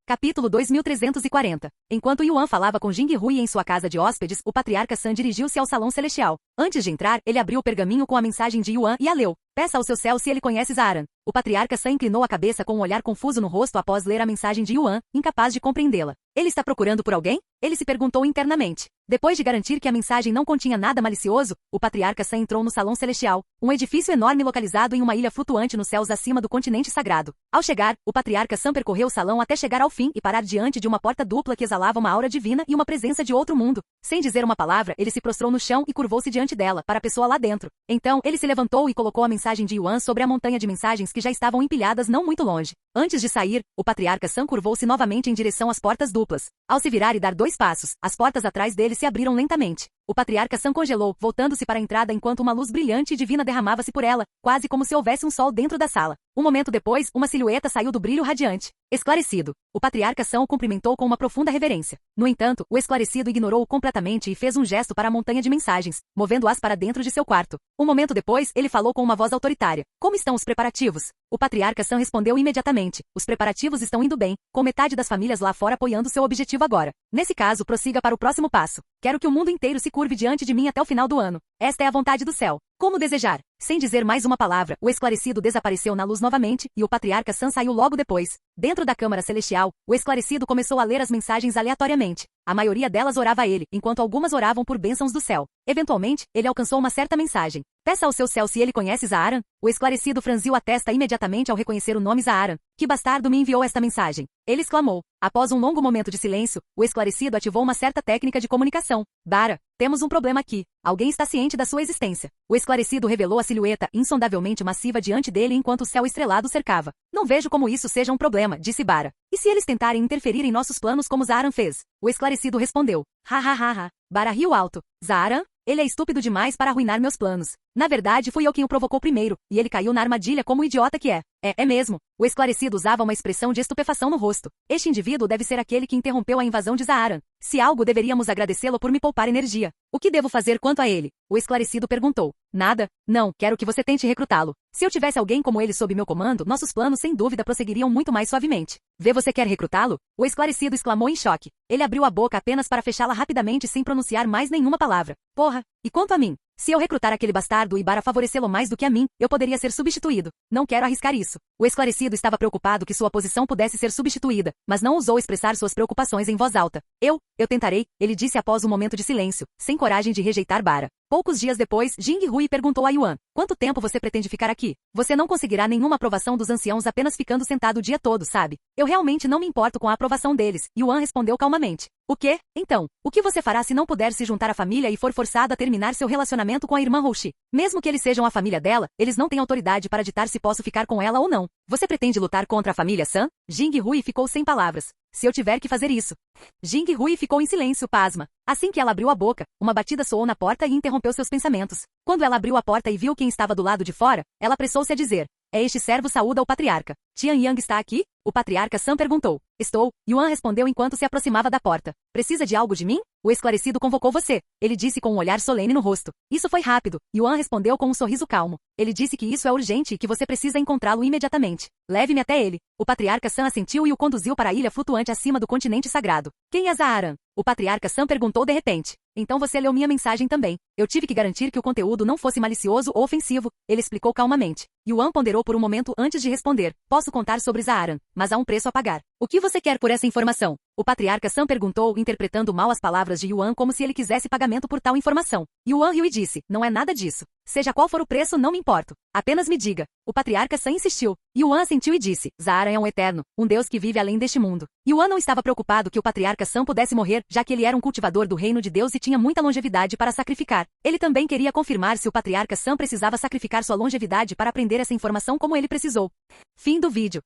Capítulo 2340. Enquanto Yuan falava com Jing Hui em sua casa de hóspedes, o patriarca San dirigiu-se ao salão celestial. Antes de entrar, ele abriu o pergaminho com a mensagem de Yuan e a leu. Peça ao seu céu se ele conhece Zaaran. O patriarca San inclinou a cabeça com um olhar confuso no rosto após ler a mensagem de Yuan, incapaz de compreendê-la. Ele está procurando por alguém? Ele se perguntou internamente. Depois de garantir que a mensagem não continha nada malicioso, o patriarca San entrou no salão celestial, um edifício enorme localizado em uma ilha flutuante nos céus acima do continente sagrado. Ao chegar, o patriarca San percorreu o salão até chegar ao fim e parar diante de uma porta dupla que exalava uma aura divina e uma presença de outro mundo. Sem dizer uma palavra, ele se prostrou no chão e curvou-se diante dela, para a pessoa lá dentro. Então, ele se levantou e colocou a mensagem de Yuan sobre a montanha de mensagens que já estavam empilhadas não muito longe. Antes de sair, o patriarca San curvou-se novamente em direção às portas duplas. Ao se virar e dar 2 passos, as portas atrás dele se abriram lentamente. O patriarca San congelou, voltando-se para a entrada enquanto uma luz brilhante e divina derramava-se por ela, quase como se houvesse um sol dentro da sala. Um momento depois, uma silhueta saiu do brilho radiante. Esclarecido. O patriarca San o cumprimentou com uma profunda reverência. No entanto, o esclarecido ignorou-o completamente e fez um gesto para a montanha de mensagens, movendo-as para dentro de seu quarto. Um momento depois, ele falou com uma voz autoritária. Como estão os preparativos? O patriarca San respondeu imediatamente. Os preparativos estão indo bem, com metade das famílias lá fora apoiando seu objetivo agora. Nesse caso, prossiga para o próximo passo. Quero que o mundo inteiro se curve diante de mim até o final do ano. Esta é a vontade do céu. Como desejar? Sem dizer mais uma palavra, o esclarecido desapareceu na luz novamente, e o patriarca San saiu logo depois. Dentro da câmara celestial, o esclarecido começou a ler as mensagens aleatoriamente. A maioria delas orava a ele, enquanto algumas oravam por bênçãos do céu. Eventualmente, ele alcançou uma certa mensagem. Peça ao seu céu se ele conhece Zaaran. O esclarecido franziu a testa imediatamente ao reconhecer o nome Zaaran. Que bastardo me enviou esta mensagem? Ele exclamou. Após um longo momento de silêncio, o esclarecido ativou uma certa técnica de comunicação. Dara, temos um problema aqui. Alguém está ciente da sua existência. O esclarecido revelou a silhueta insondavelmente massiva diante dele enquanto o céu estrelado o cercava. Não vejo como isso seja um problema, disse Bara. E se eles tentarem interferir em nossos planos como Zaaran fez? O esclarecido respondeu. Ha ha ha ha. Bara riu alto. Zaaran? Ele é estúpido demais para arruinar meus planos. Na verdade, fui eu quem o provocou primeiro, e ele caiu na armadilha como o idiota que é. É mesmo. O esclarecido usava uma expressão de estupefação no rosto. Este indivíduo deve ser aquele que interrompeu a invasão de Zaaran. Se algo, deveríamos agradecê-lo por me poupar energia. O que devo fazer quanto a ele? O esclarecido perguntou. Nada. Não, quero que você tente recrutá-lo. Se eu tivesse alguém como ele sob meu comando, nossos planos sem dúvida prosseguiriam muito mais suavemente. Vê, você quer recrutá-lo? O esclarecido exclamou em choque. Ele abriu a boca apenas para fechá-la rapidamente sem pronunciar mais nenhuma palavra. Porra! E quanto a mim? Se eu recrutar aquele bastardo e Bara favorecê-lo mais do que a mim, eu poderia ser substituído. Não quero arriscar isso. O esclarecido estava preocupado que sua posição pudesse ser substituída, mas não ousou expressar suas preocupações em voz alta. Eu tentarei, ele disse após um momento de silêncio, sem coragem de rejeitar Bara. Poucos dias depois, Jing Hui perguntou a Yuan. Quanto tempo você pretende ficar aqui? Você não conseguirá nenhuma aprovação dos anciãos apenas ficando sentado o dia todo, sabe? Eu realmente não me importo com a aprovação deles, Yuan respondeu calmamente. O quê? Então, o que você fará se não puder se juntar à família e for forçado a terminar seu relacionamento com a irmã Rouxi? Mesmo que eles sejam a família dela, eles não têm autoridade para ditar se posso ficar com ela ou não. Você pretende lutar contra a família San? Jing Hui ficou sem palavras. Se eu tiver que fazer isso. Jing Hui ficou em silêncio, pasma. Assim que ela abriu a boca, uma batida soou na porta e interrompeu seus pensamentos. Quando ela abriu a porta e viu quem estava do lado de fora, ela apressou-se a dizer. É este servo saúda o patriarca. Tian Yang está aqui? O patriarca Sam perguntou. Estou, Yuan respondeu enquanto se aproximava da porta. Precisa de algo de mim? O esclarecido convocou você. Ele disse com um olhar solene no rosto. Isso foi rápido. Yuan respondeu com um sorriso calmo. Ele disse que isso é urgente e que você precisa encontrá-lo imediatamente. Leve-me até ele. O patriarca Sam assentiu e o conduziu para a ilha flutuante acima do continente sagrado. Quem é Zaaran? O patriarca Sam perguntou de repente. Então você leu minha mensagem também. Eu tive que garantir que o conteúdo não fosse malicioso ou ofensivo, ele explicou calmamente. Yuan ponderou por um momento antes de responder. Posso contar sobre Zaaran, mas há um preço a pagar. O que você quer por essa informação? O patriarca Sam perguntou, interpretando mal as palavras de Yuan como se ele quisesse pagamento por tal informação. Yuan riu e disse, não é nada disso. Seja qual for o preço, não me importo. Apenas me diga. O patriarca Sam insistiu. Yuan assentiu e disse, Zaaran é um eterno, um deus que vive além deste mundo. Yuan não estava preocupado que o patriarca Sam pudesse morrer, já que ele era um cultivador do reino de Deus e tinha muita longevidade para sacrificar. Ele também queria confirmar se o patriarca Sam precisava sacrificar sua longevidade para aprender essa informação como ele precisou. Fim do vídeo.